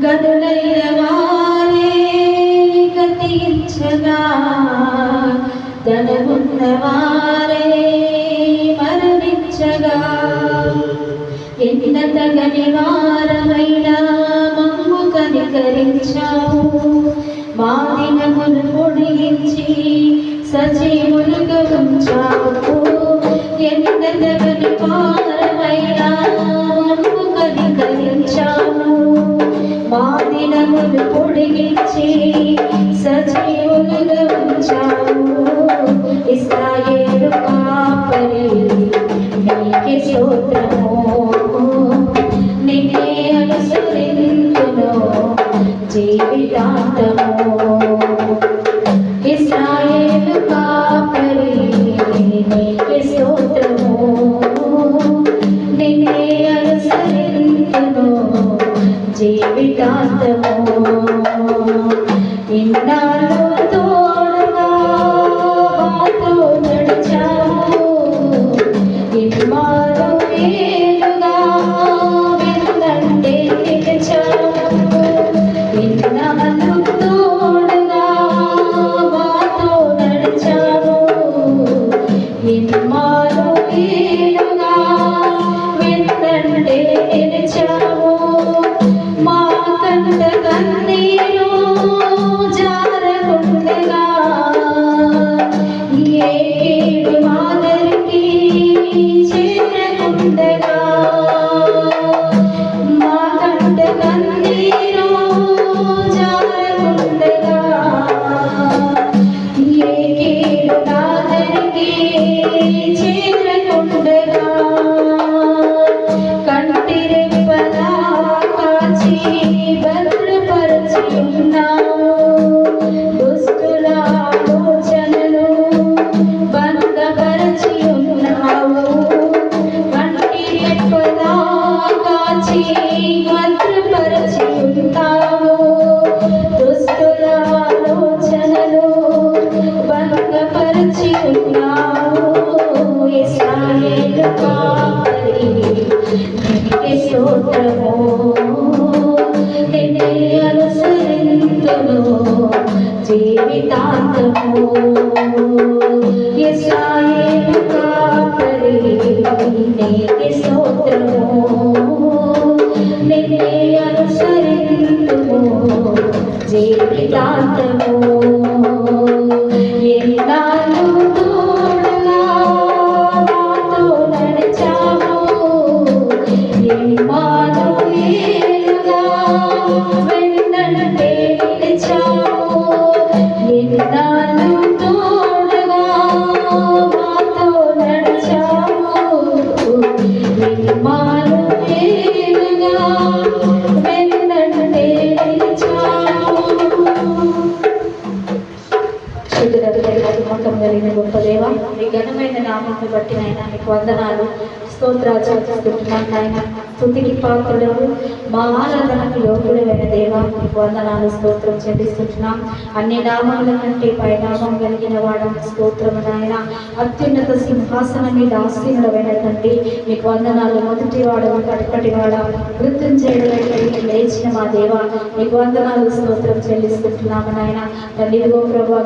గదులైన వారే గతించగా ధనమున్న వారే మరణించగా ఎన్నతగని వారమైన మమ్ము కనికరించావు మా దినములు పొడిగించి సజీవులుగా ఉంచావు ఎన్నతగని వారమైన మమ్ము కనికరించావు మా దినములు పొడిగించి సజీవులుగా ఉంచావు ఇశ్రాయేలు కాపరి నీకే స్తోత్రము నిన్నే అనుసరింతును జీవితాంతము ఇశ్రాయేలు కాపరి నీకే స్తోత్రము నిన్నే అనుసరింతును జీవితాంతము ఇన్నాళ్ళు తోడుగా మాతో నడిచావు ఇన్నాళ్ళు మేలుగా వెన్నంటే నిలిచావు ఇన్నాళ్ళు తోడుగా మాతో నడిచావు ఇన్నాళ్ళు మేలుగా వెన్నంటే నిలిచావు మా కంట కన్నీరు జారకుండగా ఏ కీడు మాదరికి చేరకుండగా మా కంట కన్నీరు జారకుండగా ఏ కీడు మాదరికి చేరకుండగా కంటి రెప్పలా కాచి భద్రపరచి ఉన్నావు దుష్టుల ఆలోచనలు భద్రపరచి ఉన్నావు కంటి రెప్పలా కాచి భద్రపరచి ఉన్నావు దుష్టుల ఆలోచనలు భద్రపరచి ఉన్నావు ఇశ్రాయేలు కాపరి నీకే స్తోత్రము నిన్నే అనుసరింతును జీవితాంతము ఇశ్రాయేలు కాపరి నీకే స్తోత్రము నిన్నే అనుసరింతును జీవితాంతము ఎన్నాళ్ళు తోడుగా మాతో నడిచావు ఎన్నాళ్ళు మేలుగా వెన్నంటే నిలిచావు ఎన్నాళ్ళు తోడుగా మాతో నడిచావు ఎన్నాళ్ళు మేలుగా వెన్నంటే నిలిచావు. కలిగిన గొప్ప దేవ మీ ఘనమైన నామాన్ని బట్టి నాయన మీకు వందనాలు స్తోత్రాలు చెల్లిస్తున్నాను నాయన స్తుతికి పాత్రుడవు మా ఆరాధనకు యోగ్యుడైన దేవ మీకు వందనాలు స్తోత్రం చెల్లిస్తున్నాం అన్ని నామాల కంటే పైనామం కలిగిన వాడని స్తోత్రము నాయన అత్యున్నత సింహాసనం మీద ఆసీనుడమైన తండ్రి మీకు వందనాలు మొదటి వాడవు కడపటి వాడ వృత్తం చేయడానికి లేచిన మా దేవ మీకు వందనాలు స్తోత్రం చెల్లిస్తున్నాము నాయన తండ్రి ఇదిగో ప్రభా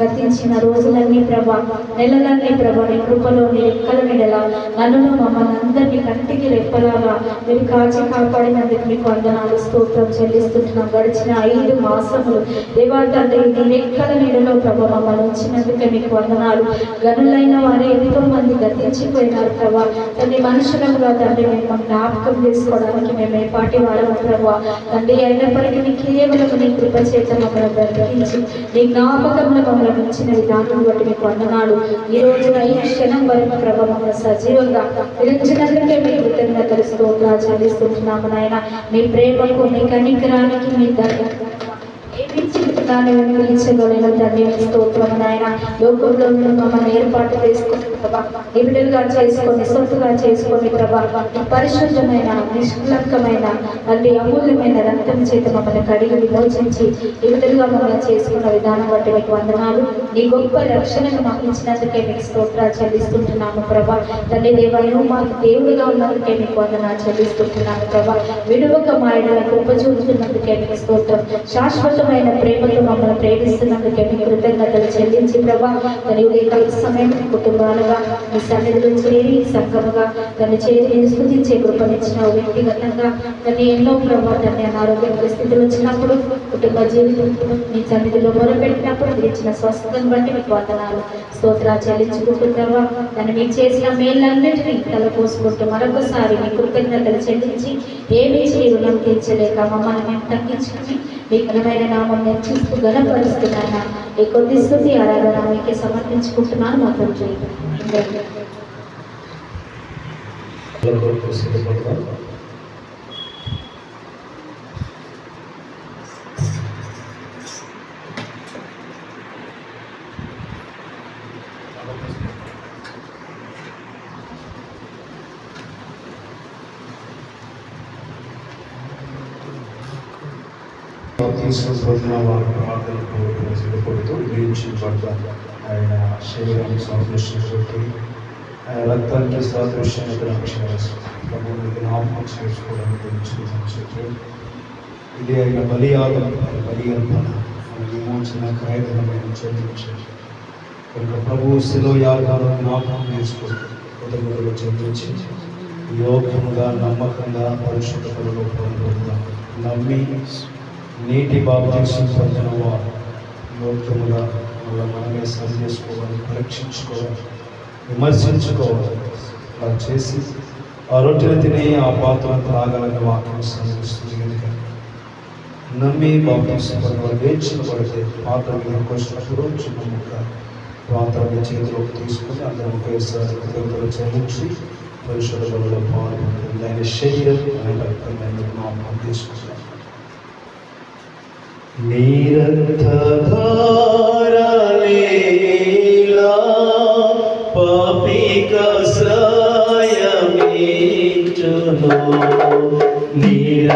గతించిన రోజులన్నీ ప్రభా నెలలన్నీ ప్రభా నీ కృపలో నీ రెక్కల నీడల నన్ను మమ్మల్ని అందరినీ కంటికి రెప్పలాగా మీరు కాచి కాపాడినందుకు మీకు వందనాలు స్తోత్రం చెల్లిస్తున్నాం గడిచిన 5 మాసములు దేవా తండ్రి నీ రెక్కల నీడలో ప్రభా మమ్మల్ని ఉంచినందుకే మీకు వందనాలు గనులైన వారు ఎంతో మంది గతించిపోయినారు ప్రభా తండ్రి మనుషులముగా తండ్రి మేము జ్ఞాపకం చేసుకోవడానికి మేము ఏ పాటి వాడము ప్రభా తండ్రి అయినప్పటికీ నీ కేవలం నీ కృప చేత మమ్మల్ని బ్రతికించి నీ జ్ఞాపకంలో మమ్మల్ని ఉంచిన విధానం బట్టి మీకు వందనాలు ఈ రోజున ఈ క్షణం వరకు ప్రభా మమ్మల్ని సజీవంగా పిలిచినందుకే మీ కృతజ్ఞతలు స్తోత్రాలు చెల్లిస్తున్నాము నాయన మీ ప్రేమకు మీ కనికరానికి మీ దగ్గర రక్షణాన్ని వెలిగించగలిగిన తండ్రి స్తోత్రం నాయన. లోకంలో మమ్మల్ని ఏర్పాటు చేసుకుని ప్రభా, నిబిడలుగా చేసుకొని సొత్తుగా చేసుకొని ప్రభా, పరిశుద్ధమైన నిష్కలంకమైన మళ్ళీ అమూల్యమైన రక్తం చేత మమ్మల్ని కడిగి విమోచించి నిబిడలుగా మమ్మల్ని చేసుకున్న విధానం బట్టి మీకు వందనాలు. నీ గొప్ప రక్షణను మాకు ఇచ్చినందుకే మీకు స్తోత్రాలు చెల్లిస్తుంటున్నాము ప్రభా. తండ్రి దేవాలయం మాకు దేవుడిగా ఉన్నందుకే మీకు వందనాలు చెల్లిస్తుంటున్నాము ప్రభా. విడువక మాయన కృప చూపుతున్నందుకే మీకు స్తోత్రం. శాశ్వతమైన ప్రేమతో మమ్మల్ని ప్రేమిస్తున్నందుకే మీకు కృతజ్ఞతలు చెల్లించి ప్రభా, తన సమయం కుటుంబాలుగా మీ సన్నిధిలో చేరి సంఘముగా తను చేరి స్తుతించే కృపనిచ్చిన వ్యక్తిగతంగా తను ఎన్నో ప్రభావ తన అనారోగ్య పరిస్థితులు వచ్చినప్పుడు కుటుంబ జీవితంలో మీ సన్నిధిలో మొదలుపెట్టినప్పుడు మీరు ఇచ్చిన స్వస్థతను బట్టి మీకు వందనాలు స్తోత్రాలు చెల్లించుకుంటున్నావా. తను మీకు చేసిన మేళ్ళన్నింటినీ తలపోసుకుంటూ మరొకసారి మీ కృతజ్ఞతలు చెల్లించి ఏమీ రుణం తీర్చలేక మమ్మల్ని మేము తగ్గించుకుని మీ ఘనమైన నామం నేర్చుకుంటూ ఘనపరుస్తున్నాను. ఈ కొద్ది స్తుతి ఆరాధన మీకే సమర్పించుకుంటున్నాను. మాతో తీసుకున్న వారి ప్రార్థనకు సిద్ధపడుతూ గ్రహించబడ్డ ఆయన శరీరాన్ని సంరక్షించబట్టి ఆయన రక్తానికి సాదృశ్యాన్ని ప్రభుత్వం జ్ఞాపకం చేసుకోవడానికి గురించి ఇది ఆయన బలియాగం బలిగల్పన విమోచన క్రయధనమైన చెల్లించారు కనుక ప్రభు శిలో యాగాలను జ్ఞాపకం చేసుకుంటూ కృతజ్ఞతలు చెల్లించి యోగ్యముగా నమ్మకంగా పరిశుద్ధతలో పొందుతాం. నమ్మి నీటి బాప్తిసం పొందిన వారు యోగ్యముగా మనమే సరి చేసుకోవాలి, పరీక్షించుకోవాలి, విమర్శించుకోవాలి. అలా చేసి ఆ రొట్టెలు తిని ఆ పాత్రను త్రాగాలని వాక్యం సంధిస్తుంది కనుక నమ్మి బాప్తిసం పొందిన వారు వేర్చినబడితే పాత్ర మీదకి వచ్చినప్పుడు చిన్న ముక్క పాత్రని చేతిలోకి తీసుకుని అందరం ఒకేసారి కృతజ్ఞతలు చెల్లించి పరిశుద్ధ బలిలో పాల్గొంటుంది. ఆయన శరీరం ఆయన రక్తం ఆయన జ్ఞాపకం తీసుకుంటాం. నిరర్థధారలీలా పాపికాశ్రయమీచును నిరర్థధారలీలా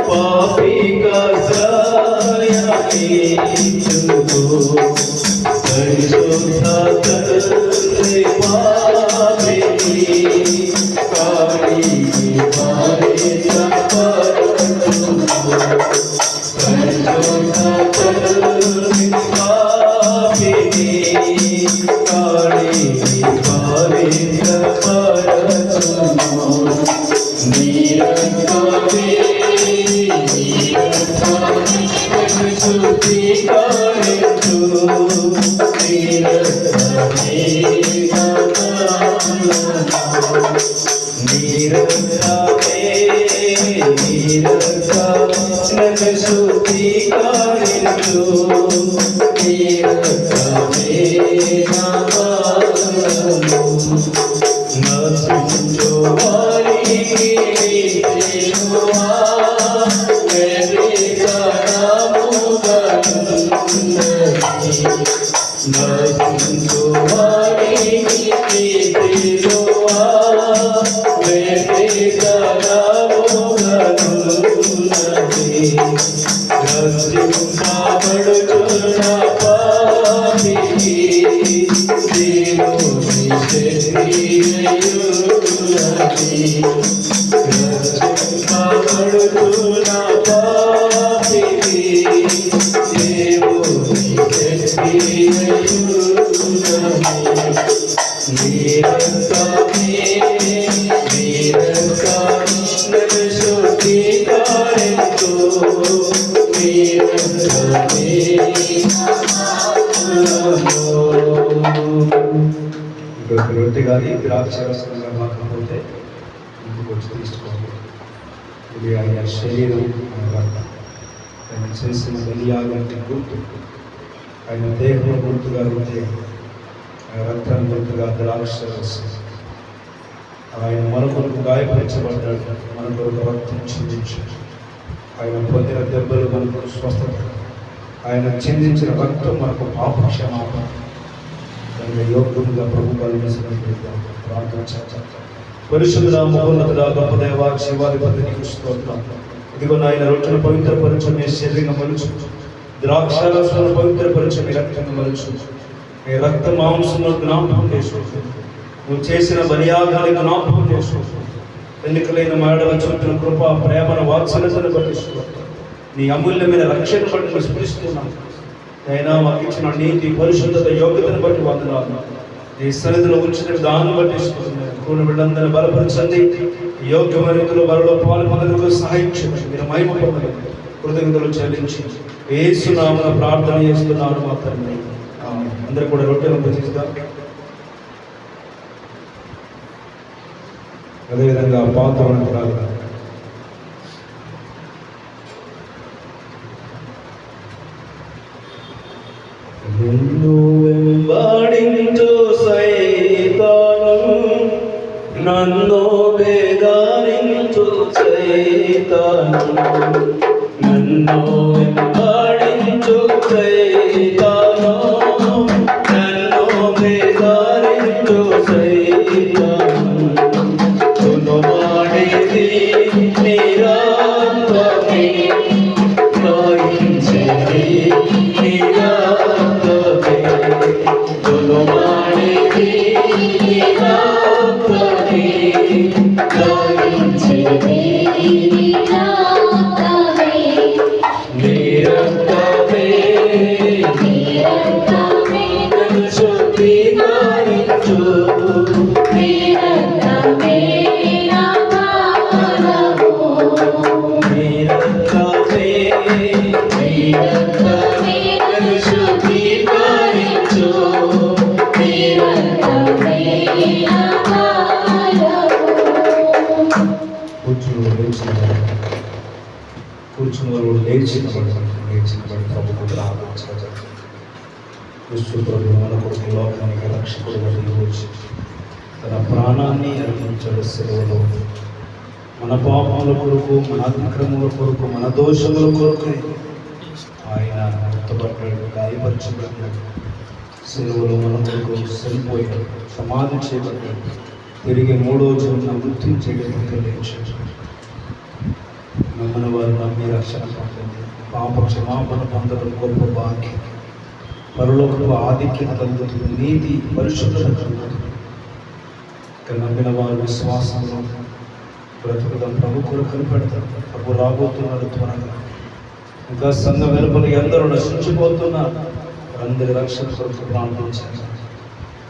పాపికాశ్రయమీచును పరిశుద్ధ తండ్రి పాపిని కాడి రొట్టె కానీ ద్రాక్షరసంగా కాకపోతే ఇంటికి వచ్చి తీసుకోండి. ఇది ఆయన శరీరం ఆయన చేసిన బలియాగానికి గుర్తు, ఆయన దేహం గుర్తుగా రొట్టె, ఆయన రక్తం గుర్తుగా ద్రాక్షరసం. ఆ ఆయన మన కొరకు గాయపరచబడ్డాడు, మన కొరకు రక్తం చిందించాడు. ఆయన పొందిన దెబ్బలు మనకు స్వస్థత, ఆయన చిందించిన రక్తం మనకు పాప క్షమాపణ. దానిలో యోగ్యంగా ప్రభు బలిసినట్లుగా ప్రార్థన చేద్దాం. పరిశుద్ధుడా, మహోన్నతుడా, గొప్ప దేవా, శివాధిపతి నీకు స్తోత్రం. ఇదిగో నాయన రొట్టెను పవిత్రపరచు, మీ శరీరంగా మలుచు. ద్రాక్షారసాలను పవిత్రపరచు, మీ రక్తంగా మలుచు. మీ రక్త మాంసంలో జ్ఞాపకం చేసుకో. నువ్వు చేసిన బలియాగాన్ని జ్ఞాపకం చేసుకో. ఎన్నికలైన మేడల చుట్టూ కృప, ప్రేమను, వాత్సల్యతను బట్టి నీ అమూల్యమైన రక్షణ బట్టి స్మరిస్తున్నాను. అయినా మాకు ఇచ్చిన నీతి, పరిశుద్ధత, యోగ్యతను బట్టి వందనాలు. నీ సన్నిధిలో ఉంచిన దాన్ని బట్టి కూడిన బిడ్డలందరినీ బలపరచండి. యోగ్యమైన రీతిలో బలలో పాల్గొనేందుకు సహాయం చేయండి. మీరు మహిమ పొందండి. కృతజ్ఞతలు చెల్లించి యేసు నామమున ప్రార్థన చేస్తున్నాను మా తండ్రి. ఆమేన్. అందరూ కూడా రొట్టెను భుజిద్దాం. అదేవిధంగా పాత్రను త్రాగుదాం. నిన్ను వెంబడించు సైతాను, నన్ను వేదారించు సైతాను, నన్ను వెంబడించు సైతాను, నన్ను వేదారించు సైతాను, తునువాడేది నిరాత్మమే, గాయించేది నిరాత్మమే, తునువాడేది నిరాత్మమే, గాయించేది నిరాత్మమే, నిరాత్మమే, నన్ను శుద్ధీకరించు, నిరాత్మమే, కూర్చున్న వారు లేచిన ప్రభుత్వం ప్రభు మన కొరకు లోకానికి రక్షకుడుగా దిగివచ్చి తన ప్రాణాన్ని అర్పించాడు సెలవులో. మన పాపముల కొరకు, మన అతిక్రమముల కొరకు, మన దోషముల కొరకు ఆయన గుర్తుపడ్డాడు, గాయపరచబడ్డాడు. సెలవులో మన కొరకు చనిపోయాడు, సమాధి చేయబడ్డాడు, తిరిగి మూడో రోజున మృత్యు చేయడానికి లేచాడు. నమ్మని వారు నమ్మి రక్షణ పొందండి. పాప క్షమాపణ పొందడం గొప్ప భాగ్యం. పరలోకపు ఆధిక్యత కలుగుతుంది, నీతి, పరిశుద్ధత కలుగుతుంది. ఇక్కడ నమ్మిన వారు విశ్వాసంలో బ్రతుకుదాం. ప్రభు కొరకు కనిపెడతాం. ప్రభు రాబోతున్నాడు త్వరగా. ఇంకా సంఘం వెలుపల ఎందరూ నశించిపోతున్నారు. అందరి రక్షణ కొరకు ప్రార్థించాలి.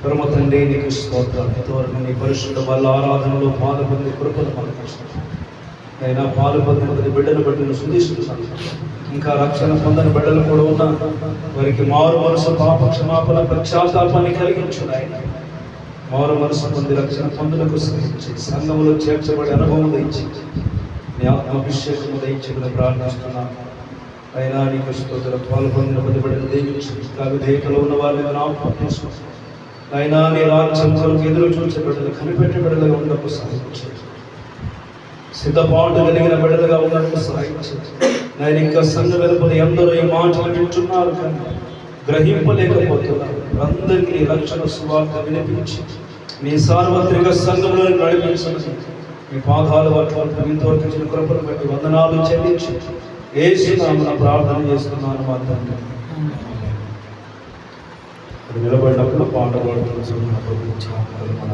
పరమ తండ్రి నీకు స్తోత్రాలు. ఇంతవరకు నీ పరిశుద్ధ వాళ్ళ ఆరాధనలో పాల్పొంది కృపను మనకించాలి. అయినా పాల్పొందిన ప్రతి బిడ్డను బట్టి శుద్ధిస్తున్నాను. ఇంకా రక్షణ పొందని బిడ్డలు కూడా ఉన్నా వారికి మారు మనసు, పాప క్షమాపణ, పశ్చాత్తాపాన్ని కలిగించుడు. ఆయన మారు మనసు పొంది రక్షణ పొందులకు సహించి సంఘములో చేర్చబడి అనుభవం దయచి నీ ఆత్మాభిషేకము దయచేదని ప్రార్థిస్తున్నాను. అయినా నీకు స్తోత్రం. పాల్పొందిన ప్రతి బిడ్డను దీవించి విధేయతలో ఉన్న వారిని జ్ఞాపకం చేసుకుంటున్నాను. అయినా నీ రాజ్యంలో ఎదురు చూసే బిడ్డలు, కనిపెట్టే బిడ్డలుగా ఉండకు సహాయించు. సిద్ధపాటు కలిగిన బిడ్డలుగా ఉండకు సహాయించు. నేను ఇంకా సంఘ వెలుపల ఎందరో ఈ మాటలు వింటున్నారు కానీ గ్రహింపలేకపోతున్నారు. అందరికీ నీ రక్షణ సువార్త వినిపించి నీ సార్వత్రిక సంఘంలో నడిపించండి. మీ పాదాలు వరకు ఇంతవరకు ఇచ్చిన కృపను బట్టి వందనాలు చెల్లించి యేసు నామమున ప్రార్థన చేస్తున్నాను మా తండ్రి. నిలబడినప్పుడు పాట పాడుతున్నప్పుడు మన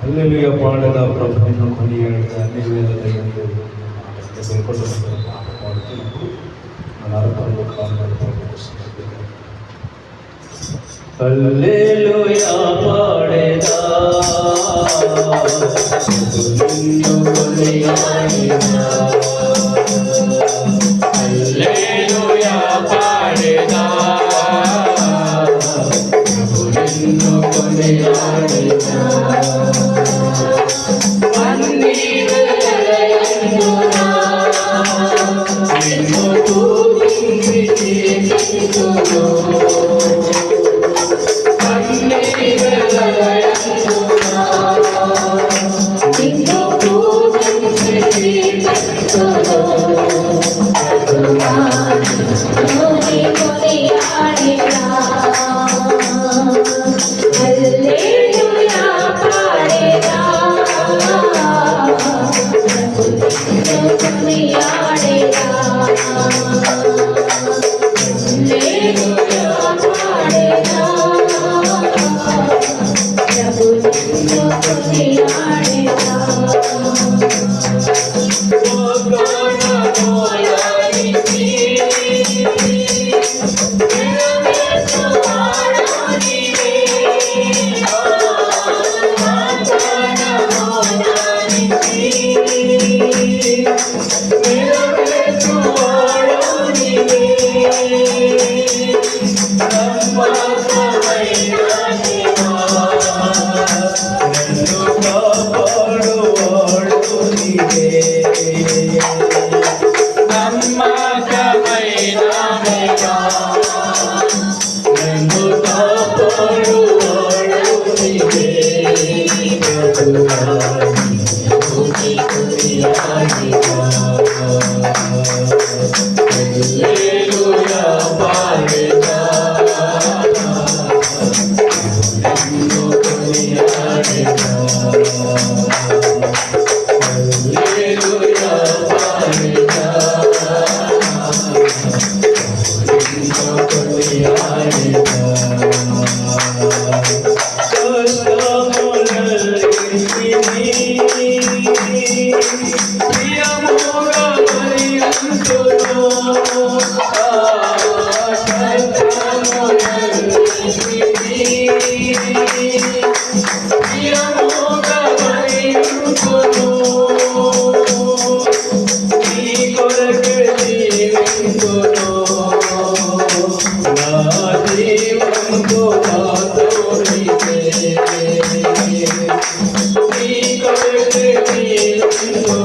హల్లెలూయా పాడదా ప్రభు నిన్ను కొనియాడదా అన్ని వేళలయందు పాట పాడుతున్నప్పుడు మన అర్పణలో కావాలి ప్రభు. హల్లెలూయా పాడేదా నిన్ను కొనియాడేదా, హల్లెలూయా పాడేదా నిన్ను కొనియాడేదా, అన్ని వేళలయందునా నిన్ను స్తుతించి కీర్తింతును. చిరముగా మరింతును. నీ కొరకు జీవింతును. నా జీవంతో నాతో నీవే. నీ కొరకు జీవింతును.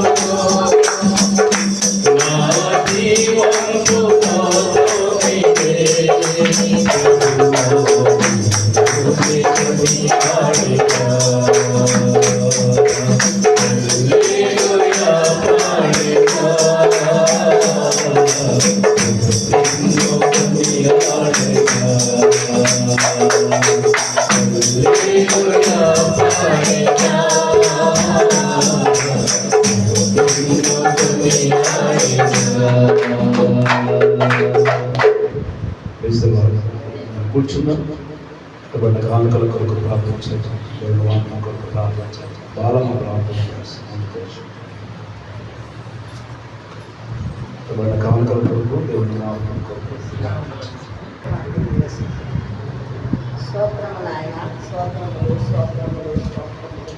నా జీవంతో నాతో నీవే. కూర్చున్నాం. ఇటువంటి కానుకల కొరకు ప్రార్థించండి. వాహనం కొరకు ప్రార్థించండి. బాలమ్మ ప్రార్థన చేస్తాం. ఇటువంటి కానుకల కొరకు దేవుని నామం కొరకు స్తోత్రము నాయన, స్తోత్రములు స్తోత్రములు స్తోత్రములు.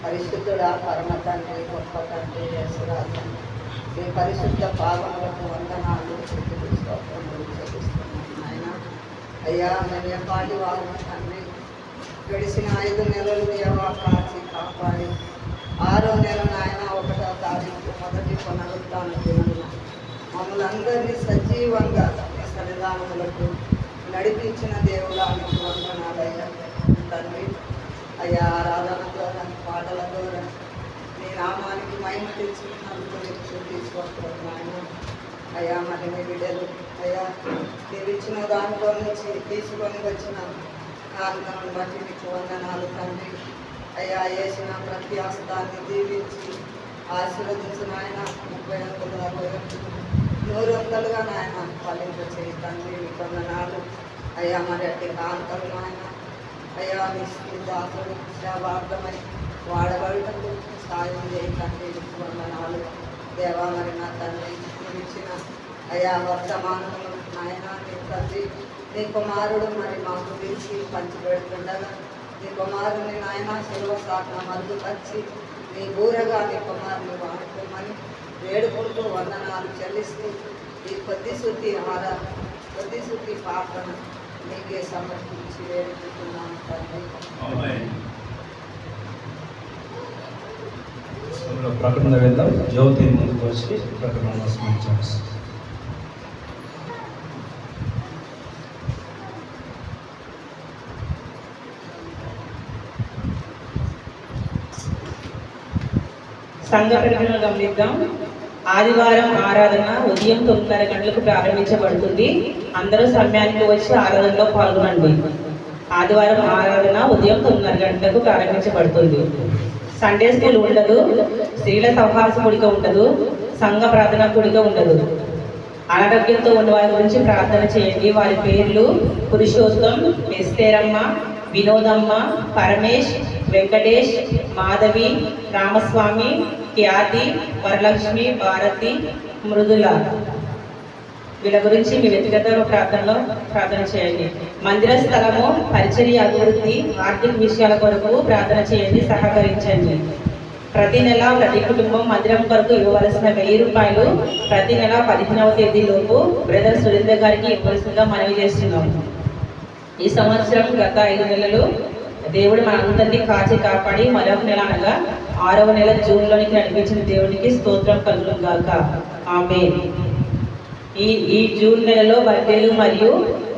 పరిశుద్ధుడా, పరమ తండ్రి, గొప్ప తండ్రి, యేసురాజు, మీ పరిశుద్ధ పాదములకు వందనాలు, స్తుతులు, స్తోత్రములు చెల్లిస్తున్నాను నాయన. అయ్యా, నేను ఎపాటి వారు తండ్రి, గడిచిన 5 నెలలు దేవా కాచి కాపాడి 6వ నెల నాయన 1వ తారీఖు మొదటి పునరుద్ధాన దినమున మమ్మల్ని అందరినీ సజీవంగా మీ సన్నిధానములకు నడిపించిన దేవుడానికి వందనాలయ్యా తండ్రి. అయ్యా, ఆరాధన ద్వారా పాటల ద్వారా నీ నామానికి మహిమ తెచ్చుకున్నందుకు తీసుకొస్తున్నాను. అయ్యా, మరి మీ బిడ్డలు అయ్యా మీరు ఇచ్చిన దానిలో నుంచి తీసుకొని వచ్చిన కారణాలను బట్టి మీకు వందనాలు తండ్రి. అయ్యా, వేసిన ప్రతి హస్తాన్ని దీవించి ఆశీర్వదించిన ఆయన 30 60 100 నాయన ఫలింప చేయి తండ్రి. మీకు వందనాలు అయ్యా. మరి అట్టి కాంతలు నాయన అయ్యా, మీ దాసులు సేవార్థమై వాడబడటకు సాయం చేయి తండ్రి. మీకు వందనాలు దేవా. మరి నా తండ్రి మీరు ఇచ్చిన అయ్యా వర్తమానములు నాయన నీ తండ్రి నీ కుమారుడు మరి మాకు పిలిచి పంచిపెడుతుండగా నీ కుమారుని నాయన శిలువ సాకున మరుగుపరిచి నీ బూరగా నీ కుమారుని వాడుకోమని వేడుకుంటూ వందనాలు చెల్లిస్తూ ఈ కొద్ది శుద్ధి పాటను నీకే సమర్పించి వేడుకుంటున్నాను తండ్రి. ప్రకటన వెళ్దాం. జ్యోతి ముందుకు వచ్చి ప్రకటన స్మరించాలి. సంఘ ప్రకటనలు గమనిద్దాం. ఆదివారం ఆరాధన ఉదయం 9:30 గంటలకు ప్రారంభించబడుతుంది. అందరూ సమయానికి వచ్చి ఆరాధనలో పాల్గొనండి. ఆదివారం ఆరాధన ఉదయం 9:30 గంటలకు ప్రారంభించబడుతుంది. సండే స్కూల్ ఉండదు. స్త్రీల సహవాస కూడిక ఉండదు. సంఘ ప్రార్థన కూడిక ఉండదు. అనారోగ్యంతో ఉన్న వారి గురించి ప్రార్థన చేయండి. వారి పేర్లు పురుషోత్తం, ఎస్తేరమ్మ, వినోదమ్మ, పరమేష్, వెంకటేష్, మాధవి, రామస్వామి, ఖ్యాతి, వరలక్ష్మి, భారతి, మృదుల. వీళ్ళ గురించి మీ వ్యక్తిగత ప్రార్థనలో ప్రార్థన చేయండి. మందిర స్థలము, పరిచర్య అభివృద్ధి, ఆర్థిక విషయాల కొరకు ప్రార్థన చేయండి. సహకరించండి. ప్రతి నెల ప్రతి కుటుంబం మందిరం కొరకు ఇవ్వవలసిన 1000 రూపాయలు ప్రతి నెల 15వ తేదీలోపు బ్రదర్ సురేందర్ గారికి ఇవ్వవలసిందిగా మనవి చేస్తున్నాము. ఈ సంవత్సరం గత 5 నెలలు దేవుడు మనందరినీ కాచి కాపాడి మరొక నెల అనగా 6వ నెల జూన్లోనికి నడిపించిన దేవునికి స్తోత్రం కలుగును గాక. ఆమేన్. ఈ జూన్ నెలలో బర్త్డేలు మరియు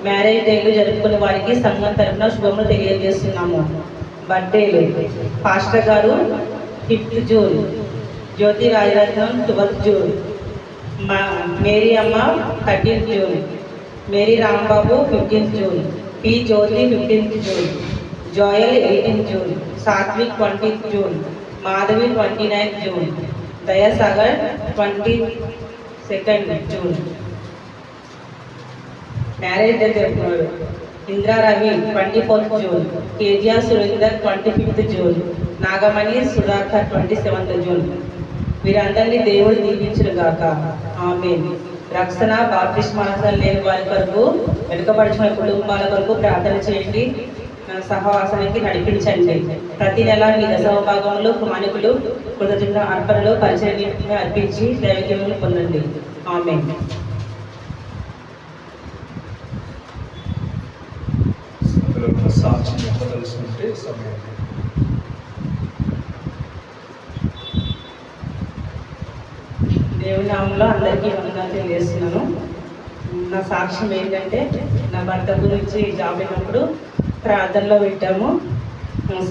మ్యారేజ్ డేలు జరుపుకునే వారికి సంఘం తరఫున శుభములు తెలియజేస్తున్నాము. బర్త్డేలు: pastor garu 5th June, Jyothi Rajaratnam 12th June, Mary అమ్మ 13th June, Mary Rambabu 15th June, P Jyothi 15th June, Joel 18th June, Satvik 20th June, Madhavi 29th June, Dayasagar 22nd June. Marriage day జరుపుకున్నాడు: Indra Ravi 24th June, KGR Surender 25th June, Nagamani Sudhakar 27th June. వీరందరినీ దేవుడు దీవించును గాక. ఆమేన్. రక్షణ బాప్టిస్మా లేని వారి కొరకు, వెనుకబడిన కుటుంబాల కొరకు ప్రార్థన చేయండి. సహవాసానికి నడిపించండి. ప్రతి నెల మీ దశమ భాగంలో మానికులు కృతజ్ఞత అర్పణలో పరిచయం అర్పించి దైవజీవులు పొందండి. ఆమేన్. సాక్షి చెప్పదలుచుకుంటే సమయం. దేవుని నామంలో అందరికీ వందనాలు తెలియజేస్తున్నాను. నా సాక్ష్యం ఏంటంటే, నా భర్త గురించి జాబ్ అయినప్పుడు ప్రార్థనలో పెట్టాము.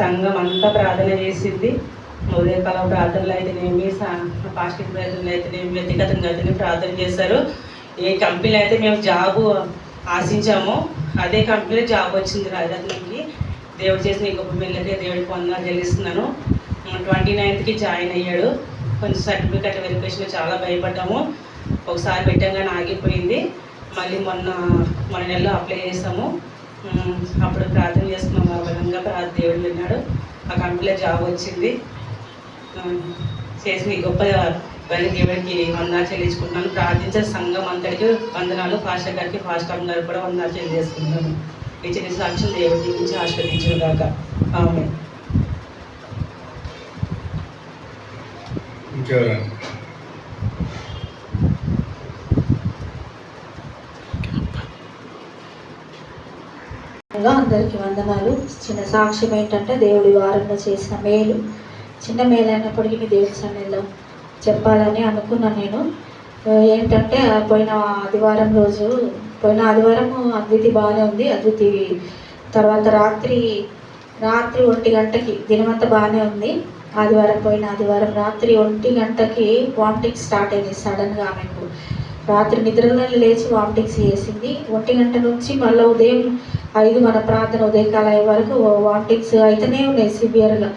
సంఘం అంతా ప్రార్థన చేసింది. ఉదయకాల ప్రార్థనలు అయితేనేమి, పాస్టింగ్ ప్రార్థనలు అయితేనేమి, వ్యక్తిగతంగా అయితేనే ప్రార్థన చేశారు. ఏ కంపెనీలో అయితే మేము జాబు ఆశించామో అదే కంపెనీలో జాబ్ వచ్చింది రాజరత్నంకి. దేవుడు చేసిన ఈ గొప్ప పిల్లలకి దేవుడికి వందనాలు చెల్లిస్తున్నాను. 29th జాయిన్ అయ్యాడు. కొంచెం సర్టిఫికెట్ వెరిఫికేషన్ చాలా భయపడ్డాము. ఒకసారి పెట్టంగానే ఆగిపోయింది. మళ్ళీ మొన్న నెలలో అప్లై చేసాము. అప్పుడు ప్రార్థన చేసుకున్నాము. బలంగా దేవుడు విన్నాడు. ఆ కంపెనీలో జాబ్ వచ్చింది. చేసిన ఈ గొప్ప పని దేవుడికి వందనాలు చెల్లించుకుంటున్నాను. ప్రార్థించే సంఘం అంతటికి వందనాలు. పాస్టర్ గారికి, పాస్టర్ గారికి కూడా వందనాలు తెలియజేసుకుంటున్నాను. ఈ చిన్న సాక్ష్యం దేవుడి నుంచి ఆశీర్వదించిన దాకా. ఆమేన్. అందరికీ వందనాలు. చిన్న సాక్ష్యం ఏంటంటే, దేవుడి వారంలో చేసిన మేలు, చిన్న మేలు అయినప్పటికీ దేవుడి సన్నిధిలో చెప్పాలని అనుకున్నాను నేను. ఏంటంటే, పోయిన ఆదివారం అద్వితి బాగానే ఉంది. అద్వితి తర్వాత రాత్రి 1 గంటకి, దినమంతా బాగానే ఉంది. పోయిన ఆదివారం రాత్రి 1 గంటకి వామిటింగ్స్ స్టార్ట్ అయింది. సడన్గా ఆమెకు రాత్రి నిద్రలో లేచి వామిటింగ్స్ చేసింది. 1 గంట నుంచి మళ్ళీ ఉదయం 5 మన ప్రార్థన ఉదయకాల వరకు వామిటింగ్స్ అయితేనే ఉన్నాయి సివియర్గా.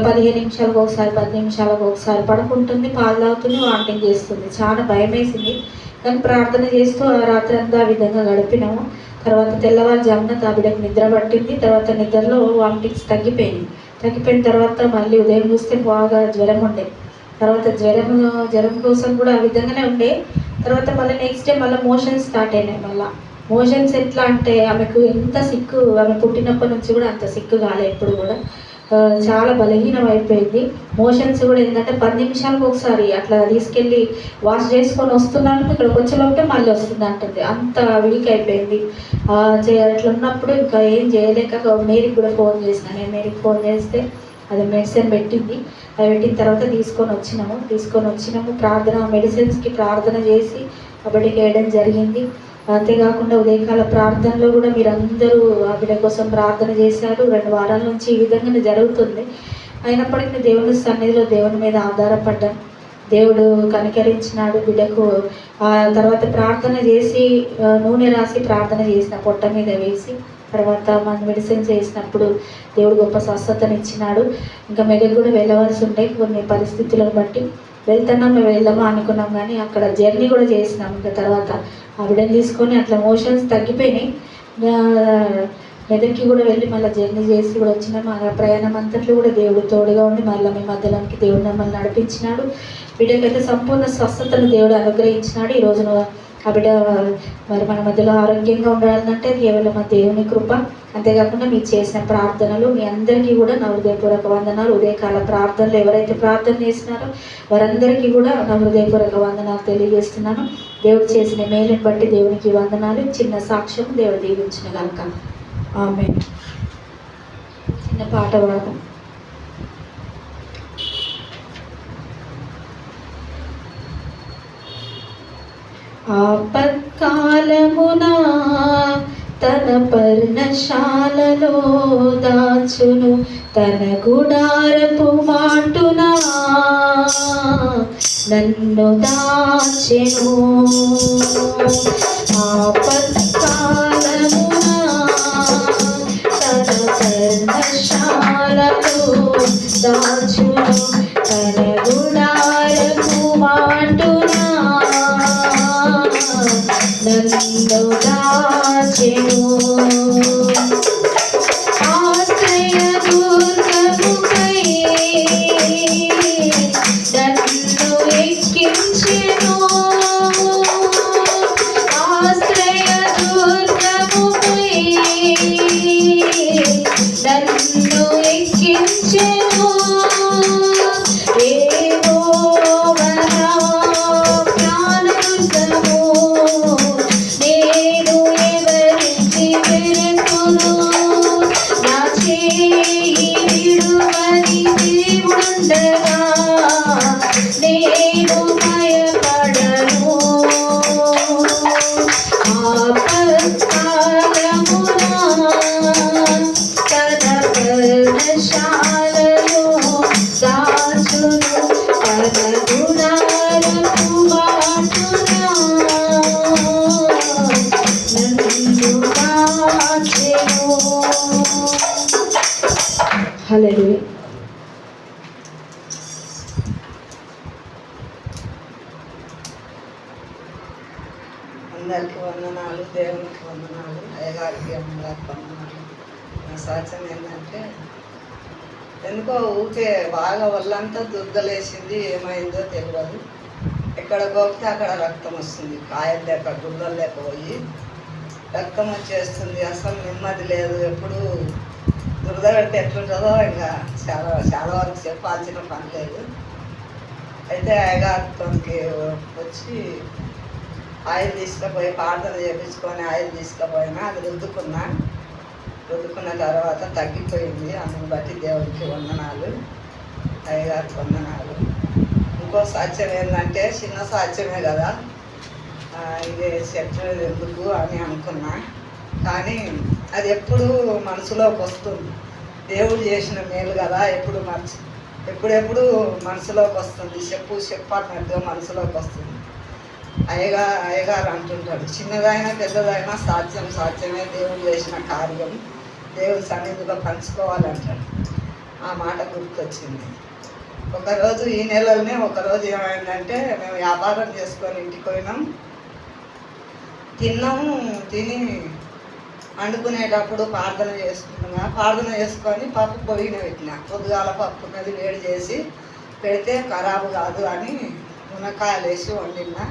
15 నిమిషాలకు ఒకసారి, 10 నిమిషాలకు ఒకసారి పడుకుంటుంది, పాలు తాగుతుంది, వామిటింగ్ చేస్తుంది. చాలా భయం వేసింది. కానీ ప్రార్థన చేస్తూ ఆ రాత్రి అంతా ఆ విధంగా గడిపినాము. తర్వాత తెల్లవారుజామున ఆ బిడ్డకు నిద్ర పట్టింది. తర్వాత నిద్రలో వామిటింగ్స్ తగ్గిపోయిన తర్వాత మళ్ళీ ఉదయం చూస్తే బాగా జ్వరం ఉండే. తర్వాత జ్వరం కోసం కూడా ఆ విధంగానే ఉండే. తర్వాత మళ్ళీ నెక్స్ట్ డే మళ్ళీ మోషన్స్ స్టార్ట్ అయినాయి. మోషన్స్ ఎట్లా అంటే, ఆమెకు ఎంత సిక్కు, ఆమె పుట్టినప్పటి నుంచి కూడా అంత సిక్కు కాలే ఎప్పుడు కూడా. చాలా బలహీనం అయిపోయింది. మోషన్స్ కూడా ఏంటంటే 10 నిమిషాలకు ఒకసారి అట్లా తీసుకెళ్ళి వాష్ చేసుకొని వస్తున్నాను, ఇక్కడికి వచ్చేలోపే మళ్ళీ వస్తుంది అంటుంది. అంత వీక్ అయిపోయింది. అట్లా ఉన్నప్పుడు ఇంకా ఏం చేయలేక మేరీకి కూడా ఫోన్ చేసిన. నేను మేరీకి ఫోన్ చేస్తే అది మెడిసిన్ పెట్టింది. అది పెట్టిన తర్వాత తీసుకొని వచ్చినాము. మెడిసిన్స్కి ప్రార్థన చేసి బిడ్డకి వేయడం జరిగింది. అంతేకాకుండా ఉదయకాల ప్రార్థనలో కూడా మీరందరూ ఆ బిడ్డ కోసం ప్రార్థన చేశారు. 2 వారాల నుంచి ఈ విధంగానే జరుగుతుంది. అయినప్పటికీ దేవుని సన్నిధిలో దేవుని మీద ఆధారపడ్డాను. దేవుడు కనికరించినాడు బిడ్డకు. తర్వాత ప్రార్థన చేసి నూనె రాసి ప్రార్థన చేసిన, పొట్ట మీద వేసి, తర్వాత మన మెడిసిన్స్ వేసినప్పుడు దేవుడు గొప్ప స్వస్థతనిచ్చినాడు. ఇంకా మెదక్ కూడా వెళ్ళవలసి ఉండే కొన్ని పరిస్థితులను బట్టి వెళ్తున్నాము అనుకున్నాం. కానీ అక్కడ జర్నీ కూడా చేసినాం. ఇంకా తర్వాత ఆ బిడ్డను తీసుకొని అట్లా మోషన్స్ తగ్గిపోయినాయి. మెదక్కి కూడా వెళ్ళి మళ్ళీ జర్నీ చేసి కూడా వచ్చినాము. ఆ ప్రయాణం అంతట్లో కూడా దేవుడు తోడుగా ఉండి మళ్ళీ మీ మధ్యలోకి దేవుడు మమ్మల్ని నడిపించినాడు. బిడ్డకైతే సంపూర్ణ స్వస్థతను దేవుడు అనుగ్రహించినాడు. ఈ రోజున ఆ బిడ్డ మరి మన మధ్యలో ఆరోగ్యంగా ఉండాలంటే కేవలం మా దేవుని కృప. అంతేకాకుండా మీరు చేసిన ప్రార్థనలు, మీ అందరికీ కూడా నా హృదయపూర్వక వందనాలు. ఉదయకాల ప్రార్థనలు ఎవరైతే ప్రార్థన చేసినారో వారందరికీ కూడా నా హృదయపూర్వక వందనాలు తెలియజేస్తున్నాను. దేవుడు చేసిన మేలుని బట్టి దేవునికి వందనాలు. చిన్న సాక్ష్యం దేవుడు దీవించిన కనుక. ఆమేన్. చిన్న పాట పాడదాం. ఆపత్కాలమునా తన పర్ణశాలలో దాచును, తన గుడారపు మాటున నన్ను దాచెను. ఆపత్కాలమునా తన పర్ణశాలలో దాచును, తన గుడారపు మాటున నన్ను దాచెను. ఆశ్రయ దుర్గముపై నన్ను ఎక్కించెను. ఆశ్రయ దుర్గముపై చేయి విడువని దేవుడుండగా నేను భయపడను. ఆపత్కాలమున తన పర్ణశాలలో దాచును తన గుడారపు వాటున నన్ను కాచెను. హల్లెలూయా. అందరికీ వందనాలు, దేవునికి వందనాలు, అయ్యగారికి అమ్మగారికి వందనాలు. నా సాక్ష్యం ఏంటంటే ఎందుకో ఊరికే బాగా ఒళ్ళంతా దుర్దలేసింది, ఏమైందో తెలియదు. ఎక్కడ గోకితే అక్కడ రక్తం వస్తుంది, కాయలు లేక గుళ్ళలు లేక పోయి రక్తం వచ్చేస్తుంది. అసలు నెమ్మది లేదు. ఎప్పుడు దురద పెడితే ఎట్లుంటుందో ఇంకా చాలా చాలా వరకు చెప్పాల్సిన పని లేదు. అయితే అయ్యగారికి వచ్చి ఆయిల్ తీసుకుపోయి ప్రార్థన చేయించుకొని ఆయిల్ తీసుకుపోయినా అది రుద్దుకున్న తర్వాత తగ్గిపోయింది. అందుని బట్టి దేవుడికి వందనాలు, అయ్యగారికి వందనాలు. ఇంకో సాక్ష్యం ఏంటంటే చిన్న సాక్ష్యమే కదా, ఇది చెప్పేది ఎందుకు అని అనుకున్నా, కానీ అది ఎప్పుడు మనసులోకి వస్తుంది. దేవుడు చేసిన మేలు కదా, ఎప్పుడెప్పుడు మనసులోకి వస్తుంది. చెప్పన్నట్టుగా మనసులోకి వస్తుంది. అయ్యగారు అంటుంటాడు, చిన్నదైనా పెద్దదైనా సాధ్యమే, దేవుడు చేసిన కార్యం దేవుడి సన్నిధిలో పంచుకోవాలంటాడు. ఆ మాట గుర్తొచ్చింది. ఒకరోజు ఈ నెలలోనే ఒకరోజు ఏమైందంటే మేము వ్యాపారం చేసుకొని ఇంటికి పోయినాం. తిని వండుకునేటప్పుడు ప్రార్థన చేసుకొని పప్పు పొయ్యిన పెట్టిన. పొద్దుగాల పప్పు మీద వేడి చేసి పెడితే ఖరాబు కాదు అని మునక్కాయలు వేసి వండినా.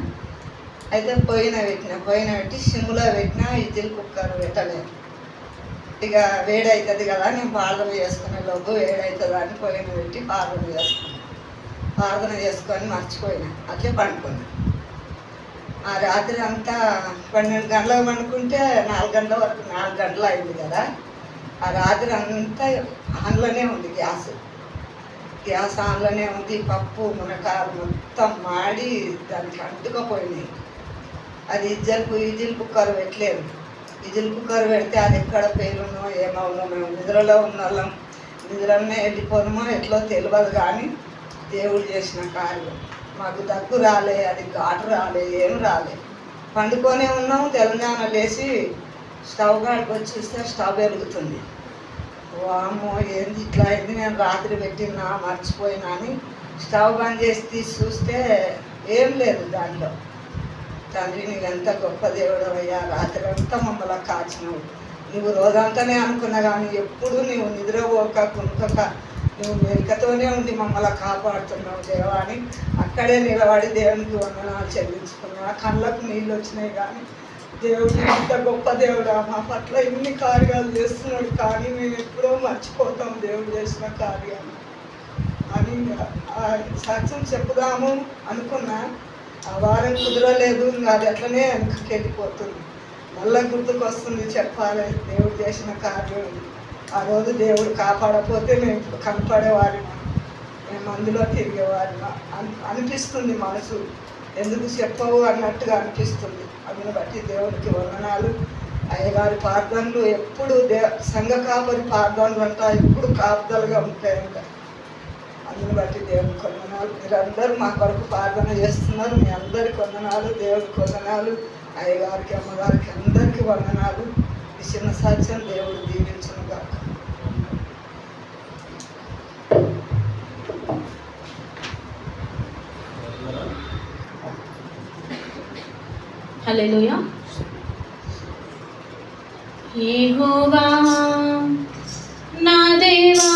అయితే పొయ్యిన పెట్టి సిమ్లో పెట్టినా, ఇడ్లీ కుక్కర్ పెట్టలేదు. ఇక వేడి అవుతుంది కదా, నేను ప్రార్థన చేసుకునే లోపు వేడి అవుతుంది అని పొయ్యిన పెట్టి ప్రార్థన చేసుకొని మర్చిపోయినా. అట్లే పండుకున్నా. ఆ రాత్రి అంతా 12 గంటలకు పండుకుంటే 4 గంటల వరకు 4 గంటలు అయింది కదా. ఆ రాత్రి అంతా ఆన్లోనే ఉంది, గ్యాస్ ఆన్లోనే ఉంది. పప్పు మునకాయలు మొత్తం మాడి దానికి అంటుకపోయినాయి. అది ఇడ్లీ కుక్కర్ పెట్టలేదు. ఇడ్లీ కుక్కర్ పెడితే అది ఎక్కడ పేలునో ఏమవునో, మేము నిద్రలో ఉన్న వాళ్ళం, నిద్రలోనే వెళ్ళిపోదామో ఎట్లో తెలియదు. కానీ దేవుడు చేసిన కార్యం. మాకు దగ్గు రాలే, అది ఘాటు రాలే, ఏం రాలే. పండుకొనే ఉన్నాము. తెలంగాణ లేచి స్టవ్ కాడికి వచ్చి చూస్తే స్టవ్ వెలుగుతుంది. వామ్మో ఏంది ఇట్లా అయింది, నేను రాత్రి పెట్టినా మర్చిపోయినా అని స్టవ్ బంద్ చేసి తీసి చూస్తే ఏం లేదు దాంట్లో. తండ్రి నీవెంత గొప్ప దేవుడు అయ్యా, రాత్రి అంతా మమ్మల్ని కాచినావు. నువ్వు రోజంతానే అనుకున్నా కానీ ఎప్పుడు నువ్వు నిద్రపోక కునుకక నువ్వు మెరికతోనే ఉండి మమ్మల్ని కాపాడుతున్నావు దేవా అని అక్కడే నిలబడి దేవునికి వందనాలు చెల్లించుకున్నా. కళ్ళకు నీళ్ళు వచ్చినాయి. కానీ దేవుడు ఇంత గొప్ప దేవుడు, మా పట్ల ఇన్ని కార్యాలు చేస్తున్నాడు. కానీ మేము ఎప్పుడో మర్చిపోతాం దేవుడు చేసిన కార్యాలు అని సాక్ష్యం చెప్పుదాము అనుకున్నా. ఆ వారం కుదరలేదు. ఇంకా అది అట్లనే వెనక్కి వెళ్ళిపోతుంది. మళ్ళీ గుర్తుకు వస్తుంది చెప్పాలి దేవుడు చేసిన కార్యం. ఆ రోజు దేవుడు కాపాడకపోతే మేము ఇప్పుడు కనపడేవారిమా, మేము అందులో తిరిగేవారిమా అనిపిస్తుంది. మనసు ఎందుకు చెప్పవు అన్నట్టుగా అనిపిస్తుంది. అందుని బట్టి దేవునికి వందనాలు. అయ్యగారి ప్రార్థనలు ఎప్పుడు సంఘ కాపరి ప్రార్థనలు అంట ఎప్పుడు కాపుదలుగా ఉంటాయంట. అందుని బట్టి దేవునికి వందనాలు. మీరందరూ మా కొరకు ప్రార్థన చేస్తున్నారు. మీ అందరికి వందనాలు, దేవుడికి వందనాలు, అయ్యగారికి అమ్మగారికి అందరికీ వందనాలు. ఈ చిన్న సాక్ష్యం దేవుడు దీవించును గాక. హల్లెలూయా. యెహోవా నా దేవా,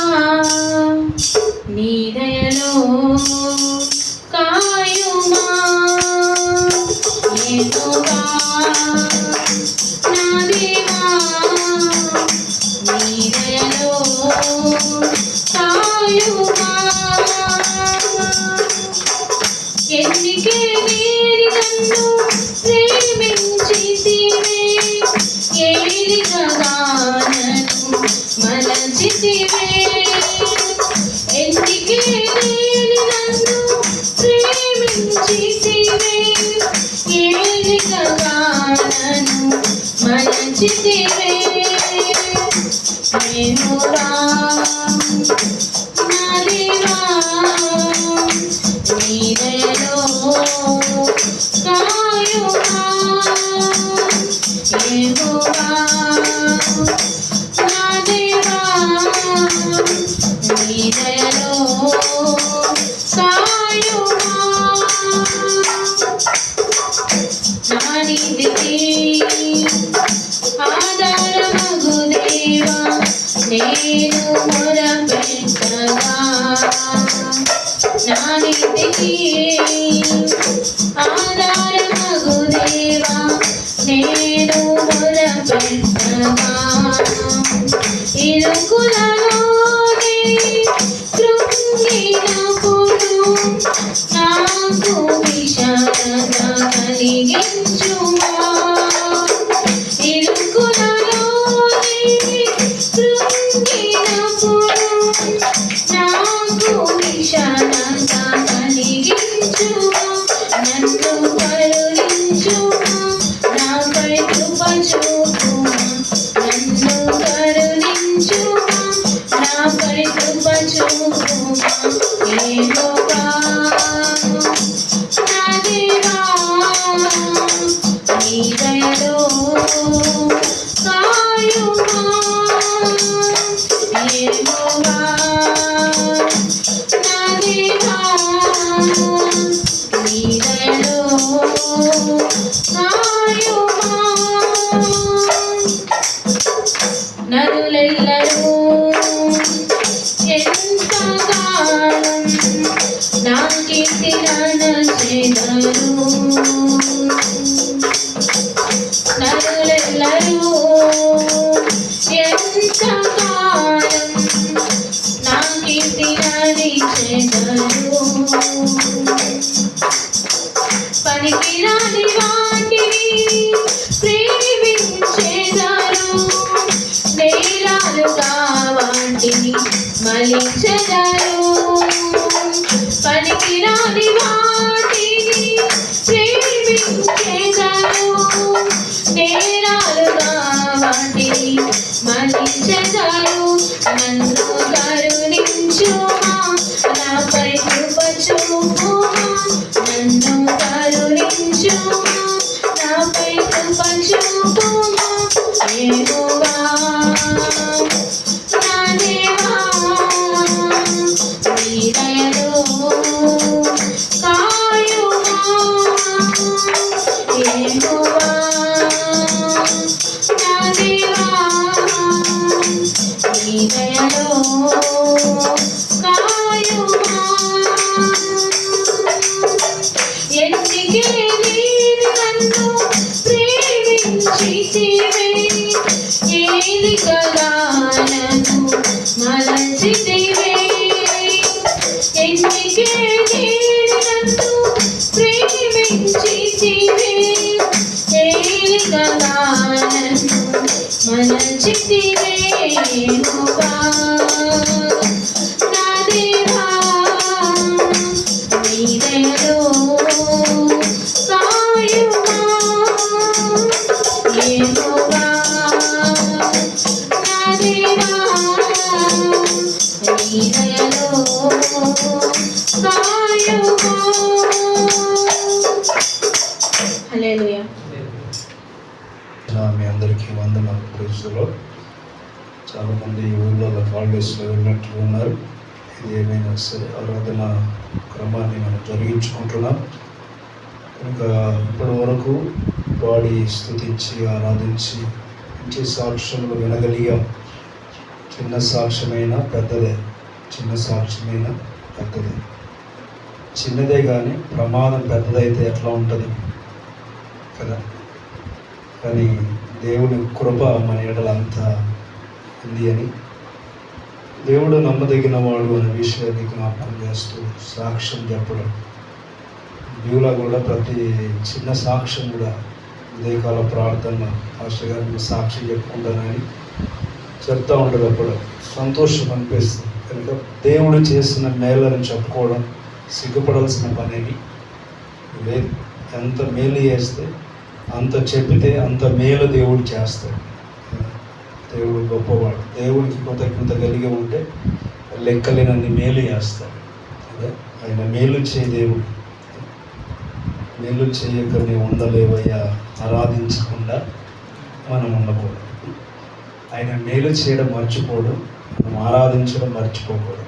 నీ దయలో కాయుమా. యెహోవా నా దేవా, నీ దయలో కాయుమా. ఎన్నికే నీరి నన్ను ప్రేమించితివే, ఏలికగా నన్ను మలచి మలచితివే ఎందుకే నేను నన్ను ప్రేమించితివే ఏలికగా నన్ను మలచితివే యెహోవా నా దేవా నీ దయలో కాయుమా యెహోవా నా దేవా నీ దయలో కాయుమా నా నీతికి ఆధారమగు దేవా నేను మొరపెట్టగా నా నీతికి ఆధారమగు దేవా నేను మొరపెట్టగా ఇరుకులలోనే కృంగినప్పుడు నాకు విశాలత కలిగించుమా ఇరుకులలోనే కృంగినప్పుడు నాకు విశాలత కలిగించుమా నన్ను కరుణించుమా నాపై కృప చూపుమా నన్ను కరుణించుమా నాపై కృప చూపుమా యెహోవా నా దేవా నీ దయలో కాయుమా యెహోవా నా దేవా నీ దయలో కాయుమా నరులెల్లరూ ఎంతకాలం నా కీర్తినచెదరు నరులెల్లరూ ఎంతకాలం నా కీర్తినచెదరు పనికిరాని వాటిని ప్రేమించెదరు నేరాలుగా వాటిని మలిచెదరు పనికిరాని వాటిని ప్రేమించెదరు నేరాలుగా వాటిని మలిచెదరు నన్ను కరుణించుమా నాపై కృప చూపుమా నన్ను కరుణించుమా నాపై కృప చూపుమా యెహోవా నా దేవా నీ దయలో కాయుమా యెహోవా నా దేవా నీ దయలో కాయుమా ఎందుకే నేను నన్ను ప్రేమించితివే ఏలికగా నన్ను మలచితివే ఎందుకే నేను నన్ను ప్రేమించితివే ఏలికగా నన్ను మలచితివే యెహోవా నా దేవా నీ దయలో కాయుమా యెహోవా నా దేవా నీ దయలో కాయుమా హల్లెలూయా మీ అందరికీ వందనాలు ప్రేసులో చాలామంది ఊళ్ళో హాలిడేస్లో వెళ్ళినట్టు ఉన్నారు. ఇది ఏమైనా సరే ఆరాధన క్రమాన్ని మనం జరిగించుకుంటున్నాం కనుక ఇప్పటి వరకు వాడి స్తుతించి ఆరాధించి మంచి సాక్ష్యములు వినగలిగాం. చిన్న సాక్ష్యమైన పెద్దదే, చిన్న సాక్ష్యమైన పెద్దదే. చిన్నదే కానీ ప్రమాదం పెద్దదైతే ఎట్లా ఉంటుంది కదా. కానీ దేవుని కృప మన ఎడలంతా ఉంది అని దేవుడు నమ్మదగిన వాడు అనే విషయాన్ని జ్ఞాపకం చేస్తూ సాక్ష్యం చెప్పడం. డ్యూలా కూడా ప్రతి చిన్న సాక్ష్యం కూడా ఉదయకాల ప్రార్థన పాస్టర్ గారిని సాక్షి చెప్పుకుంటానని చెప్తా ఉంటుంది అప్పుడు సంతోషం అనిపిస్తుంది. కనుక దేవుడు చేసిన మేలను చెప్పుకోవడం సిగ్గుపడాల్సిన పనేవి లేదు. ఎంత మేలు చేస్తే అంత చెప్పితే అంత మేలు దేవుడు చేస్తాడు. దేవుడు గొప్పవాడు. దేవుడికి కృతజ్ఞత కలిగి ఉంటే లెక్కలేనన్ని మేలు చేస్తాడు. అదే ఆయన మేలు చేయ దేవుడు. మేలు చేయక నీవు ఉండలేవయ్యా ఆరాధించకుండా మనం ఉండకూడదు. ఆయన మేలు చేయడం మర్చిపోవడం, మనం ఆరాధించడం మర్చిపోకూడదు.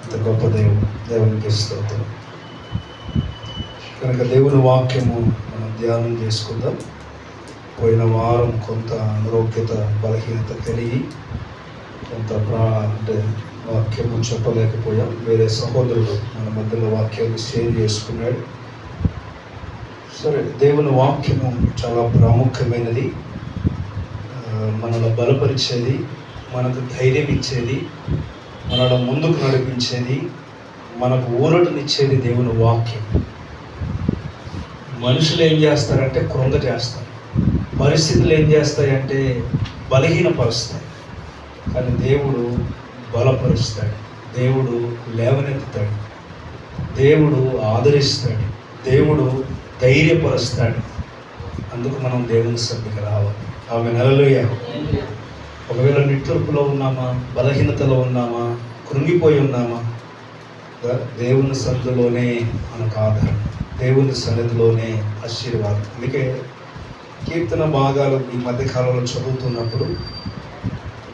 అంత గొప్ప దేవుడు. దేవునికి స్తోత్రం. కనుక దేవుని వాక్యము మనం ధ్యానం చేసుకుందాం. పోయిన వారం కొంత అనారోగ్యత బలహీనత కలిగి కొంత అంటే వాక్యము చెప్పలేకపోయాం. వేరే సహోదరుడు మన మధ్యలో వాక్యాన్ని షేర్ చేసుకున్నాడు. సరే, దేవుని వాక్యము చాలా ప్రాముఖ్యమైనది. మనలో బలపరిచేది, మనకు ధైర్యం ఇచ్చేది, మనలో ముందుకు నడిపించేది, మనకు ఊరటనిచ్చేది దేవుని వాక్యం. మనుషులు ఏం చేస్తారంటే కృంగ చేస్తారు, పరిస్థితులు ఏం చేస్తాయంటే బలహీనపరుస్తాయి. కానీ దేవుడు బలపరుస్తాడు, దేవుడు లేవనెత్తుతాడు, దేవుడు ఆదరిస్తాడు, దేవుడు ధైర్యపరుస్తాడు. అందుకు మనం దేవుని సన్నిధికి రావాలి. ఆమె హల్లెలూయా. ఒకవేళ నిట్టూర్పులో ఉన్నామా, బలహీనతలో ఉన్నామా, కృంగిపోయి ఉన్నామా, దేవుని సన్నిధిలోనే మనకు ఆధారం, దేవుని సన్నిధిలోనే ఆశీర్వాదం. అందుకే కీర్తన భాగాలు ఈ మధ్యకాలంలో చదువుతున్నప్పుడు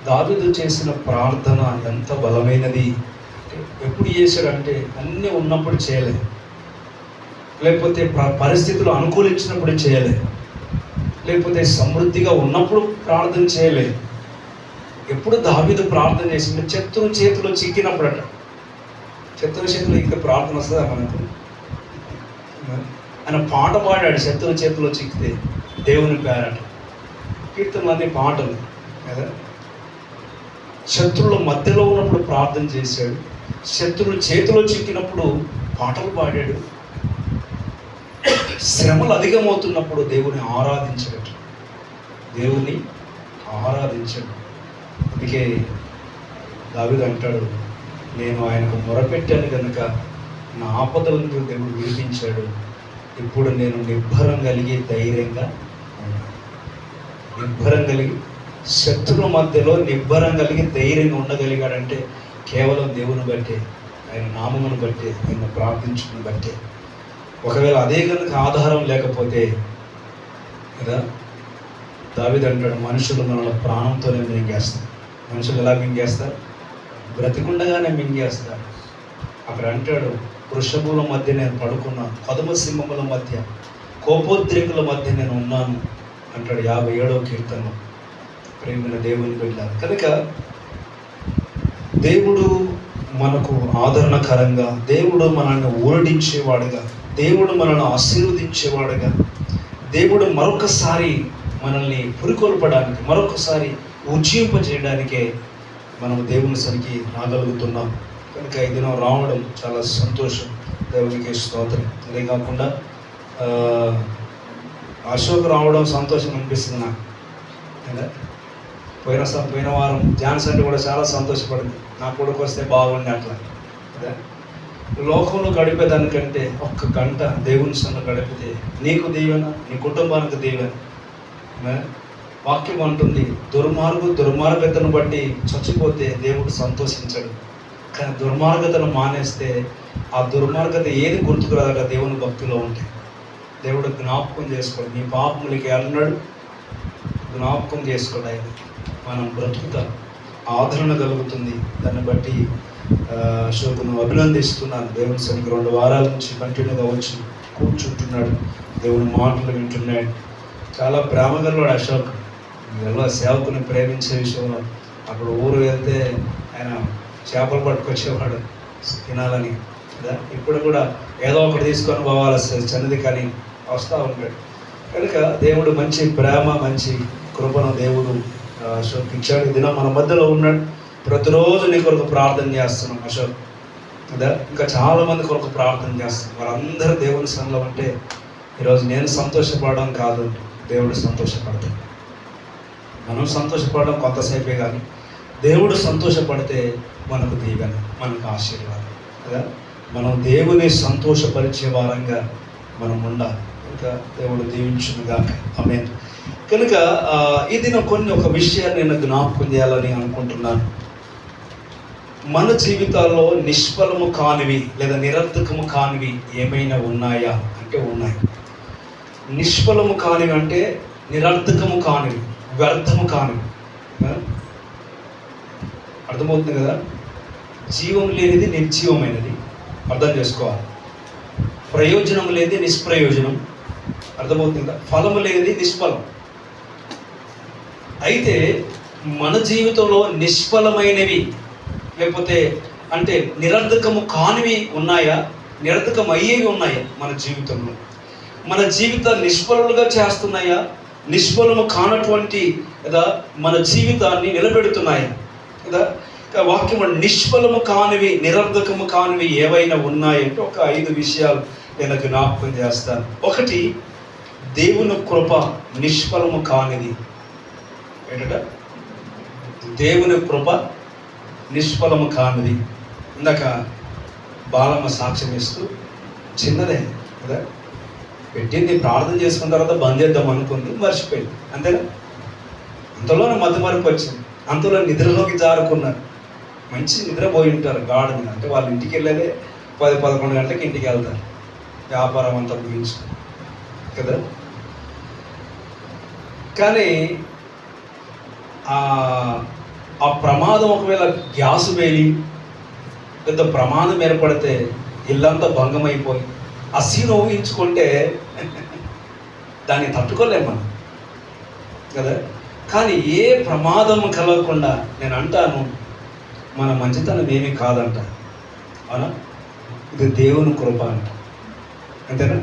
దావీదు చేసిన ప్రార్థన ఎంత బలమైనది. ఎప్పుడు చేశాడంటే అన్నీ ఉన్నప్పుడు చేయలేదు, లేకపోతే పరిస్థితులు అనుకూలించినప్పుడు చేయలేదు, లేకపోతే సమృద్ధిగా ఉన్నప్పుడు ప్రార్థన చేయలేదు. ఎప్పుడు దావీదు ప్రార్థన చేసింది శత్రువు చేతిలో చిక్కినప్పుడట. శత్రువు చేతిలో ఇంకా ప్రార్థన వస్తుందా మనకు? ఆయన పాట పాడాడు శత్రువు చేతిలో చిక్కితే దేవుని పేరట. కీర్తనలు అన్ని పాటలు కదా. శత్రువుల మధ్యలో ఉన్నప్పుడు ప్రార్థన చేశాడు, శత్రువుల చేతిలో చిక్కినప్పుడు పాటలు పాడాడు, శ్రమలు అధికమవుతున్నప్పుడు దేవుని ఆరాధించాడు, దేవుని ఆరాధించాడు. అందుకే దావీదు అంటాడు, నేను ఆయనకు మొరపెట్టాను కనుక నా ఆపదల నుండి దేవుడు విడిపించాడు. ఇప్పుడు నేను నిబ్బరం కలిగి ధైర్యంగా ఉన్నాను. నిబ్బరం కలిగి శత్రువుల మధ్యలో నిబ్బరం కలిగి ధైర్యంగా ఉండగలిగాడంటే కేవలం దేవుని బట్టే, ఆయన నామమును బట్టే, ఆయన ప్రార్థించుకుని బట్టే. ఒకవేళ అదే కనుక ఆధారం లేకపోతే కదా, దావీదు అంటాడు, మనుషులు మనల్ని ప్రాణంతోనే మింగేస్తారు. మనుషులు ఎలా మింగేస్తారు? బ్రతికుండగానే మింగేస్తారు. అక్కడ అంటాడు, వృషభుల మధ్య నేను పడుకున్నాను, కదుమ సింహముల మధ్య, కోపోద్రేకుల మధ్య నేను ఉన్నాను అంటాడు 57వ కీర్తనలో. ప్రేమైన దేవుని బిడ్డలారా, కనుక దేవుడు మనకు ఆదరణకరంగా, దేవుడు మనల్ని ఊరడించేవాడుగా, దేవుడు మనల్ని ఆశీర్వదించేవాడుగా, దేవుడు మరొకసారి మనల్ని పురికొల్పడానికి, మరొకసారి ఉజ్జీంపజేయడానికే మనం దేవుని సరికి రాగలుగుతున్నాం. కనుక ఈ దినం రావడం చాలా సంతోషం. దేవునికి స్తోత్రం. అదే కాకుండా అశోక్ రావడం సంతోషం అనిపిస్తుంది నాకు. పోయిన వారం జాన్స్ అంటే కూడా చాలా సంతోషపడింది. నా కొడుకు వస్తే బాగుండి అట్లా కదా. లోకంలో గడిపేదానికంటే ఒక్క గంట దేవుని సన్నిధిలో గడిపితే నీకు దీవెన, నీ కుటుంబానికి దీవెన. వాక్యం అంటుంది, దుర్మార్గతను బట్టి చచ్చిపోతే దేవుడు సంతోషించడు, కానీ దుర్మార్గతను మానేస్తే ఆ దుర్మార్గత ఏది గుర్తుకురాక దేవుని భక్తిలో ఉంటే దేవుడు జ్ఞాపకం చేసుకోడు. నీ పాపములకి అన్నాడు, జ్ఞాపకం చేసుకోడు. ఆయన మనం బ్రతుకుతాం, ఆదరణ కలుగుతుంది. దాన్ని బట్టి అశోకును అభినందిస్తున్నాను. దేవుని సన్నిధికి 2 వారాల నుంచి కంటిన్యూగా వచ్చి కూర్చుంటున్నాడు, దేవుని మాటలు వింటున్నాడు. చాలా ప్రేమగలవాడు అశోక్. ఎలా సేవకుని ప్రేమించే విషయంలో అప్పుడు ఊరు వెళ్తే ఆయన చేపలు పట్టుకొచ్చేవాడు తినాలని కదా. ఇప్పుడు కూడా ఏదో ఒకటి తీసుకొని పోవాలి సన్నిధి కానీ వస్తూ ఉంటాడు. కనుక దేవుడు మంచి ప్రేమ, మంచి కృపను దేవుడు అశోక్ ఇచ్చాడు. దినం మన మధ్యలో ఉన్నాడు. ప్రతిరోజు నీ కొరకు ప్రార్థన చేస్తున్నాం అశోక్ కదా. ఇంకా చాలామంది కొరకు ప్రార్థన చేస్తున్నాం. వారందరూ దేవుని సన్నిధిలో ఉంటే ఈరోజు నేను సంతోషపడడం కాదు, దేవుడు సంతోషపడతాడు. మనం సంతోషపడడం కొంతసేపే, కానీ దేవుడు సంతోషపడితే మనకు దీవెన, మనకు ఆశీర్వాదం కదా. మనం దేవుని సంతోషపరిచే వారంగా మనం ఉండాలి. ఇంకా దేవుడు దీవించునుగా. ఆమేన్. కనుక ఇది ఒక విషయాన్ని నేను జ్ఞాపకం చేయాలని అనుకుంటున్నాను. మన జీవితాల్లో నిష్ఫలము కానివి లేదా నిరర్థకము కానివి ఏమైనా ఉన్నాయా అంటే ఉన్నాయి. నిష్ఫలము కానివి అంటే నిరర్థకము కానివి, వ్యర్థము కానివి. అర్థమవుతుంది కదా. జీవం లేనిది నిర్జీవమైనది, అర్థం చేసుకోవాలి. ప్రయోజనం లేనిది నిష్ప్రయోజనం, అర్థమవుతుంది కదా. ఫలము లేనిది నిష్ఫలం. అయితే మన జీవితంలో నిష్ఫలమైనవి లేకపోతే అంటే నిరర్థకము కానివి ఉన్నాయా, నిరర్థకం అయ్యేవి ఉన్నాయా మన జీవితంలో? మన జీవితాన్ని నిష్ఫలులుగా చేస్తున్నాయా, నిష్ఫలము కానటువంటి కదా మన జీవితాన్ని నిలబెడుతున్నాయా కదా. వాక్యం నిష్ఫలము కానివి, నిరర్థకము కానివి ఏవైనా ఉన్నాయంటే ఒక 5 విషయాలు నేను జ్ఞాపకం చేస్తాను. ఒకటి, దేవుని కృప నిష్ఫలము కానిది. ఏంటంటే దేవుని కృప నిష్ఫలము కానిది. ఇందాక బాలమ్మ సాక్ష్యం ఇస్తూ చిన్నదే కదా, పెట్టింది, ప్రార్థన చేసుకున్న తర్వాత బంద్ చేద్దాం అనుకుంది, మర్చిపోయింది, అంతేనా. అంతలోనే మధ్యమరకు వచ్చింది, అంతలో నిద్రలోకి జారుకున్నారు. మంచి నిద్రపోయి ఉంటారు గాఢ మీద. అంటే వాళ్ళు ఇంటికి వెళ్ళేదే 10-11 గంటలకి ఇంటికి వెళ్తారు, వ్యాపారం అంతా ముగించు కదా. కానీ ఆ ప్రమాదం ఒకవేళ గ్యాస్ వేలి పెద్ద ప్రమాదం ఏర్పడితే ఇల్లంతా భంగమైపోయి ఆ సీన్ ఊహించుకుంటే దాన్ని తట్టుకోలేము మనం కదా. కానీ ఏ ప్రమాదం కలగకుండా నేను అంటాను, మన మంచితనం ఏమీ కాదంట, అవునా. ఇది దేవుని కృప అంట, అంతేనా.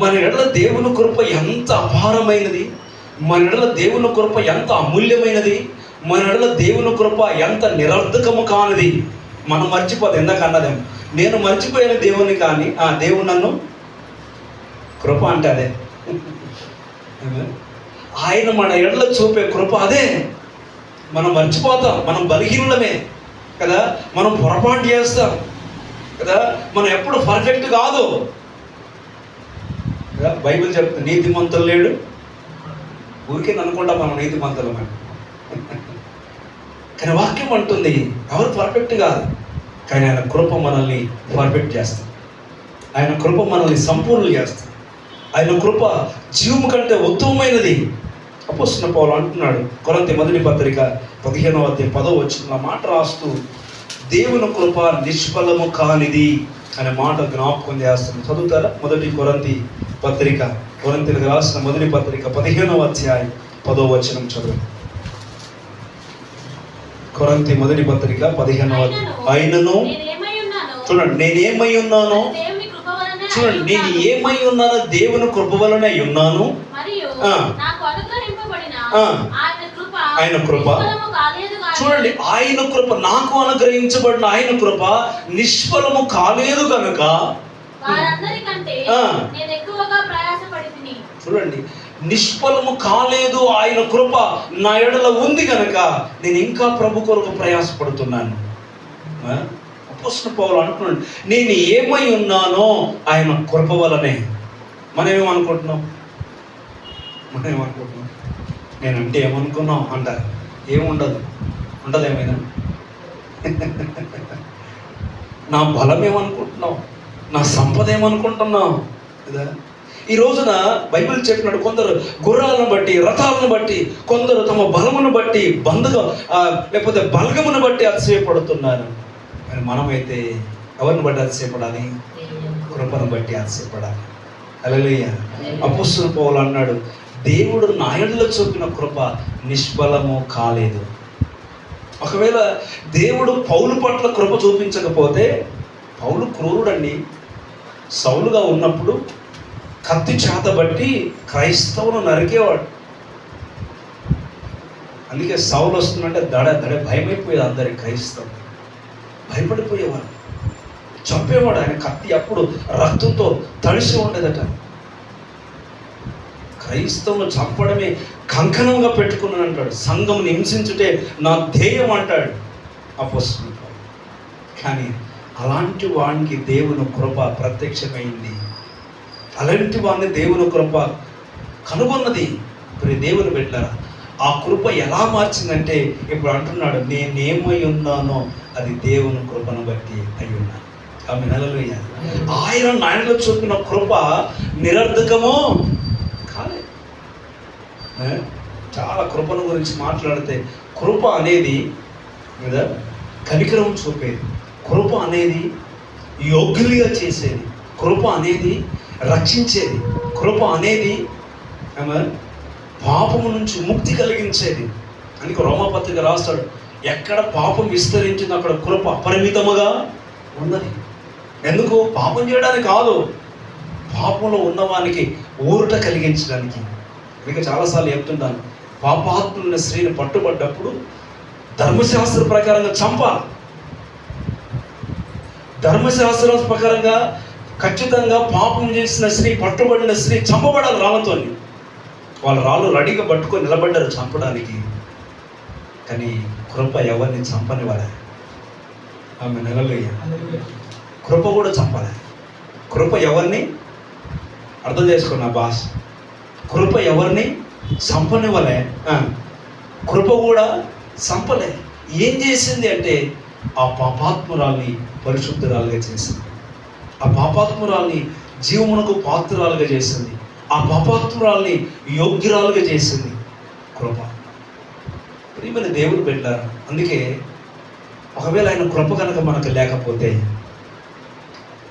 మన ఎడల దేవుని కృప ఎంత అపారమైనది, మన ఎడల దేవుని కృప ఎంత అమూల్యమైనది, మన ఎడల దేవుని కృప ఎంత నిరర్థకము కానిది. మనం మర్చిపోతాం. ఎందాక అన్నదేమో, నేను మర్చిపోయిన దేవుని, కానీ ఆ దేవుడు నన్ను కృప అంటే అదే. ఆయన మన ఎడల చూపే కృప అదే. మనం మర్చిపోతాం, మనం బలహీనులమే కదా, మనం పొరపాటు చేస్తాం కదా, మనం ఎప్పుడు పర్ఫెక్ట్ కాదు కదా. బైబిల్ చెప్తుంది, నీతిమంతులు లేడు. ఊరికే అనుకుంటా మనం నీతిమంతులమే, కానీ వాక్యం అంటుంది ఎవరు పర్ఫెక్ట్ కాదు, కానీ ఆయన కృప మనల్ని పర్ఫెక్ట్ చేస్తుంది. ఆయన కృప మనల్ని సంపూర్ణం చేస్తుంది. ఆయన కృప జీవము కంటే ఉత్తమమైనది. అపోస్తలుడైన పౌలు అంటున్నాడు, కొరింథీ మొదటి పత్రిక 15వ అధ్యాయం 10వ వచనంలో మాట రాస్తూ, దేవుని కృప నిష్ఫలము కానిది అనే మాట జ్ఞాపకం చేస్తుంది. చదువుతారా? మొదటి కొరింథీ పత్రిక, కొరింథీయులకు రాసిన మొదటి పత్రిక 15వ అధ్యాయం 10వ వచనం చదువు. కొరింథీ మొదటి పత్రిక 15వ అధ్యాయం. అయినను చూడండి, నేనేమై ఉన్నానో చూడండి, నేను ఏమై ఉన్నానో దేవుని కృప వలన ఉన్నాను. ఆయన కృప చూడండి, ఆయన కృప నాకు అనుగ్రహించబడిన ఆయన కృప నిష్ఫలము కాలేదు కనుక చూడండి, నిష్ఫలము కాలేదు, ఆయన కృప నా ఎడల ఉంది కనుక నేను ఇంకా ప్రభు కొరకు ప్రయాసపడుతున్నాను. అపోస్తలుడైన పౌలు అంటున్నాడు, నేను ఏమై ఉన్నానో ఆయన కృప వలనే. మనం ఏమనుకుంటున్నాం నేనంటే ఏమనుకున్నాం అంటారు. ఏముండదు, ఉండదు. ఏమైనా నా బలం ఏమనుకుంటున్నావు, నా సంపద ఏమనుకుంటున్నావు కదా. ఈ రోజున బైబిల్ చెప్పినట్టు కొందరు గుర్రాలను బట్టి, రథాలను బట్టి, కొందరు తమ బలమును బట్టి, లేకపోతే బలగమును బట్టి అతిశయపడుతున్నారు. మరి మనమైతే ఎవరిని బట్టి అతిశయపడాలి? కృపను బట్టి అతిశయపడాలి. హల్లెలూయా. అపోస్తలుడైన పౌలు అన్నాడు, దేవుడు నా ఎడల చూపిన కృప నిష్ఫలము కాలేదు. ఒకవేళ దేవుడు పౌలు పట్ల కృప చూపించకపోతే, పౌలు క్రూరుడండి. సౌలుగా ఉన్నప్పుడు కత్తి చేతబట్టి క్రైస్తవును నరికేవాడు. అందుకే సౌలు వస్తుందంటే దడ భయమైపోయేది. అందరి క్రైస్తవులు భయపడిపోయేవాడు, చంపేవాడు. ఆయన కత్తి అప్పుడు రక్తంతో తడిసి ఉండేదట. క్రైస్తవులు చంపడమే కంకణంగా పెట్టుకున్నాను అంటాడు. సంఘం హింసించుటే నా ధ్యేయం అంటాడు అపోస్తలుడు. కానీ అలాంటి వానికి దేవుని కృప ప్రత్యక్షమైంది. అలాంటి వాడిని దేవుని కృప కనుగొన్నది. ఇప్పుడు దేవుని బిడ్డలారా, ఆ కృప ఎలా మార్చిందంటే ఇప్పుడు అంటున్నాడు, నేనేమై ఉన్నానో అది దేవుని కృపను బట్టి అయి ఉన్నాను. ఆమె హల్లెలూయ. ఆయనలో చూపిన కృప నిరర్ధకమో కాలేదు. చాలా కృపను గురించి మాట్లాడితే, కృప అనేది కదా కనికరం చూపేది, కృప అనేది యోగ్యులుగా చేసేది, కృప అనేది రక్షించేది, కృప అనేది పాపము నుంచి ముక్తి కలిగించేది. అందుకే రోమాపత్రిక రాస్తాడు, ఎక్కడ పాపం విస్తరించిందో అక్కడ కృప అపరిమితముగా ఉన్నది. ఎందుకు? పాపం చేయడానికి కాదు, పాపంలో ఉన్నవానికి ఊరట కలిగించడానికి. మీకు చాలాసార్లు చెప్తుంటాను, పాపాత్ములైన స్త్రీని పట్టుబడ్డప్పుడు ధర్మశాస్త్ర ప్రకారంగా చంపాలి. ధర్మశాస్త్రం ప్రకారంగా ఖచ్చితంగా పాపం చేసిన స్త్రీ, పట్టుబడిన స్త్రీ చంపబడాలి రాళ్ళతో. వాళ్ళ రాళ్ళు రెడీగా పట్టుకొని నిలబడ్డారు చంపడానికి. కానీ కృప ఎవరిని చంపనివాడే. ఆమె నెలలయ్య. కృప కూడా చంపలే. కృప ఎవరిని, అర్థం చేసుకున్న భాష, కృప ఎవరిని చంపనివ్వలే, కృప కూడా చంపలే. ఏం చేసింది అంటే ఆ పాపాత్మురాల్ని పరిశుద్ధురాలుగా చేసింది. ఆ పాపాత్మురాల్ని జీవమునకు పాత్రురాలుగా చేసింది. ఆ పాపాత్మురాల్ని యోగ్యురాలుగా చేసింది కృప. ప్రియమైన దేవుడు పెట్టారు. అందుకే ఒకవేళ ఆయన కృప కనుక మనకు లేకపోతే,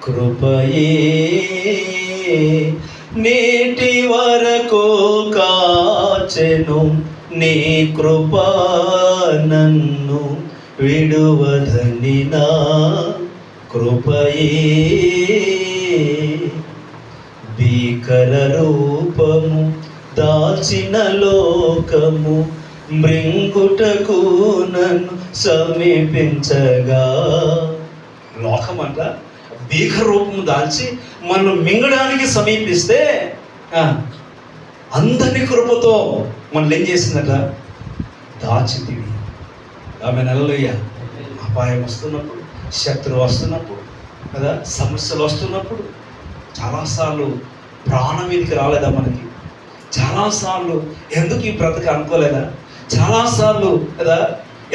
కృపయే నేటి వరకు కాచెను, నీ కృప నన్ను విడువదని, నా కృపయే భీకర రూపము దాచిన లోకము మృంగుటకు నన్ను సమీపించగా. లోకం అంట భీకర రూపము దాల్చి మనం మింగడానికి సమీపిస్తే అందరి కృపతో మనల్ని ఏం చేసిందట? దాచితివి. ఆమె నెలలోయ అపాయం వస్తున్నప్పుడు, శత్రువు వస్తున్నప్పుడు కదా, సమస్యలు వస్తున్నప్పుడు చాలాసార్లు ప్రాణం మీదకి రాలేదా మనకి? చాలాసార్లు ఎందుకు ఈ బ్రతక అనుకోలేదా? చాలాసార్లు కదా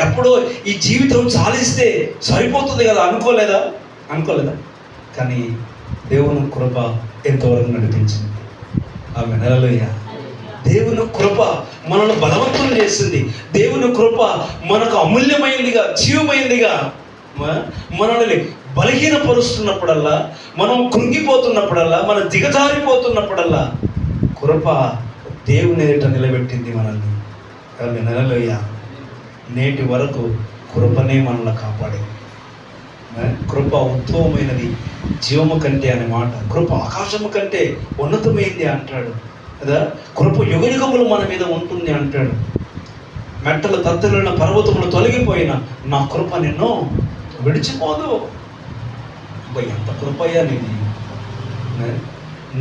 ఎప్పుడో ఈ జీవితం చాలిస్తే సరిపోతుంది కదా అనుకోలేదా? కానీ దేవుని కృప ఎంతవరకు నడిపించింది. ఆమె నెలలోయ. దేవుని కృప మనల్ని బలవంతం చేసింది. దేవుని కృప మనకు అమూల్యమైనదిగా, జీవమైనదిగా, మనల్ని బలహీనపరుస్తున్నప్పుడల్లా, మనం కృంగిపోతున్నప్పుడల్లా, మనం దిగజారిపోతున్నప్పుడల్లా కృప దేవుని ఎదుట నిలబెట్టింది మనల్ని. ఆమె నెలలోయ. నేటి వరకు కృపనే మనల్ని కాపాడేది. కృప ఉత్తమమైనది జీవము కంటే అనే మాట. కృప ఆకాశము కంటే ఉన్నతమైంది అంటాడు కదా. కృప యుగయుగములు మన మీద ఉంటుంది అంటాడు. మెట్టలు తత్తలున్న పర్వతములు తొలగిపోయిన నా కృప నిన్ను విడిచిపోదు. ఎంత కృపయ్యా నీది.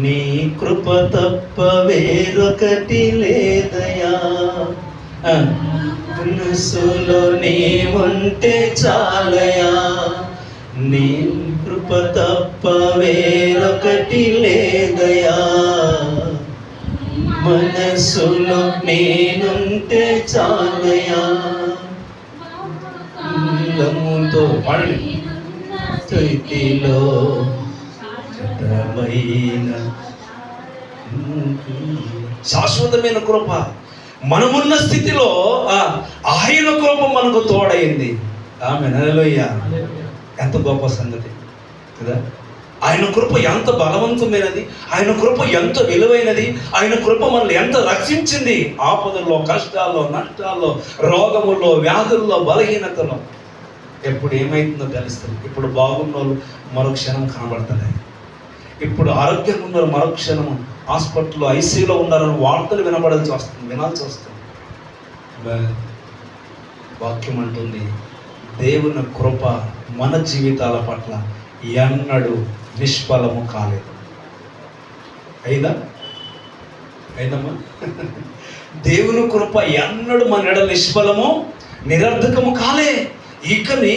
నీ కృప తప్ప వేరొకటి లేదయా, మనసులో నీ ఉంటే చాలయా. నీ కృప తప్ప వేరొకటి లేదయా, మనసులో నేనుంటే చాలయా. లమ్ముతో పాడండి. స్థితిలో శాశ్వతమైన కృప, మనమున్న స్థితిలో ఆయన కృప మనకు తోడైంది. ఆమె హల్లెలూయా. ఎంత గొప్ప సంగతి కదా. ఆయన కృప ఎంత బలవంతమైనది, ఆయన కృప ఎంత విలువైనది, ఆయన కృప మనల్ని ఎంత రక్షించింది. ఆపదల్లో, కష్టాల్లో, నష్టాల్లో, రోగముల్లో, వ్యాధుల్లో, బలహీనతలో. ఎప్పుడు ఏమైతుందో తెలుస్తుంది. ఇప్పుడు బాగున్న వాళ్ళు మరో క్షణం కనబడతాయి. ఇప్పుడు ఆరోగ్యంగా ఉన్నారు, మరో క్షణం హాస్పిటల్లో ఐసీయూలో ఉన్నారని వార్తలు వినాల్సి వస్తుంది. వాక్యం అంటుంది, దేవుని కృప మన జీవితాల పట్ల ఎన్నడూ నిష్ఫలము కాలేదు. అయిందమ్మా? దేవుని కృప ఎన్నడూ మన ఎడల నిష్ఫలము నిరర్ధకము కాలే.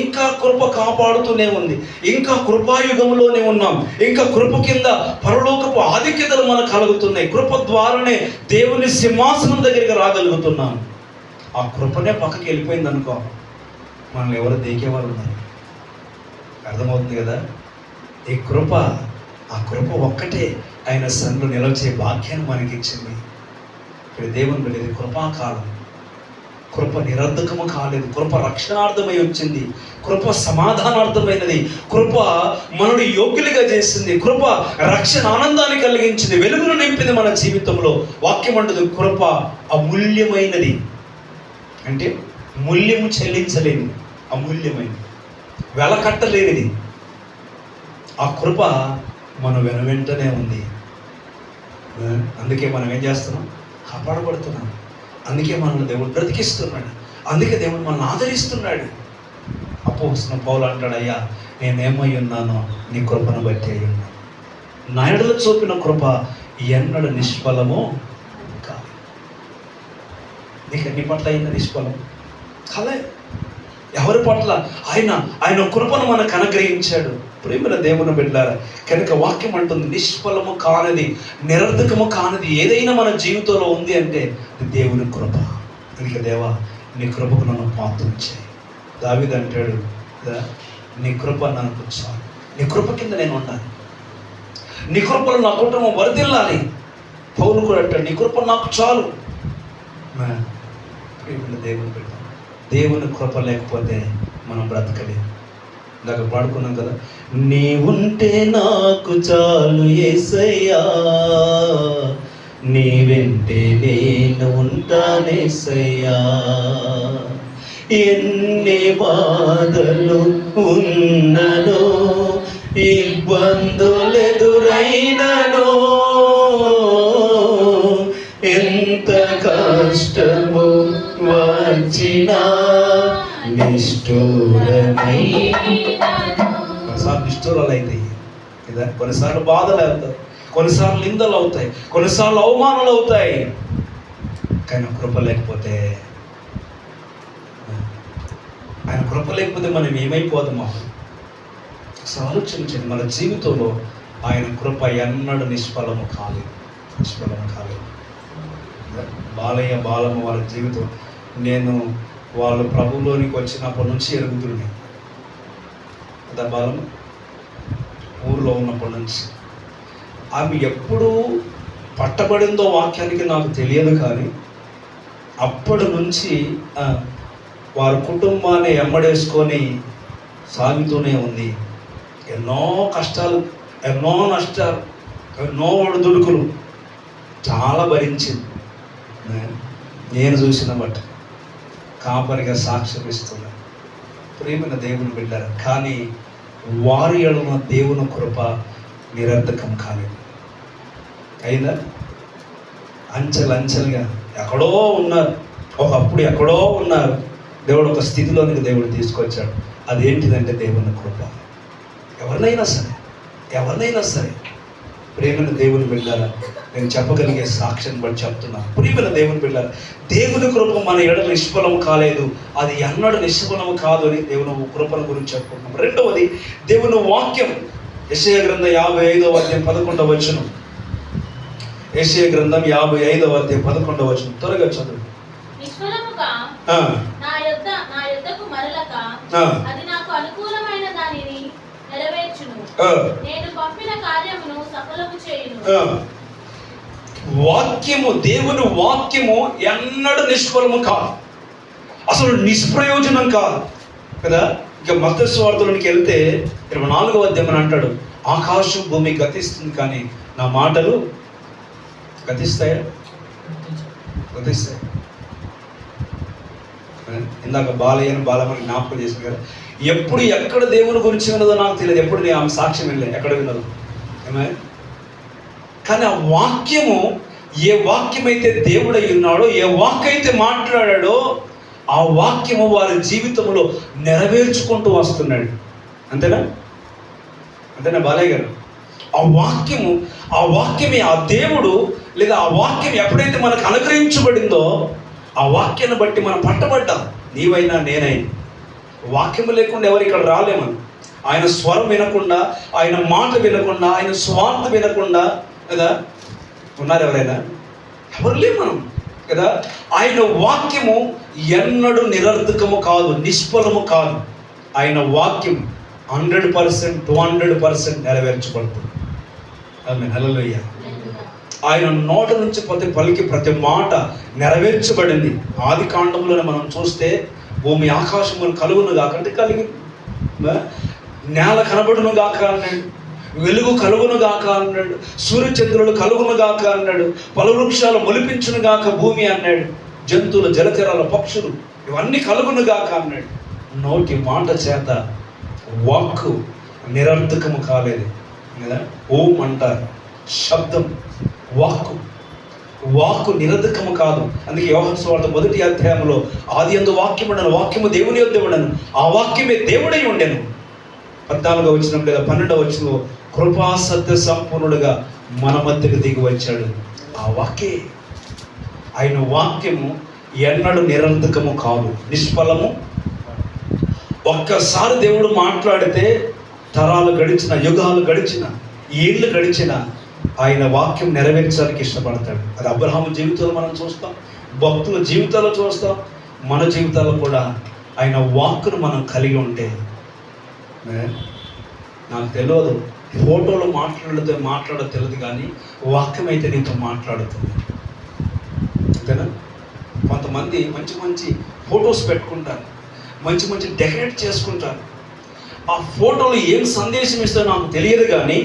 ఇంకా కృప కాపాడుతూనే ఉంది. ఇంకా కృపాయుగంలోనే ఉన్నాం. ఇంకా కృప కింద పరలోకపు ఆధిక్యతలు మనకు కలుగుతున్నాయి. కృప ద్వారానే దేవుని సింహాసనం దగ్గరికి రాగలుగుతున్నాం. ఆ కృపనే పక్కకి వెళ్ళిపోయింది అనుకో, మనల్ని ఎవరు దేకేవాళ్ళు ఉన్నారు. అర్థమవుతుంది కదా? ఆ కృప ఒక్కటే ఆయన సన్నిధిలో నిలవచే భాగ్యాన్ని మనకి ఇచ్చింది. ఇక్కడ దేవుని బిడ్డ, ఇది కృపాకాలం. కృప నిరర్ధకము కాలేదు. కృప రక్షణార్థమై వచ్చింది. కృప సమాధానార్థమైనది. కృప మనల్ని యోగ్యులుగా చేసింది. కృప రక్షణ ఆనందాన్ని కలిగించింది. వెలుగును నింపింది మన జీవితంలో. వాక్యం అంటుంది కృప అమూల్యమైనది. అంటే మూల్యము చెల్లించలేని, అమూల్యమైనది, వెలకట్టలేనిది. ఆ కృప మన వెనువెంటనే ఉంది. అందుకే మనం ఏం చేస్తున్నాం? కాపాడబడుతున్నాం. అందుకే మనల్ని దేవుడు బ్రతికిస్తున్నాడు. అందుకే దేవుడు మనల్ని ఆదరిస్తున్నాడు. అపోస్తలుడైన పౌలు అంటాడు, అయ్యా నేనేమై ఉన్నానో నీ కృపను బట్టి అయి ఉన్నాను. నా ఎడల చూపిన కృప ఎన్నడూ నిష్ఫలము కాదు. నీకు ఎన్ని పట్ల అయిన నిష్ఫలం కాలే. ఎవరి పట్ల? ఆయన కృపను మనకు అనుగ్రహించాడు. ప్రేమల దేవుని బిడ్డలారా, కనుక వాక్యం అంటుంది నిష్ఫలము కానిది, నిరర్ధకము కానిది ఏదైనా మన జీవితంలో ఉంది అంటే అది దేవుని కృప. అందుకే దేవా నీ కృపకు నన్ను పాత్రం చేయి. దావీదు అంటాడు, నీ కృప నాకు చాలు. నీ కృప కింద నేను ఉన్నాను. నీ కృపలో నా కుటుంబం వరదిల్లాలి. పౌలు కూడా అంటాడు, నీ కృప నాకు చాలు. ప్రేమల దేవుని బిడ్డ, దేవుని కృప లేకపోతే మనం బ్రతకలేము. ఇందాక పాడుకున్నాం కదా, నీ ఉంటే నాకు చాలు యేసయ్యా, నీ వెంటే నేను ఉంటానేసయ్యా. ఎన్ని బాధలు ఉన్ననో, ఇబ్బందులు ఎదురైనను, ఎంత కష్టము వచ్చినా నిష్ఠూరమై. కొన్నిసార్లు నిష్ఠూరాలు అవుతాయి కదా, కొన్నిసార్లు బాధలు అవుతాయి, కొన్నిసార్లు నిందలు అవుతాయి, కొన్నిసార్లు అవమానాలు అవుతాయి. కానీ కృప లేకపోతే, ఆయన కృప లేకపోతే మనం ఏమైపోదామా? అసలు ఆలోచించండి. మన జీవితంలో ఆయన కృప ఎన్నడూ నిష్ఫలము కాలేదు. బాలయ్య బాలమ్మ వాళ్ళ జీవితం నేను వాళ్ళు ప్రభువులోనికి వచ్చినప్పటి నుంచి ఎరుగుతుంది. కదా, బాలమ్మ ఊరిలో ఉన్నప్పటి నుంచి. ఆమె ఎప్పుడు పట్టబడిందో వాక్యానికి నాకు తెలియదు, కానీ అప్పటి నుంచి వారి కుటుంబాన్ని ఎమ్మడేసుకొని సాగుతూనే ఉంది. ఎన్నో కష్టాలు, ఎన్నో నష్టాలు, ఎన్నో ఒడిదుడుకులు చాలా భరించింది. నేను చూసిన బట్టి కాపరిగా సాక్ష్యం ఇస్తున్నాను. ప్రేమైన దేవుని బిడ్డారు, కానీ వారి ఎడమ దేవుని కృప నిరర్ధకం కాలేదు. అయినా అంచెలంచెలుగా ఎక్కడో ఉన్నారు, ఒకప్పుడు ఎక్కడో ఉన్నారు. దేవుడు ఒక స్థితిలోనికి దేవుడు తీసుకొచ్చాడు. అదేంటిదంటే దేవుని కృప. ఎవరినైనా సరే ప్రేమైన దేవుని బిడ్డారా, నేను చెప్పగలిగే సాక్ష్యం బట్టి చెప్తున్నాను. ప్రియమైన దేవుని బిడ్డలారా, దేవుని కృప మన ఎడల నిష్ఫలం కాలేదు. అది ఎన్నడూ నిష్ఫలం కాదు అని దేవుని కృపను గురించి చెప్పుకుంటున్నాం. రెండవది దేవుని వాక్యం. యెషయా గ్రంథం 55వ అధ్యాయం 11వ వచనం. యెషయా గ్రంథం 55వ అధ్యాయం 11వ వచనం. త్వరగా చదువు. నిష్ఫలముగా నా యొద్దకు మరలక అది నాకు అనుకూలమైన దానిని నెరవేర్చును. నేను పంపిన కార్యమును సఫలము చేయును. వాక్యము, దేవుని వాక్యము ఎన్నడూ నిష్ఫలము కాదు, అసలు నిష్ప్రయోజనం కాదు కదా. ఇక మత్తయి సువార్తలోనికి వెళ్తే 24వ అధ్యాయం అంటాడు, ఆకాశం భూమి గతిస్తుంది కానీ నా మాటలు గతిస్తాయా? గతిస్తాయి. ఇందాక బాలయ్యను బాలమ్మని జ్ఞాపకం చేసింది కదా. ఎప్పుడు ఎక్కడ దేవుని గురించి విన్నదో నాకు తెలియదు. ఎప్పుడు నేను ఆమె సాక్ష్యం వినలేదు, ఎక్కడ విన్నదో ఏమే. కానీ ఆ వాక్యము, ఏ వాక్యమైతే దేవుడై ఉన్నాడో, ఏ వాక్యం అయితే మాట్లాడాడో ఆ వాక్యము వారి జీవితంలో నెరవేర్చుకుంటూ వస్తున్నాడు. అంతేనా బాలయ్య గారు? ఆ వాక్యమే ఆ దేవుడు లేదా ఆ వాక్యం ఎప్పుడైతే మనకు అనుగ్రహించబడిందో ఆ వాక్యాన్ని బట్టి మనం పట్టబడ్డాం. నీవైనా నేనైనా వాక్యము లేకుండా ఎవరు ఇక్కడ రాలేము. ఆయన స్వరం వినకుండా, ఆయన మాట వినకుండా, ఆయన స్వార్థ వినకుండా కదా ఉన్నారు ఎవరైనా? ఎవరు లేము మనం కదా. ఆయన వాక్యము ఎన్నడూ నిరర్ధకము కాదు, నిష్ఫలము కాదు. ఆయన వాక్యం 100% 200% నెరవేర్చబడుతుంది. ఆమేన్, హల్లెలూయా. ఆయన నోట నుంచి పలికి ప్రతి మాట నెరవేర్చబడింది. ఆది కాండంలోనే మనం చూస్తే భూమి ఆకాశములు కలుగును గాక అంటే కలిగి, నేల కనబడును గాక అన్నాడు, వెలుగు కలుగును గాక అన్నాడు, సూర్యచంద్రులు కలుగును గాక అన్నాడు, పలు వృక్షాలు మొలిపించును గాక భూమి అన్నాడు, జంతువులు, జలచరాల, పక్షులు ఇవన్నీ కలుగును గాక అన్నాడు. నోటి మాట చేత వాక్కు నిరర్ధకము కాలేదు కదా. ఓం అంటారు శబ్దం, వాక్కు నిరర్ధకము కాదు. అందుకే యోహాను సువార్త 1వ అధ్యాయంలో ఆదియందు వాక్యముండెను, వాక్యము దేవుని యొద్ద ఉండెను, ఆ వాక్యమే దేవుడై ఉండెను. 14వ వచనం లేదా 12వ వచనంలో కృపా సత్య సంపూర్ణుడుగా మన మధ్యకు దిగి వచ్చాడు. ఆ వాక్యే, ఆయన వాక్యము ఎన్నడూ నిరర్ధకము కాదు, నిష్ఫలము. ఒక్కసారి దేవుడు మాట్లాడితే తరాలు గడిచిన, యుగాలు గడిచిన, ఏళ్ళు గడిచిన ఆయన వాక్యం నెరవేర్చడానికి ఇష్టపడతాడు. అది అబ్రహాము జీవితంలో మనం చూస్తాం, భక్తుల జీవితాల్లో చూస్తాం, మన జీవితాల్లో కూడా ఆయన వాక్కును మనం కలిగి ఉంటే. నాకు తెలియదు, ఫోటోలు మాట్లాడో తెలియదు, కానీ వాక్యం అయితే నీతో మాట్లాడుతుంది. అంతేనా? కొంతమంది మంచి మంచి ఫొటోస్ పెట్టుకుంటారు, మంచి మంచి డెకరేట్ చేసుకుంటారు. ఆ ఫోటోలు ఏం సందేశం ఇస్తారో నాకు తెలియదు, కానీ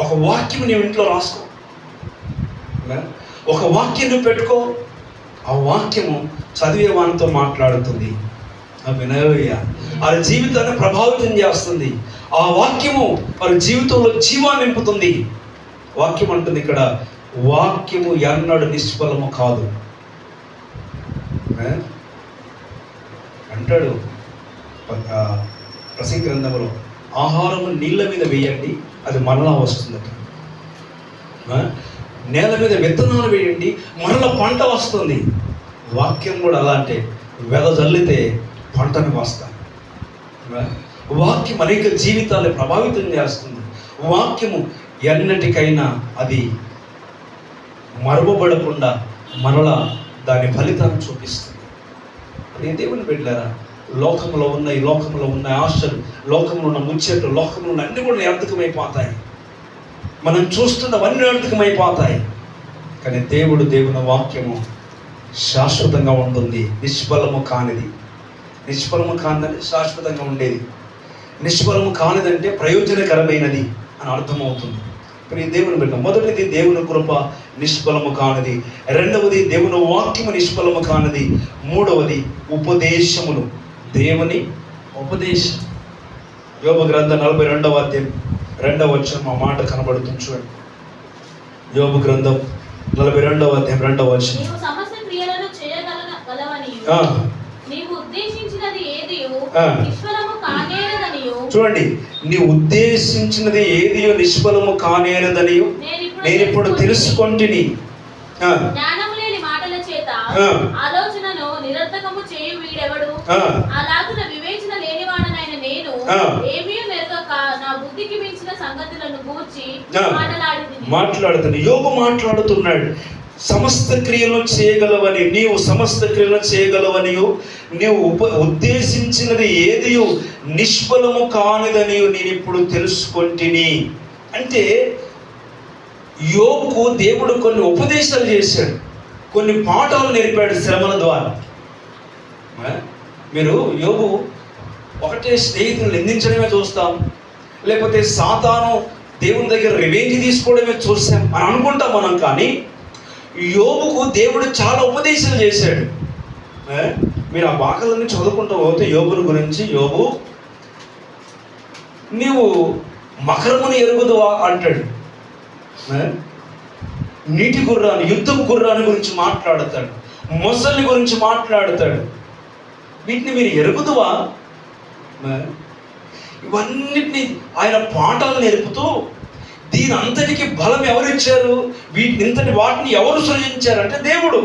ఒక వాక్యం నీ ఇంట్లో రాసుకో, ఒక వాక్యం నువ్వు పెట్టుకో. ఆ వాక్యము చదివే వానితో మాట్లాడుతుంది. వినయ్య వారి జీవితాన్ని ప్రభావితం చేస్తుంది. ఆ వాక్యము వారి జీవితంలో జీవాన్ని నింపుతుంది. వాక్యం అంటుంది ఇక్కడ, వాక్యము ఎన్నడూ నిష్ఫలము కాదు అంటాడు ప్రసంగి గ్రంథంలో. ఆహారము నీళ్ళ మీద వేయండి, అది మరలా వస్తుందట. నేల మీద విత్తనాలు వేయండి, మరలా పంట వస్తుంది. వాక్యం కూడా అలాంటి వెదజల్లితే పంటను వస్తాయి. వాక్యం అనేక జీవితాన్ని ప్రభావితం చేస్తుంది. వాక్యము ఎన్నటికైనా అది మరువబడకుండా మరలా దాని ఫలితాన్ని చూపిస్తుంది. నేను దేవుని బిడ్డలారా, లోకంలో ఉన్న ఆశలు, లోకంలో ఉన్న ముచ్చట్లు, లోకంలో ఉన్న అన్నీ కూడా నిరర్థకమైపోతాయి. మనం చూస్తున్నవన్నీ నిరర్థకమైపోతాయి. కానీ దేవుని వాక్యము శాశ్వతంగా ఉంటుంది. నిష్ఫలము కానిది శాశ్వతంగా ఉండేది. నిష్ఫలము కానిదంటే ప్రయోజనకరమైనది అని అర్థమవుతుంది. ఇప్పుడు దేవుని బిడ్డ, మొదటిది దేవుని కృప నిష్ఫలము కానిది, రెండవది దేవుని వాక్యము నిష్ఫలము కానిది, మూడవది ఉపదేశములు, దేవుని ఉపదేశం. యోబు గ్రంథం 42వ అధ్యాయం 2వ వచనం ఆ మాట కనబడుతుంది చూడండి. యోబు గ్రంథం 42వ అధ్యాయం 2వ వచనం. చూడండి, నీ ఉద్దేశించినది ఏదియో నిష్ఫలము కానేరదనియు నేను ఇప్పుడు తెలుసుకొంటిని. జ్ఞానము లేని మాటల చేత ఆలోచనను నిరర్థకము చేయు వీడెవడు? అలాగున వివేచన లేనివాడనైన నేను ఏమీ మెరగక నా బుద్ధికి మించిన సంగతులను గూర్చి మాట్లాడుతుంది. యోబు మాట్లాడుతున్నాడు. సమస్త క్రియలను చేయగలవని, నీవు సమస్త క్రియలను చేయగలవనియు, నీవు ఉద్దేశించినది ఏదియో నిష్ఫలము కానిదని నేను ఇప్పుడు తెలుసుకొంటిని. అంటే యోబుకు దేవుడు కొన్ని ఉపదేశాలు చేశాడు, కొన్ని పాఠాలు నేర్పాడు శ్రమల ద్వారా. మీరు యోబు ఒకటే స్నేహితులు నిందించడమే చూస్తాం, లేకపోతే సాతాను దేవుని దగ్గర రివెంజ్ తీసుకోవడమే చూస్తాం అని అనుకుంటాం మనం. కానీ యోబుకు దేవుడు చాలా ఉపదేశాలు చేశాడు. మీరు ఆ భాగాలన్నీ చదువుకుంటూ పోతే యోబుని గురించి, యోబు నీవు మకరముని ఎరుగుదువా అంటాడు. నీటి గుర్రాన్ని, యుద్ధపు గుర్రాన్ని గురించి మాట్లాడతాడు, మొసలిని గురించి మాట్లాడతాడు. వీటిని మీరు ఎరుగుదువా? ఇవన్నిటినీ ఆయన పాఠాలు నేర్పుతూ దీని అంతటికి బలం ఎవరిచ్చారు? వాటిని ఎవరు సృజించారంటే దేవుడు.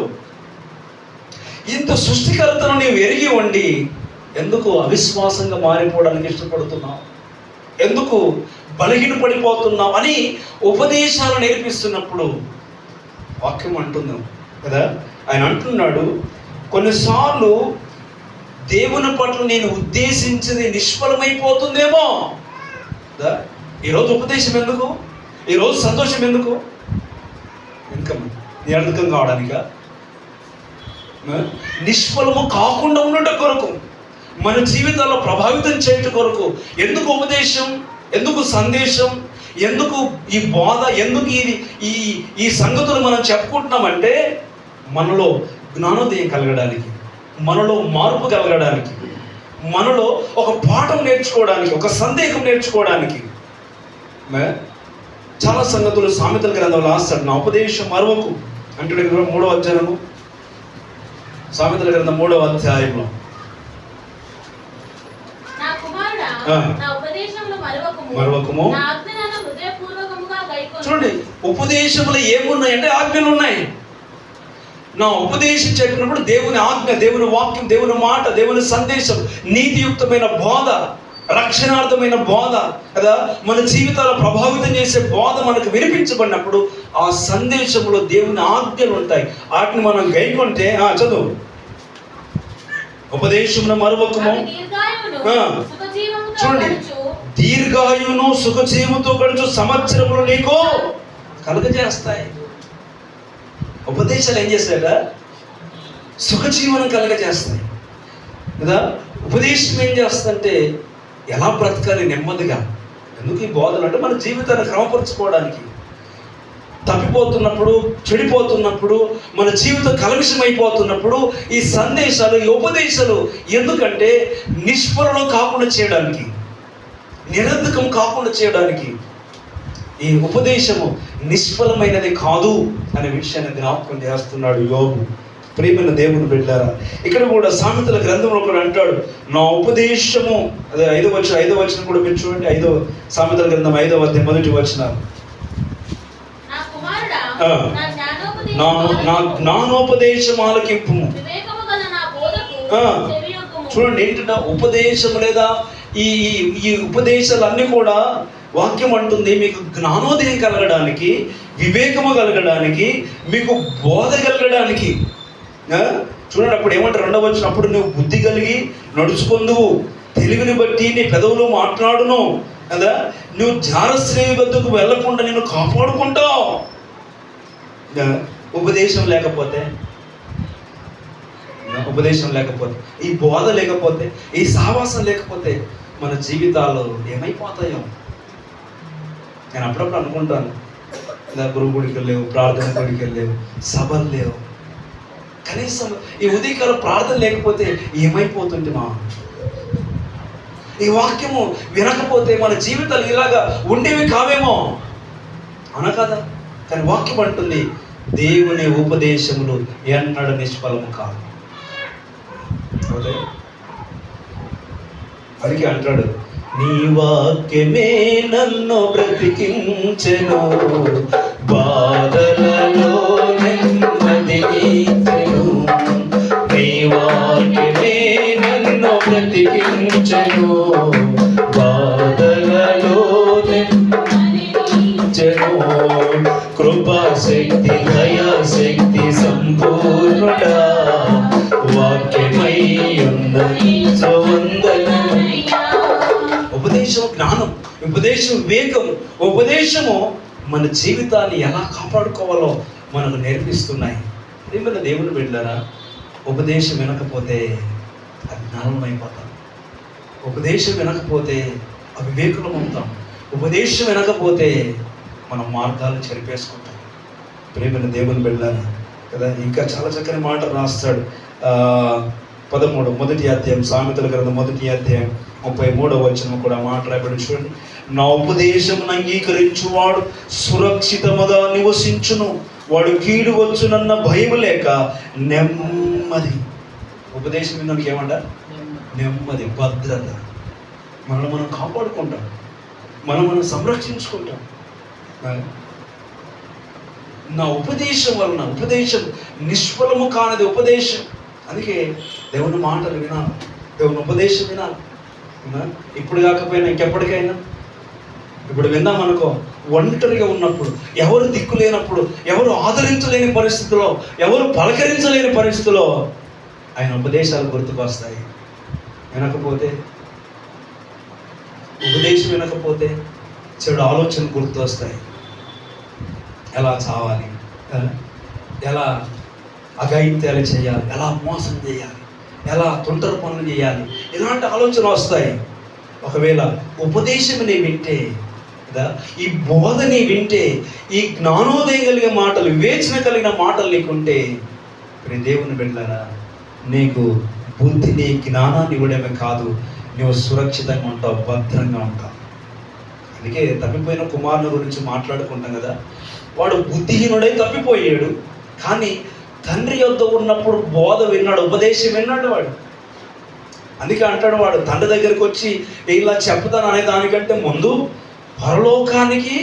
ఇంత సృష్టికర్తను నీవు ఎరిగి ఉండి ఎందుకు అవిశ్వాసంగా మారిపోవడానికి ఇష్టపడుతున్నావు? ఎందుకు బలహీన పడిపోతున్నావు అని ఉపదేశాలు నేర్పిస్తున్నప్పుడు వాక్యం అంటున్నాం కదా, ఆయన అంటున్నాడు, కొన్నిసార్లు దేవుని పట్ల నేను ఉద్దేశించింది నిష్ఫలమైపోతుందేమో. ఈరోజు ఉపదేశం ఎందుకు? ఈరోజు సంతోషం ఎందుకు? ఇంకా నిరర్థకం కావడానిక? నిష్ఫలము కాకుండా ఉండట కొరకు, మన జీవితాల్లో ప్రభావితం చేయటం కొరకు. ఎందుకు ఉపదేశం? ఎందుకు సందేశం? ఎందుకు ఈ బోధ? ఎందుకు ఈ సంగతులు మనం చెప్పుకుంటున్నామంటే మనలో జ్ఞానోదయం కలగడానికి, మనలో మార్పు కలగడానికి, మనలో ఒక పాఠం నేర్చుకోవడానికి, ఒక సందేహం నేర్చుకోవడానికి. చాలా సంగతులు సామెతల గ్రంథంలో రాస్తాడు. నా ఉపదేశం మరవకు అంటే 3వ అధ్యాయము, సామెతల గ్రంథం 3వ అధ్యాయంలో మరవకము. చూడండి, ఉపదేశములు ఏమున్నాయంటే ఆజ్ఞలు ఉన్నాయి. నా ఉపదేశం చెప్పినప్పుడు దేవుని ఆజ్ఞ, దేవుని వాక్యం, దేవుని మాట, దేవుని సందేశం, నీతియుక్తమైన బోధ, రక్షణార్థమైన బోధ కదా, మన జీవితాలు ప్రభావితం చేసే బోధ మనకు వినిపించబడినప్పుడు ఆ సందేశంలో దేవుని ఆజ్ఞలు ఉంటాయి. వాటిని మనం గైకొంటే చదువు. ఉపదేశమున మరవకము. చూడండి, దీర్ఘాయువును సుఖజీవుతో గడుచు సంవత్సరములు నీకు కలుగజేస్తాయి. ఉపదేశాలు ఏం చేస్తాయట? సుఖజీవనం కలుగజేస్తాయి కదా. ఉపదేశం ఏం చేస్తుందంటే ఎలా బ్రతకాలి నెమ్మదిగా. ఎందుకు ఈ బోధలు అంటే మన జీవితాన్ని క్రమపరుచుకోవడానికి. తప్పిపోతున్నప్పుడు, చెడిపోతున్నప్పుడు, మన జీవితం కలుషితం అయిపోతున్నప్పుడు ఈ సందేశాలు, ఈ ఉపదేశాలు ఎందుకంటే నిష్ఫలం కాకుండా చేయడానికి, నిరర్థకం కాకుండా చేయడానికి. ఈ ఉపదేశము నిష్ఫలమైనది కాదు అనే విషయాన్ని జ్ఞాపకం చేస్తున్నాడు యోబు. ప్రియమైన దేవుని బిడ్డారా, ఇక్కడ కూడా సామెతల గ్రంథంలో కూడా అంటాడు, నా ఉపదేశము, అదే 5వ వచనం కూడా మీరు చూడండి. 5వ సామెతల గ్రంథం 5వ అధ్యాయం 1వ వచనం, నా జ్ఞానోపదేశం ఆలకింపుము. చూడండి, ఏంటంటే ఉపదేశం లేదా ఈ ఉపదేశాలన్నీ కూడా వాక్యం అంటుంది మీకు జ్ఞానోదయం కలగడానికి, వివేకము కలగడానికి, మీకు బోధ కలగడానికి. చూడండి, అప్పుడు ఏమంటారు? 2వ వచనం, అప్పుడు నువ్వు బుద్ధి కలిగి నడుచుకుందువు, తెలివిని బట్టి నీ పెదవులు మాట్లాడును కదా, నువ్వు జారశ్రేణి వద్దకు వెళ్ళకుండా నేను కాపాడుకుంటావు. ఉపదేశం లేకపోతే, ఈ బోధ లేకపోతే, ఈ సావాసం లేకపోతే మన జీవితాలు ఏమైపోతాయో. నేను అప్పుడప్పుడు అనుకుంటాను, గురువు గుడికి వెళ్ళలేవు, ప్రార్థన గుడికి వెళ్ళలేవు, సభలు లేవు, కనీసం ఈ ఉదయకాల ప్రార్థన లేకపోతే ఏమైపోతుంది మా. ఈ వాక్యము వినకపోతే మన జీవితాలు ఇలాగా ఉండేవి కావేమో అన కదా. కానీ వాక్యం అంటుంది, దేవుని ఉపదేశములు ఎన్నడూ నిష్ఫలము కాదు. అందుకే అంటాడు, నీ వాక్యమే నన్ను బ్రతికించెను, బాధలలో నెమ్మదినిచ్చెను. నీ వాక్యమే నన్ను బ్రతికించెను, బాధలలో నెమ్మదినిచ్చెను. కృపాశక్తి, దయాశక్తి సంపూర్ణుడా, వాక్యమై ఉన్నది వందనమయ్యా. ఉపదేశం జ్ఞానం, ఉపదేశం వివేకం, ఉపదేశము మన జీవితాన్ని ఎలా కాపాడుకోవాలో మనకు నేర్పిస్తున్నాయి. ప్రియమైన దేవుని బిడ్డలారా, ఉపదేశం వినకపోతే అజ్ఞానం అయిపోతాం, ఉపదేశం వినకపోతే అవివేకులం అవుతాం, ఉపదేశం వినకపోతే మన మార్గాలు చెరిపేసుకుంటాం. ప్రియమైన దేవుని బిడ్డలారా కదా. ఇంకా చాలా చక్కని మాట రాస్తాడు. 13వ మొదటి అధ్యాయం, సామెతల గ్రంథం 1వ అధ్యాయం 33వ వచనం కూడా మాట్లాడబడి చూడండి, నా ఉపదేశమును అంగీకరించువాడు సురక్షితముగా నివసించును, వాడు కీడు వచ్చునన్న భయం లేక నెమ్మది. ఉపదేశం విన్నోనికి ఏమంట? నెమ్మది, భద్రత. మనం కాపాడుకుంటాం, మనం సంరక్షించుకుంటాం. నా ఉపదేశం వలన, ఉపదేశం నిష్ఫలము కానిది ఉపదేశం. అందుకే దేవుని మాటలు వినాలి, దేవుని ఉపదేశం వినాలి. ఇప్పుడు కాకపోయినా ఇంకెప్పటికైనా. ఇప్పుడు విన్నాం అనుకో, ఒంటరిగా ఉన్నప్పుడు, ఎవరు దిక్కు లేనప్పుడు, ఎవరు ఆదరించలేని పరిస్థితిలో, ఎవరు పలకరించలేని పరిస్థితిలో ఆయన ఉపదేశాలు గుర్తుకొస్తాయి. వినకపోతే, ఉపదేశం వినకపోతే చెడు ఆలోచన గుర్తు వస్తాయి. ఎలా చావాలి, ఎలా అఘాయిత్యాలు చేయాలి, ఎలా మోసం చేయాలి, ఎలా తొంటర పనులు చేయాలి, ఇలాంటి ఆలోచన వస్తాయి. ఒకవేళ ఉపదేశం నీ వింటే, ఈ బోధని వింటే, ఈ జ్ఞానోదయం కలిగిన మాటలు, వివేచన కలిగిన మాటలు నీకుంటే, ఇప్పుడు దేవుని బిడ్డలారా, నీకు బుద్ధిని, జ్ఞానాన్ని ఇవ్వడమే కాదు, నువ్వు సురక్షితంగా ఉంటావు, భద్రంగా ఉంటావు. అందుకే తప్పిపోయిన కుమారుని గురించి మాట్లాడుకుంటాం కదా. వాడు బుద్ధిహీనుడై తప్పిపోయాడు, కానీ తండ్రి యొద్ద ఉన్నప్పుడు బోధ విన్నాడు, ఉపదేశం విన్నాడు వాడు. అందుకే అంటాడు, వాడు తండ్రి దగ్గరికి వచ్చి ఇలా చెప్తాను అనే దానికంటే ముందు పరలోకానికి,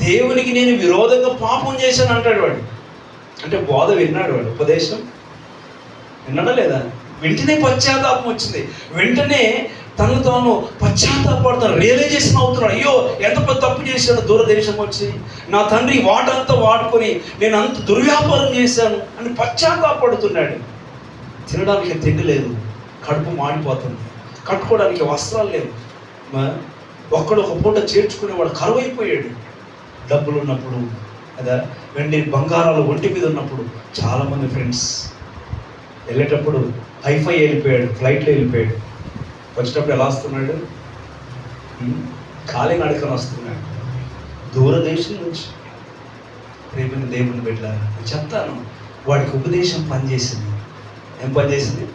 దేవునికి నేను విరోధంగా పాపం చేశాను అంటాడు వాడు. అంటే బోధ విన్నాడు వాడు, ఉపదేశం విన్నాడా లేదా? వెంటనే పశ్చాత్తాపం వచ్చింది, వెంటనే తను తాను పశ్చాత్తాపడుతున్నాడు, రియలైజేషన్ అవుతున్నాడు. అయ్యో ఎంత పెద్ద తప్పు చేశాడు, దూరదేశం వచ్చి నా తండ్రి వాటంతా వాడుకొని నేను అంత దుర్వ్యాపారం చేశాను అని పశ్చాత్తాపడుతున్నాడు. తినడానికి తిండి లేదు, కడుపు మాడిపోతుంది, కట్టుకోవడానికి వస్త్రాలు లేవు, ఒక్కడు ఒక పూట చేర్చుకునేవాడు కరువైపోయాడు. డబ్బులు ఉన్నప్పుడు కదా, వెండి బంగారాలు ఒంటి మీద ఉన్నప్పుడు. చాలామంది ఫ్రెండ్స్ వెళ్ళేటప్పుడు హైఫై వెళ్ళిపోయాడు, ఫ్లైట్లో వెళ్ళిపోయాడు, వచ్చేటప్పుడు ఎలా వస్తున్నాడు? ఖాళీ నడకని వస్తున్నాడు, దూరదేశం నుంచి. ప్రేమని దేవుని బిడ్డలారా, నేను చెప్తాను, వాడికి ఉపదేశం పనిచేసింది. ఏం పనిచేసింది?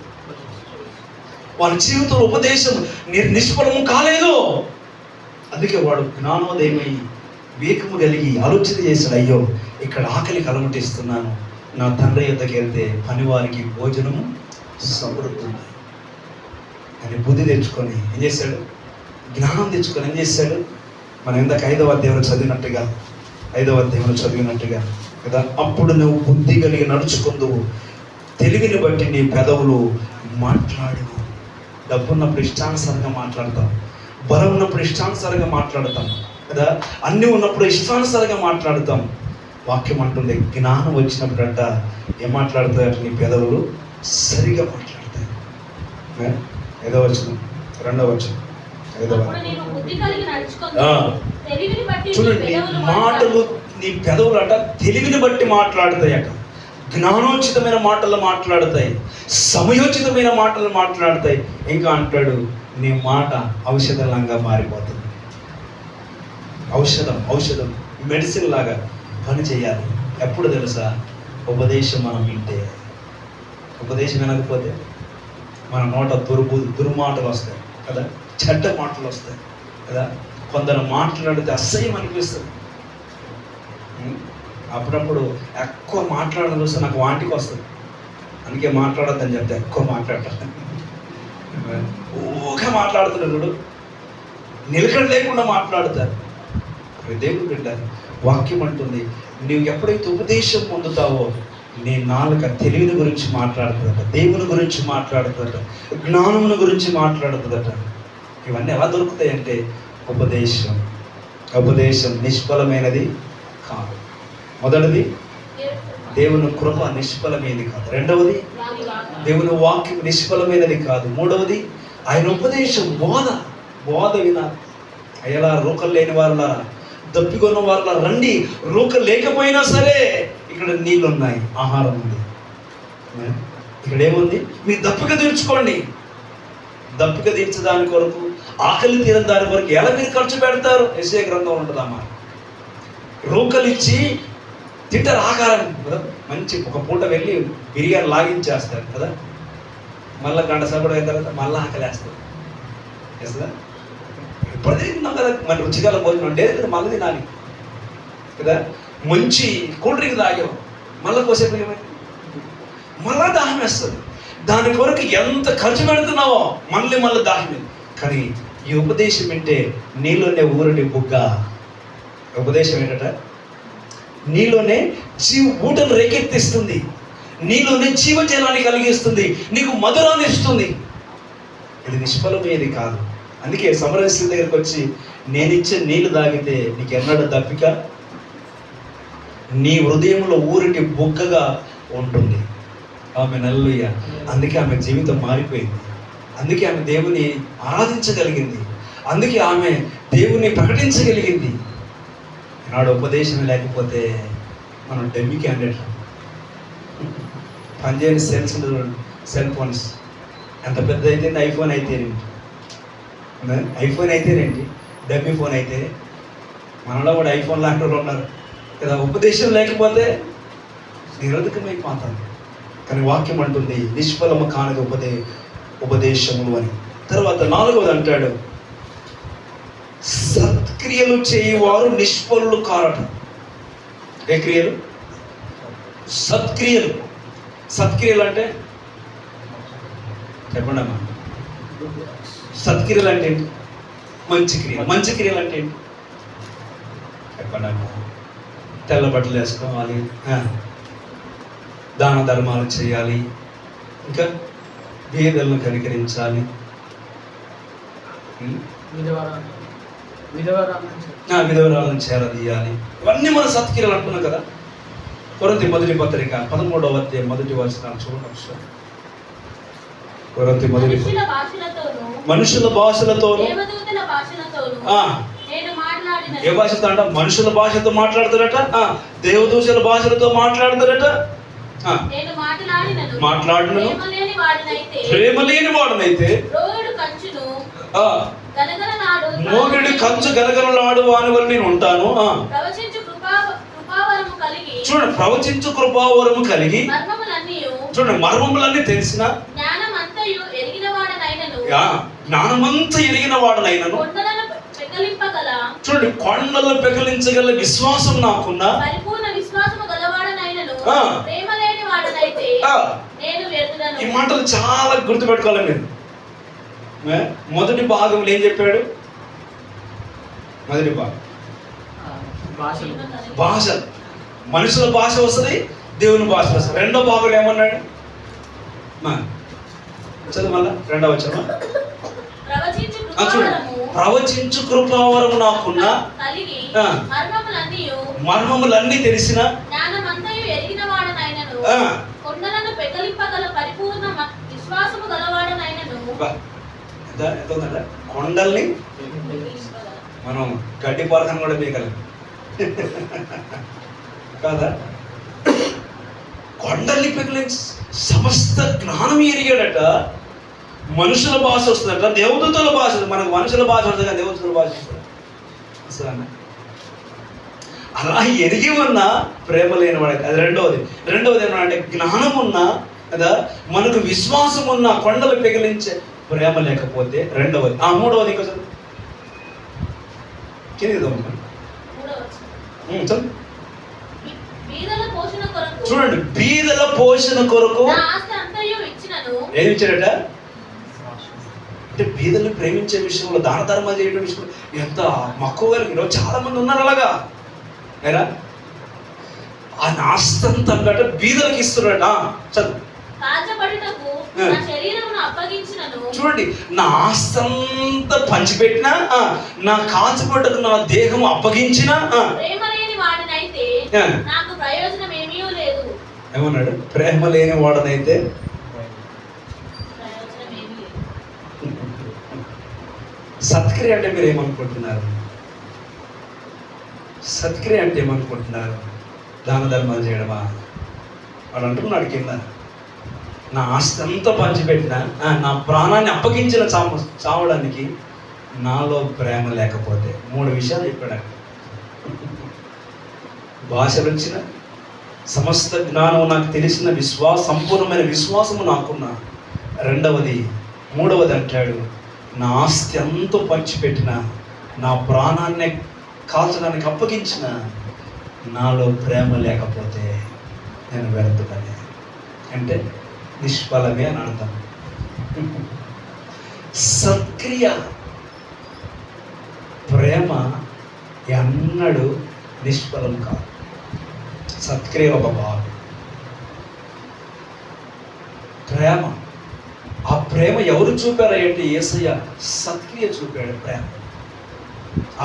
వాడి జీవితంలో ఉపదేశం నిష్ఫలము కాలేదు. అందుకే వాడు జ్ఞానోదయమై, వివేకము కలిగి ఆలోచన చేశాడు, అయ్యో ఇక్కడ ఆకలికి అలమటిస్తున్నాను, నా తండ్రి యొద్దకు వెళ్తే పనివారికి భోజనము సమృద్ధి అని బుద్ధి తెచ్చుకొని ఏం చేశాడు? జ్ఞానం తెచ్చుకొని ఏం చేశాడు? మనం ఇందాక 5వ అధ్యాయంలో చదివినట్టుగా, 5వ అధ్యాయంలో చదివినట్టుగా కదా, అప్పుడు నువ్వు బుద్ధి కలిగి నడుచుకుందువు, తెలివిని బట్టి నీ పెదవులు మాట్లాడవు. డబ్బు ఉన్నప్పుడు ఇష్టానుసారంగా మాట్లాడతాం, బలం ఉన్నప్పుడు ఇష్టానుసారంగా మాట్లాడతాం కదా, అన్నీ ఉన్నప్పుడు ఇష్టానుసారంగా మాట్లాడతాం. వాక్యం అంటుంది, జ్ఞానం వచ్చినప్పుడంట ఏం మాట్లాడతాయంటే నీ పెదవులు సరిగా మాట్లాడతాయి. 5వ వచనం, 2వ వచనం, 5వ. చూడండి, మాటలు నీ పెదవులు అంట తెలివిని బట్టి మాట్లాడతాయట, జ్ఞానోచితమైన మాటలు మాట్లాడతాయి, సమయోచితమైన మాటలు మాట్లాడతాయి. ఇంకా అంటాడు, నీ మాట ఔషధంలాగా మారిపోతుంది. ఔషధం మెడిసిన్ లాగా పని చేయాలి. ఎప్పుడు తెలుసా? ఉపదేశం మనం వింటే. ఉపదేశం వినకపోతే మన నోట దుర్మాటలు వస్తాయి కదా, చెడ్డ మాటలు వస్తాయి కదా. కొందరు మాట్లాడితే అసహ్యం అనిపిస్తుంది. అప్పుడప్పుడు ఎక్కువ మాట్లాడడం చూస్తే నాకు వాంటికి వస్తుంది. అందుకే మాట్లాడద్దని చెప్తే ఎక్కువ మాట్లాడతాను. ఊగా మాట్లాడుతున్నాడు, నిలకడ లేకుండా మాట్లాడతారు. దేవుడు బిడ్డ, వాక్యం అంటుంది, నువ్వు ఎప్పుడైతే ఉపదేశం పొందుతావో నీ నాలుక తెలివిని గురించి మాట్లాడుతుందట, దేవుని గురించి మాట్లాడుతుందట, జ్ఞానమును గురించి మాట్లాడుతుందట. ఇవన్నీ ఎలా దొరుకుతాయంటే ఉపదేశం నిష్ఫలమైనది కాదు. మొదటిది, దేవుని కృప నిష్ఫలమైనది కాదు. రెండవది, దేవుని వాక్యం నిష్ఫలమైనది కాదు. మూడవది, ఆయన ఉపదేశం బోధ వినాలి. అయ్యలా రూకలు లేని వారులారా, దప్పికొన్న వారులా రండి, రూక లేకపోయినా సరే ఇక్కడ నీళ్ళు ఉన్నాయి, ఆహారం ఉంది. ఇక్కడ ఏముంది? మీరు దప్పిక తీర్చుకోండి. దప్పిక తీర్చదాని కొరకు, ఆకలి తీరని దాని కొరకు ఎలా మీరు ఖర్చు పెడతారు? యెషయా గ్రంథం ఉంటుందమ్మా. రూకలు ఇచ్చి తింటారు ఆకారం కదా, మంచి ఒక పూట వెళ్ళి బిర్యానీ లాగించేస్తారు కదా, మళ్ళీ గంట సగడు అయిన తర్వాత మళ్ళీ ఆకలేస్తారు. వేస్తుందా? ఇప్పుడు తిన్నాం కదా, మన రుచికల భోజనం అంటే మళ్ళీ తినాలి కదా. మంచి కూల్ డ్రింక్ తాగాం, మళ్ళీ కోసేపు ఏమైంది? మళ్ళా దాహం వేస్తుంది. దాని కొరకు ఎంత ఖర్చు పెడుతున్నావో మళ్ళీ దాహం. కానీ ఈ ఉపదేశం అంటే నీలోనే ఊరని బుగ్గ ఉపదేశం ఏంటట? నీలోనే ఊటను రేకెత్తిస్తుంది, నీలోనే జీవజలాన్ని కలిగిస్తుంది, నీకు మధురాన్ని ఇస్తుంది. ఇది నిష్ఫలమేది కాదు. అందుకే సమరస్య దగ్గరికి వచ్చి నేనిచ్చే నీళ్లు తాగితే నీకు ఎన్నడూ దప్పిక, నీ హృదయంలో ఊరికి బుగ్గగా ఉంటుంది. ఆమె హల్లెలూయ. అందుకే ఆమె జీవితం మారిపోయింది. అందుకే ఆమె దేవుని ఆరాధించగలిగింది. అందుకే ఆమె దేవుని ప్రకటించగలిగింది. ఈనాడు ఉపదేశం లేకపోతే మనం డెమ్మి క్యాండిడేట్. పనిచేయని సెల్ ఫోన్స్ ఎంత పెద్ద అయితే ఐఫోన్ అయితేనేంటి, ఐఫోన్ అయితేనేంటి, డమ్మీ ఫోన్ అయితే. మనలో కూడా ఐఫోన్ లాంటి వాళ్ళు ఉన్నారు కదా. ఉపదేశం లేకపోతే నిరర్ధకమైపోతాం. కానీ వాక్యం అంటుంది నిష్ఫలము కానిది ఉపదేశములు అని. తర్వాత 4వది అంటాడు, సత్క్రియలు చేయువారు నిష్ఫలులు కారట. ఏ క్రియలు? సత్క్రియలు. సత్క్రియలు అంటే చెప్పండి అమ్మా. సత్క్రియలు అంటే ఏంటి? మంచి క్రియలు. మంచి క్రియలు అంటే ఏంటి చెప్పండి అమ్మా. తెల్ల బట్టలు వేసుకోవాలి, దాన ధర్మాలు చేయాలి, ఇంకా బీదలను కనికరించాలి, విధవరాలను చేరదీయాలి. ఇవన్నీ మన సత్క్రియలు అంటున్నాం కదా. కొరింథీ మొదటి పత్రిక 13వ అధ్యాయం 1వ వచనం చూడండి. కొరింథీ మొదటి మనుషుల భాషలతోనూ ఏ భాషతో అంట? మనుషుల భాషతో మాట్లాడతారట, దేవదూషల భాషలతో మాట్లాడతారట. మాట్లాడినను ప్రేమ లేని వాడనైతే మోగిడి కంచు గలగలలాడు వాని వల్ల నేను ఉంటాను. చూడండి, ప్రవచించు కృపావరము కలిగి, చూడండి మర్మములన్నీ తెలిసిన, జ్ఞానమంతా ఎరిగిన వాడనైనను, చూడండి కొండలు పెకలించగల విశ్వాసం నాకున్నా, ఈ మాటలు చాలా గుర్తుపెట్టుకోవాలి మీరు. మొదటి భాగంలో ఏం చెప్పాడు? మొదటి భాగం భాష, మనుషుల భాష వస్తుంది, దేవుని భాష వస్తుంది. రెండో భాగంలో ఏమన్నాడు? చదువు మళ్ళా 2వ వచనం. ప్రవచించు కృపావరము నాకున్న, మర్మములన్నీ తెలిసిన, కొండల్ని మనం గడ్డి పరకను కూడా పీకలేం కాదా. కొండల్ని పీకలేం. సమస్త జ్ఞానం ఎరిగాడట. మనుషుల భాష వస్తుందట, దేవదూతల భాష. మనకు మనుషుల భాష వస్తుంది కదా, దేవదూతల భాష వస్తుంది. అలా ఎరిగి ఉన్న ప్రేమ లేనివాడు. అది రెండవది ఏమన్నా జ్ఞానం ఉన్నా కదా, మనకు విశ్వాసం ఉన్న, కొండలు పెగిలించే ప్రేమ లేకపోతే రెండవది. 3వది ఇంకా చూడండి, బీదల పోషణ కొరకు ఏమి ఇచ్చాడట? అంటే బీదల్ని ప్రేమించే విషయంలో, దాన ధర్మాలు చేయడం విషయంలో ఎంత మక్కువ కలిగి. ఈరోజు చాలా మంది ఉన్నారు అలాగా. అయినా ఆ నాస్తంతా బీదలకు ఇస్తున్నాడట. చదువు. చూడండి, నా ఆస్తంతా పంచిపెట్టినా, నా కాచబడ్డకు నా దేహం అప్పగించిన, ఏమన్నాడు? ప్రేమ లేని వాడనైతే సత్క్రియ అంటే మీరు ఏమనుకుంటున్నారు? సత్క్రియ అంటే ఏమనుకుంటున్నారు? దాన ధర్మాలు చేయడమా? వాడు అంటున్నాడు కింద, నా ఆస్తి అంతా పంచిపెట్టిన, నా ప్రాణాన్ని అప్పగించిన చావడానికి నాలో ప్రేమ లేకపోతే. 3 విషయాలు చెప్పాడు. భాషలు వచ్చిన, సమస్త జ్ఞానం నాకు తెలిసిన, సంపూర్ణమైన విశ్వాసము నాకున్నా. మూడవది అంటాడు, నా ఆస్తి అంతా పంచిపెట్టిన, నా ప్రాణాన్ని కాల్చడానికి అప్పగించిన, నాలో ప్రేమ లేకపోతే నేను వ్యర్థుడనే. అంటే నిష్ఫలమే అని అర్థం. సత్క్రియ, ప్రేమ ఎన్నడూ నిష్ఫలం కాదు. సత్క్రియ ఒక భాగం. ప్రేమ, ఆ ప్రేమ ఎవరు చూపారంటే యేసయ్య సత్క్రియ చూపాడు. ప్రేమ,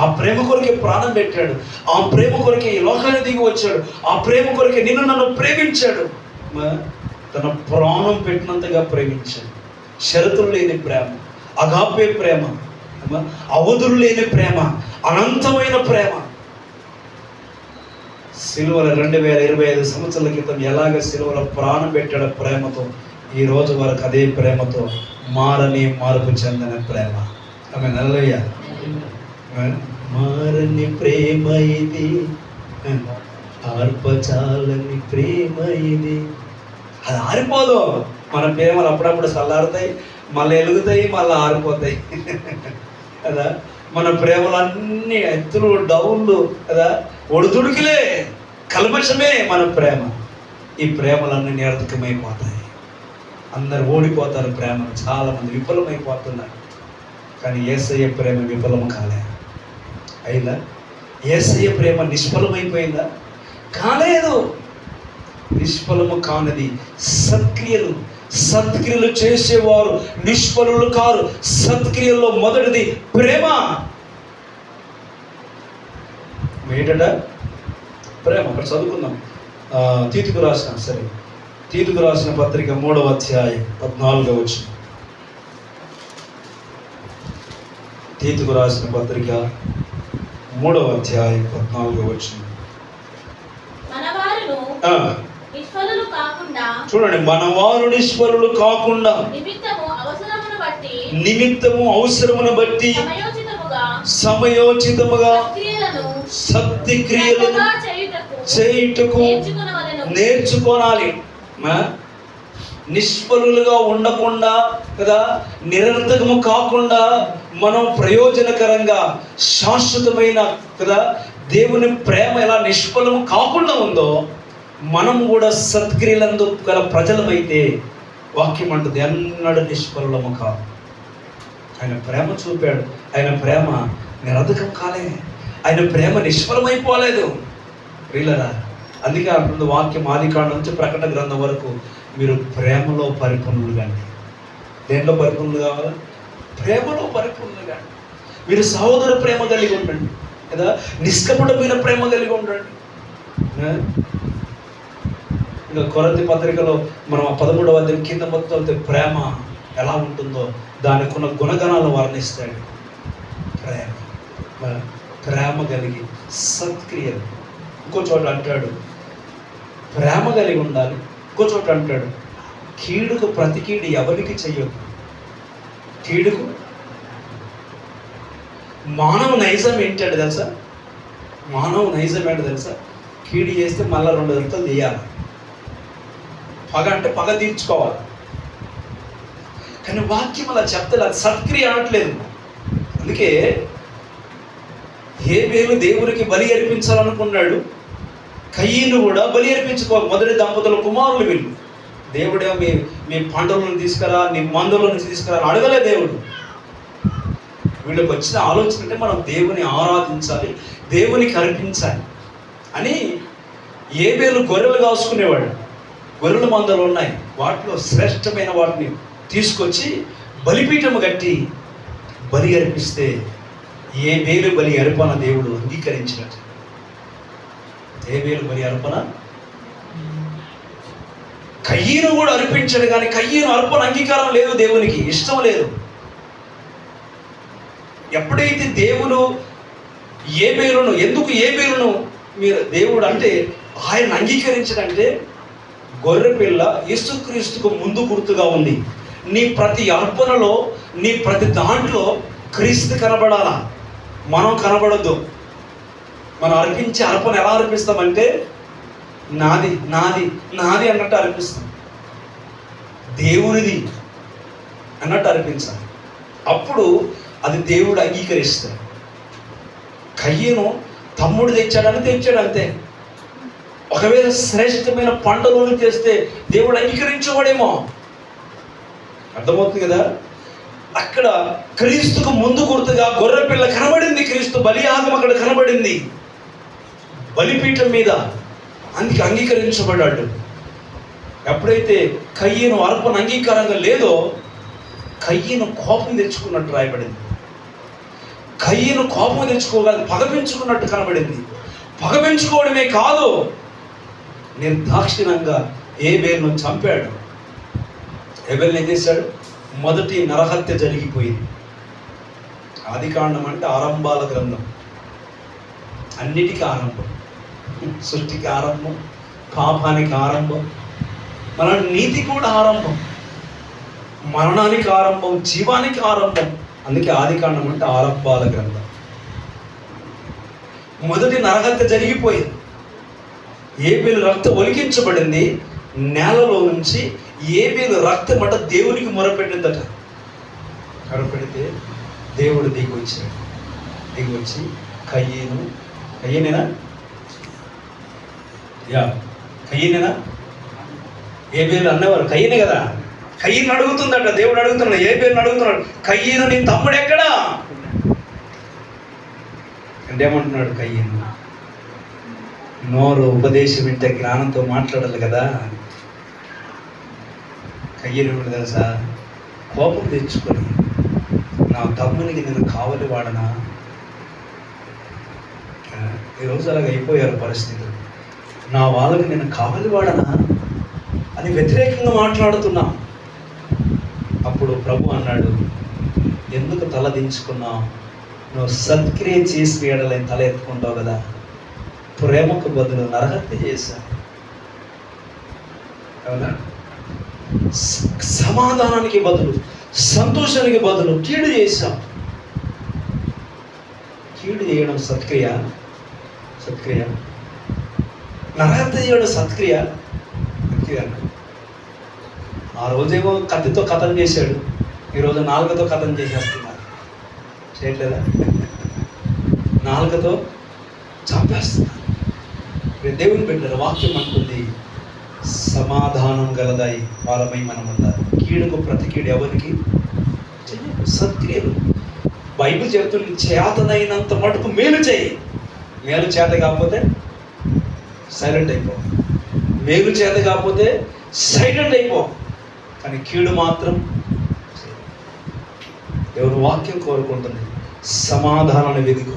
ఆ ప్రేమ కొరకే ప్రాణం పెట్టాడు. ఆ ప్రేమ కొరకే ఈ లోకాన్ని దిగి వచ్చాడు. ఆ ప్రేమ కొరకే నిన్ను నన్ను ప్రేమించాడు. తన ప్రాణం పెట్టినంతగా ప్రేమించాడు. షరతులు లేని ప్రేమ, అగాపే ప్రేమ, అవధులు లేని ప్రేమ, అనంతమైన ప్రేమ. సిలువల 2025 సంవత్సరాల క్రితం ఎలాగ సిలువల ప్రాణం పెట్టాడు ప్రేమతో, ఈ రోజు వరకు అదే ప్రేమతో మారని మార్పు చెందిన ప్రేమ. ఆమె హల్లెలూయా. మారని ప్రేమ ఇది, ఆర్పచాలని ప్రేమ ఇది. అది ఆరిపోదు. మన ప్రేమలు అప్పుడప్పుడు చల్లారుతాయి, మళ్ళీ ఎలుగుతాయి, మళ్ళీ ఆరిపోతాయి కదా. మన ప్రేమలన్నీ ఎత్తులు డౌన్లు కదా, ఒడిదుడుకులే, కల్మషమే మన ప్రేమ. ఈ ప్రేమలన్నీ నిరర్థకమైపోతాయి. అందరు ఓడిపోతారు. ప్రేమలు చాలా మంది విఫలమైపోతున్నారు. కానీ యేసయ్య ప్రేమ విఫలం కాలే. అయిందా? యేసయ్య ప్రేమ నిష్ఫలమైపోయిందా? కాలేదు. నిష్ఫలము కానిది సత్క్రియలు. సత్క్రియలు చేసేవారు నిష్ఫలులు కారు. సత్క్రియల్లో మొదటిది ప్రేమ. ఏంటంట? ప్రేమ. అక్కడ చదువుకుందాం. తీతుకు రాసిన పత్రిక 3వ అధ్యాయం 14వ వచనం. తీతుకు రాసిన పత్రిక 3వ అధ్యాయం 14వ వచనం. చూడండి, మనవారు నిష్ఫలులు కాకుండా నిమిత్తము అవసరమును బట్టి సమయోచితముగా సత్క్రియలను చేయుటకు నేర్చుకోనాలి. నిష్ఫలులుగా ఉండకుండా కదా, నిరర్థకము కాకుండా మనం ప్రయోజనకరంగా శాశ్వతమైన కదా దేవుని ప్రేమ ఎలా నిష్ఫలము కాకుండా ఉందో, మనం కూడా సత్క్రియలందు గల ప్రజలమైతే వాక్యం అంటుంది ఎన్నడూ నిష్ఫలము కాదు. ఆయన ప్రేమ చూపాడు. ఆయన ప్రేమ నిరర్థకం కాలే. ఆయన ప్రేమ నిష్ఫలమైపోలేదు. ప్రియులరా, అందుకే అంటుంది వాక్యం ఆదికాండం నుంచి ప్రకటన గ్రంథం వరకు, మీరు ప్రేమలో పరిపూర్ణులు కండి. దేంట్లో పరిపూర్ణులు కావాలా? ప్రేమలో పరిపూర్ణులు కండి. మీరు సహోదర ప్రేమ కలిగి ఉండండి కదా, నిష్కపటమైన ప్రేమ కలిగి ఉండండి. ఇంకా కొరింథీ పత్రికలో మనం 13వ అధ్యాయం కింద మొత్తం ప్రేమ ఎలా ఉంటుందో దానికి ఉన్న గుణగణాలు వర్ణిస్తాడు. ప్రేమ కలిగి సత్క్రియలు. ఇంకో చోట అంటాడు ప్రేమ కలిగి ఉండాలి. ఇంకో చోట అంటాడు కీడుకు ప్రతి కీడు ఎవరికి చెయ్యదు. కీడుకు మానవ నైజం ఏంటంటే తెలుసా? మానవ నైజం ఏంటో తెలుసా? కీడు చేస్తే మళ్ళీ 2 గంటలు తీయాలి. పగ అంటే పగ తీర్చుకోవాలి. కానీ వాక్యం అలా చెప్తే అది సత్క్రియ అనట్లేదు. అందుకే హేబేలు దేవునికి బలి అర్పించాలనుకున్నాడు. కయ్యను కూడా బలి అర్పించుకోవాలి. మొదటి దంపతుల కుమారులు వీళ్ళు. దేవుడేమో మీ పంటలను తీసుకురా, నీ మందుల నుంచి తీసుకురా అని అడగలే దేవుడు. వీళ్ళకి వచ్చిన ఆలోచన అంటే మనం దేవుని ఆరాధించాలి, దేవునికి అర్పించాలి అని. హేబేలు గొర్రెలు కాసుకునేవాడు. గొర్రెల మందలు ఉన్నాయి, వాటిలో శ్రేష్టమైన వాటిని తీసుకొచ్చి బలిపీఠము కట్టి బలి అర్పిస్తే హేబేలు బలి అర్పణ దేవుడు అంగీకరించినట్టు. హేబేలు బలి అర్పణ కయ్యను కూడా అర్పించాడు, కానీ కయ్యను అర్పణ అంగీకారం లేదు, దేవునికి ఇష్టం లేదు. ఎప్పుడైతే దేవుడు హేబేలును, ఎందుకు హేబేలును మీరు దేవుడు అంటే ఆయన అంగీకరించడంటే, గొర్రెపిల్ల యేసుక్రీస్తుకు ముందు గుర్తుగా ఉంది. నీ ప్రతి అర్పణలో, నీ ప్రతి దాంట్లో క్రీస్తు కనబడాలా, మనం కనబడద్దు. మనం అర్పించే అర్పణ ఎలా అర్పిస్తామంటే నాది నాది నాది అన్నట్టు అర్పిస్తాం, దేవునిది అన్నట్టు అర్పించాలి. అప్పుడు అది దేవుడు అంగీకరిస్తాడు. కయ్యను తమ్ముడు తెచ్చాడని తెచ్చాడు అంతే. ఒకవేళ శ్రేష్టమైన పంటలను తెస్తే దేవుడు అంగీకరించేవాడేమో. అర్థమవుతుంది కదా? అక్కడ క్రీస్తుకు ముందు గుర్తుగా గొర్రెపిల్ల కనబడింది క్రీస్తు బలియాగం అక్కడ కనబడింది బలిపీఠం మీద. అందుకే అంగీకరించబడ్డాడు. ఎప్పుడైతే కయ్యను అర్పణ అంగీకారంగా లేదో కయ్యను కోపం తెచ్చుకున్నట్టు రాయబడింది. కయ్యను కోపం తెచ్చుకోగానే పగ పెంచుకున్నట్టు కనబడింది. పగ పెంచుకోవడమే కాదు, నిర్దాక్షిణ్యంగా ఏబేలును చంపాడు. ఏబేలును ఏం చేశాడు? మొదటి నరహత్య జరిగిపోయింది. ఆదికాండం అంటే ఆరంభాల గ్రంథం, అన్నిటికీ ఆరంభం. సృష్టికి ఆరంభం, పాపానికి ఆరంభం, మన నీతి కూడా ఆరంభం, మరణానికి ఆరంభం, జీవానికి ఆరంభం. అందుకే ఆదికాండం అంటే ఆరంభాల గ్రంథం. మొదటి నరహత్య జరిగిపోయింది. ఏబేలు రక్తం ఒలికించబడింది. నేలలో నుంచి ఏబేలు రక్తం అట దేవునికి మొరపెట్టిందట. మొరపెడితే దేవుడు దిగి వచ్చాడు. దిగి వచ్చి కయ్యేనేనా ఏబేలు అన్నవారు కయ్యనే కదా. కయ్యను అడుగుతుందట, దేవుడు అడుగుతున్నాడు, ఏబేలుని అడుగుతున్నాడు, కయ్యను నీ తమ్ముడు ఎక్కడా అంటే ఏమంటున్నాడు? కయ్యను నోరు ఉపదేశం వింటే జ్ఞానంతో మాట్లాడాలి కదా. కయ్యను తెలుసా, కోపం తెచ్చుకొని నా తమ్మునికి నేను కావలి వాడనా. ఈరోజు అలాగ అయిపోయారు పరిస్థితులు. నా వాళ్ళకి నేను కావలి వాడనా అని వ్యతిరేకంగా మాట్లాడుతున్నా. అప్పుడు ప్రభు అన్నాడు, ఎందుకు తల దించుకున్నావు? నువ్వు సత్క్రియ చేసి వేయడలేని తల ఎత్తుకుంటావు కదా. ప్రేమకు బదులు నరహత్య చేశావు. అవునా? సమాధానానికి బదులు, సంతోషానికి బదులు కీడు చేశావు. కీడు చేయడం సత్క్రియ? సత్క్రియ. నరహత్య చేయడం సత్క్రియ? ఆ రోజేమో కత్తితో కథం చేశాడు, ఈరోజు నాలుకతో కథం చేసేస్తున్నారు. చేయట్లేదా? నాలుకతో చంపేస్తున్నారు. దేవుని పెట్టారు. వాక్యం అంటుంది, సమాధానం గలదాయి వాళ్ళమై మనం ఉండాలి. కీడుకు ప్రతి కీడు ఎవరికి చెయ్యదు. సత్క్రియలు బైబిల్ చెప్తుంది, చేతనైనంత మటుకు మేలు చేయి. మేలు చేత కాకపోతే సైలెంట్ అయిపో. మేలు చేత కాకపోతే సైలెంట్ అయిపో. కానీ కీడు మాత్రం దేవుని వాక్యం కోరుకుంటుంది, సమాధానాన్ని వెతుకు,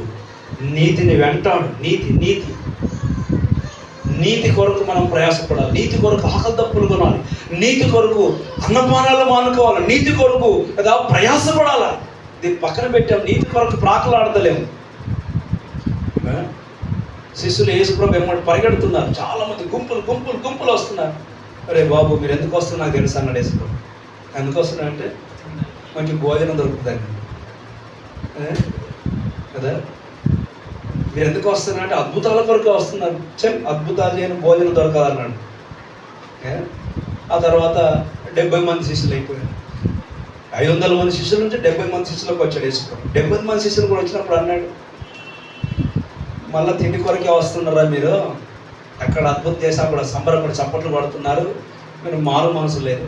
నీతిని వెంటాడు. నీతి కొరకు మనం ప్రయాసపడాలి. నీతి కొరకు ఆకలిదప్పులు కొనాలి. నీతి కొరకు అన్నపానాలు మానుకోవాలి. నీతి కొరకు కదా ప్రయాసపడాలి. దీన్ని పక్కన పెట్టాం. నీతి కొరకు ప్రాకులాడతలేము. శిష్యులు యేసుప్రభు ఏమంటే పరిగెడుతున్నారు. చాలా మంది గుంపులు వస్తున్నారు. అరే బాబు, మీరు ఎందుకు వస్తున్నారు నాకు తెలుసు అన్నాడు యేసుప్రభు. ఎందుకు వస్తున్నా అంటే మంచి భోజనం దొరుకుతుందండి కదా. మీరు ఎందుకు వస్తున్నా అంటే అద్భుతాల కొరకు వస్తున్నారు. అద్భుతాలు చేయని భోజనం దొరకాలన్నాడు. ఆ తర్వాత 70 మంది శిష్యులు అయిపోయారు. 500 మంది శిష్యుల నుంచి 70 మంది శిష్యులకు వచ్చాడు యేసుప్రభు. 70 మంది శిష్యులు కూడా వచ్చినప్పుడు అన్నాడు, మళ్ళీ తిండి కొరకే వస్తున్నారా మీరు? అక్కడ అద్భుతం చేసినా కూడా సంబరపడి చప్పట్లు పడుతున్నారు. మీరు మారు మనసు లేదు.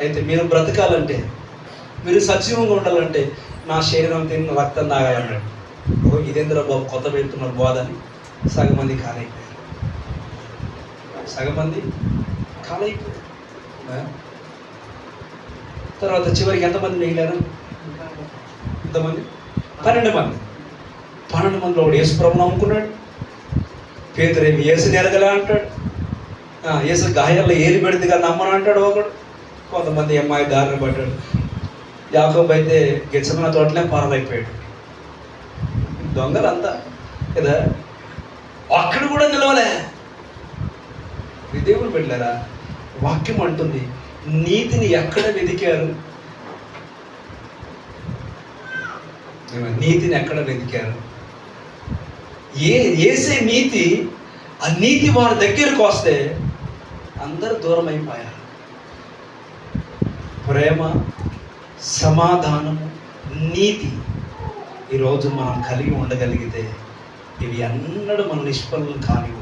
అయితే మీరు బ్రతకాలంటే, మీరు సజీవంగా ఉండాలంటే నా శరీరం తిన్న రక్తం తాగాలన్నాడు. ఇదేంద్ర బాబు కొత్త పెడుతున్నారు బోధని సగం మంది కాలైపోయారు. తర్వాత చివరికి ఎంతమంది మిగిలారు? ఎంతమంది? 12 మంది. 12 మందిలో ఒకడు యేసుప్రభుని నమ్ముకున్నాడు. పేతురేమి యేసుని ఎరగలే అంటాడు. యేసు గాయాల్లో ఏలి పెడితే కానీ నమ్మను అంటాడు ఒకడు. కొంతమంది అమ్మాయి దారిని పడ్డాడు. యాకోబు అయితే గెత్సేమనే తోటలే పారలైపోయాడు. దొంగలంతా కదా. అక్కడ కూడా నిలవలే. దేవుడు పెట్టలేరా? వాక్యం అంటుంది, నీతిని ఎక్కడ వెతికారు? నీతిని ఎక్కడ వెతికారు? ఏసే నీతి, ఆ నీతి వారి దగ్గరకు వస్తే అందరూ దూరం అయిపోయారు. ప్రేమ, సమాధానము, నీతి ఈరోజు మనం కలిగి ఉండగలిగితే ఇవి అన్నడూ మన నిష్ఫలం కానివు.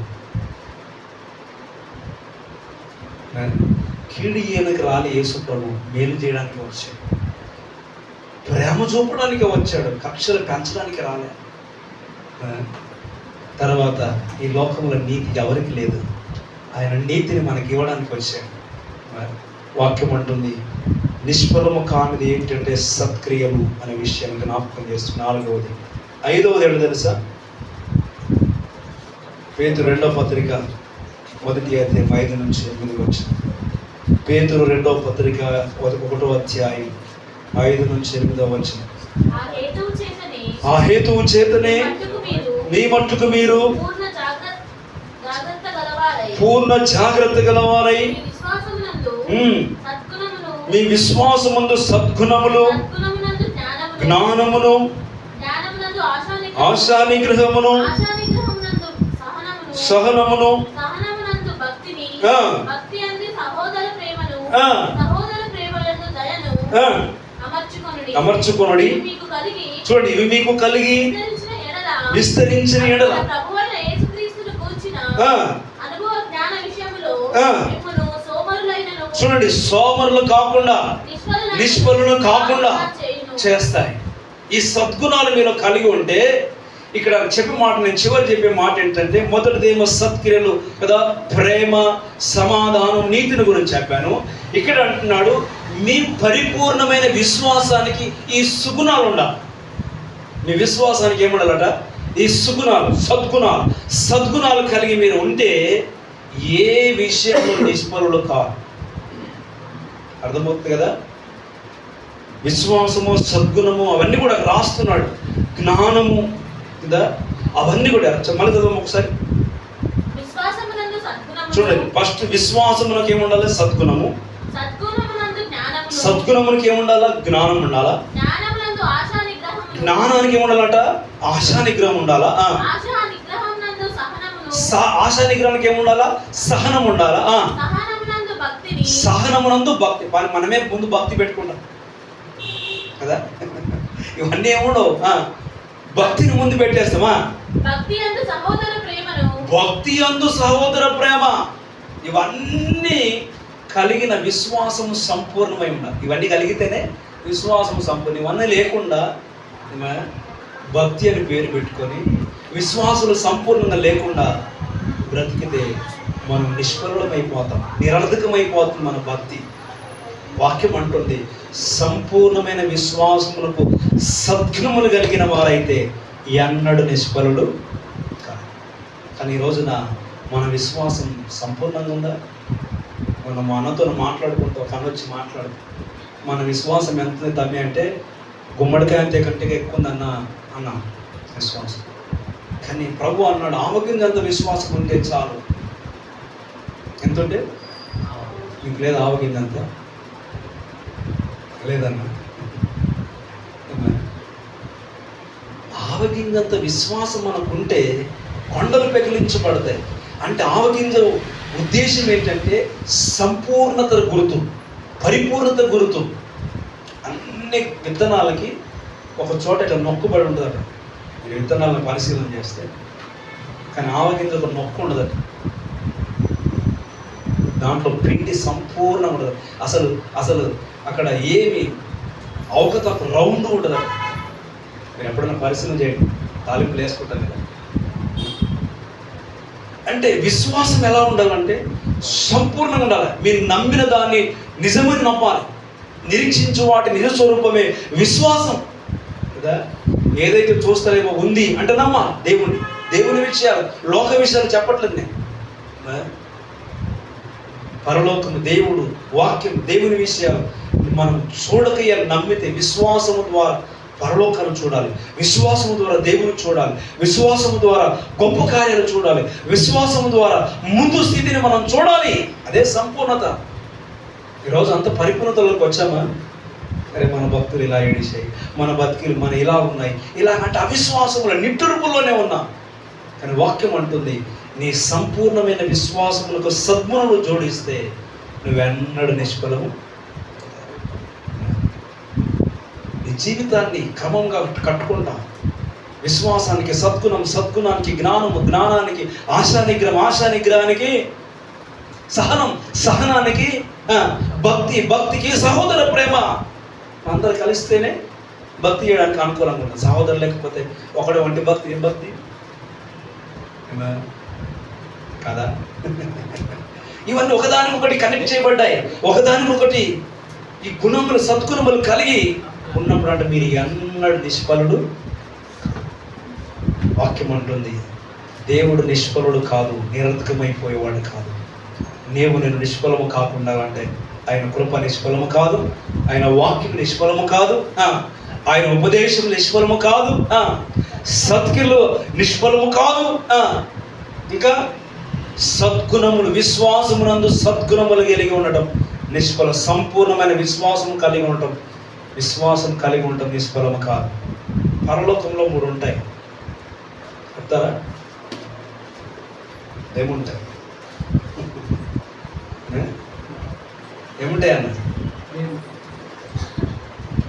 కీడు ఈయనకి రాలి యేసు ప్రభు మేలు చేయడానికి వచ్చాడు. ప్రేమ చూపడానికి వచ్చాడు. కక్షలు పెంచడానికి రాలే. తర్వాత ఈ లోకంలో నీతి ఎవరికి లేదు, ఆయన నీతిని మనకి ఇవ్వడానికి వచ్చాడు. వాక్యం అంటుంది నిష్ఫలము కానిది ఏంటంటే సత్క్రియలు అనే విషయాన్ని జ్ఞాపకం చేస్తుంది. 4వది. 5వది ఏంటో తెలుసా? పేతురు 2వ పత్రిక 1వ అధ్యాయం 5 నుంచి 8 వచ్చింది. పేతురు 2వ పత్రిక 1వ అధ్యాయం 5 నుంచి 8 వచ్చింది. ఆ హేతువు చేతనే మీ మట్టుకు మీరు పూర్ణ జాగ్రత్త గలవారై మీ విశ్వాసమందు సద్గుణములు, జ్ఞానమును, ఆశానిగ్రహమును, సహనమును, అమర్చుకొనుడి. చూడండి, ఇవి మీకు కలిగి విస్తరించిన ఎడల చూడండి, సోమరులు కాకుండా నిష్ఫలులు కాకుండా చేస్తాయి. ఈ సద్గుణాలు మీరు కలిగి ఉంటే, ఇక్కడ చెప్పే మాట, నేను చివరి చెప్పే మాట ఏంటంటే, మొదటిదేమో సత్క్రియలు కదా, ప్రేమ, సమాధానం, నీతిని గురించి చెప్పాను. ఇక్కడ అంటున్నాడు మీ పరిపూర్ణమైన విశ్వాసానికి ఈ సుగుణాలు ఉండాలి. మీ విశ్వాసానికి ఏముండాలట? ఈ సుగుణాలు, సద్గుణాలు కలిగి మీరు ఉంటే ఏ విషయంలో నిష్ఫలులు కాదు. అర్థమవుతుంది కదా? విశ్వాసము, సద్గుణము అవన్నీ కూడా రాస్తున్నాడు. జ్ఞానము కదా, అవన్నీ కూడా మళ్ళీ చదవం ఒకసారి చూడండి. ఫస్ట్ విశ్వాసమునకు ఏముండాలి? సద్గుణము. సద్గుణమునికి ఏముండాలా? జ్ఞానం ఉండాలా. జ్ఞానానికి ఏముండాలట? ఆశా నిగ్రహం ఉండాలా. ఆశా నిగ్రహానికి ఏముండాలా? సహనం ఉండాలా. సహనమునందు భక్తి. మనమే ముందు భక్తి పెట్టుకుంటాం కదా, ఇవన్నీ ఏముండవు. భక్తిని ముందు పెట్టేస్తామా? భక్తి అందు సహోదర ప్రేమ, ఇవన్నీ కలిగిన విశ్వాసము సంపూర్ణమై ఉండాలి. ఇవన్నీ కలిగితేనే విశ్వాసము సంపూర్ణ. ఇవన్నీ లేకుండా భక్తి అని పేరు పెట్టుకొని విశ్వాసులు సంపూర్ణంగా లేకుండా బ్రతికితే మనం నిష్ఫలమైపోతాం, నిరర్ధకమైపోతుంది మన భక్తి. వాక్యం అంటుంది సంపూర్ణమైన విశ్వాసములకు సద్గుణములు కలిగిన వారైతే ఎన్నడూ నిష్ఫలుడు కాదు. కానీ ఈ రోజున మన విశ్వాసం సంపూర్ణంగా ఉందా? మనం అన్నతో మాట్లాడుకుంటూ ఒక వచ్చి మాట్లాడుతూ మన విశ్వాసం ఎంత తమ్మి అంటే గుమ్మడికాయ అంతే కంటే ఎక్కువ ఉందన్న అన్న విశ్వాసం. కానీ ప్రభు అన్నాడు ఆవగింజంత విశ్వాసం ఉంటే చాలు. ఎంత ఉంటే? మీకు లేదు ఆవగింజంత? లేదన్నా. ఆవగింజంత విశ్వాసం మనకుంటే కొండలు పెకిలించబడతాయి. అంటే ఆవగింజ ఉద్దేశం ఏంటంటే సంపూర్ణత గుర్తు, పరిపూర్ణత గుర్తు. అన్ని విత్తనాలకి ఒక చోట ఇట్లా నొక్కుబడి ఉంటుందట. మీరు విత్తనాలను పరిశీలన చేస్తే. కానీ ఆవగింజ ఒక నొక్కు ఉండదట. దాంట్లో పిండి సంపూర్ణం ఉండదు. అసలు అక్కడ ఏమి అవకతవక రౌండ్ ఉండదు. మీరు ఎప్పుడైనా పరిశీలన చేయండి, తాలింపులు వేసుకుంటారు కదా. అంటే విశ్వాసం ఎలా ఉండాలంటే సంపూర్ణంగా ఉండాలి. మీరు నమ్మిన దాన్ని నిజమని నమ్మాలి. నిరీక్షించు వాటి నిజ స్వరూపమే విశ్వాసం కదా. ఏదైతే చూస్తారేమో ఉంది అంటే నమ్మాలి. దేవుని విషయాలు, లోక విషయాలు చెప్పట్లేదు నేను. పరలోకము, దేవుడు, వాక్యం, దేవుని విషయాలు మనం చూడకయ్యాలి. నమ్మితే విశ్వాసము ద్వారా పరలోకాన్ని చూడాలి, విశ్వాసము ద్వారా దేవుని చూడాలి, విశ్వాసము ద్వారా గొప్ప కార్యాలు చూడాలి, విశ్వాసము ద్వారా ముందు స్థితిని మనం చూడాలి. అదే సంపూర్ణత. ఈరోజు అంత పరిపూర్ణతలోకి వచ్చామా? అరే మన భక్తులు ఇలా ఏడిసాయి, మన బతికిలు మన ఇలా ఉన్నాయి, ఇలాగంటే అవిశ్వాసముల నిట్టూర్పుల్లోనే ఉన్నాం. కానీ వాక్యం అంటుంది నీ సంపూర్ణమైన విశ్వాసములకు సద్గుణములు జోడిస్తే నువ్వెన్నడూ నిష్ఫలము. నీ జీవితాన్ని క్రమంగా కట్టుకుంటా. విశ్వాసానికి సద్గుణం, సద్గుణానికి జ్ఞానము, జ్ఞానానికి ఆశానిగ్రహం, ఆశానిగ్రహానికి సహనం, సహనానికి భక్తి, భక్తికి సహోదర ప్రేమ. అందరు కలిస్తేనే భక్తి చేయడానికి అనుకూలంగా ఉంటుంది. సహోదరు లేకపోతే ఒకడే వంటి భక్తి ఏం భక్తి కదా? ఇవన్నీ ఒకదానికొకటి కనెక్ట్ చేయబడ్డాయి, ఒకదానికొకటి ఈ గుణములు సద్గుణములు కలిగి ఉన్నప్పుడు అంటే మీరు ఎన్నడూ నిష్ఫలుడు. వాక్యం అంటుంది దేవుడు నిష్ఫలుడు కాదు, నిరర్థకమైపోయేవాడు కాదు. నేను నిష్ఫలము కాకుండా అంటే ఆయన కృప నిష్ఫలము కాదు, ఆయన వాక్యం నిష్ఫలము కాదు, ఆయన ఉపదేశం నిష్ఫలము కాదు, సత్క్రియలు నిష్ఫలము కాదు, ఇంకా సద్గుణములు విశ్వాసమునందు సద్గుణములు కలిగి ఉండటం నిష్ఫలం. సంపూర్ణమైన విశ్వాసం కలిగి ఉండటం, విశ్వాసం కలిగి ఉండటం నిష్ఫలము కాదు. పరలోకంలో 3 ఉంటాయి, చెప్తారా? ఏముంటాయి ఏముంటాయి అన్న?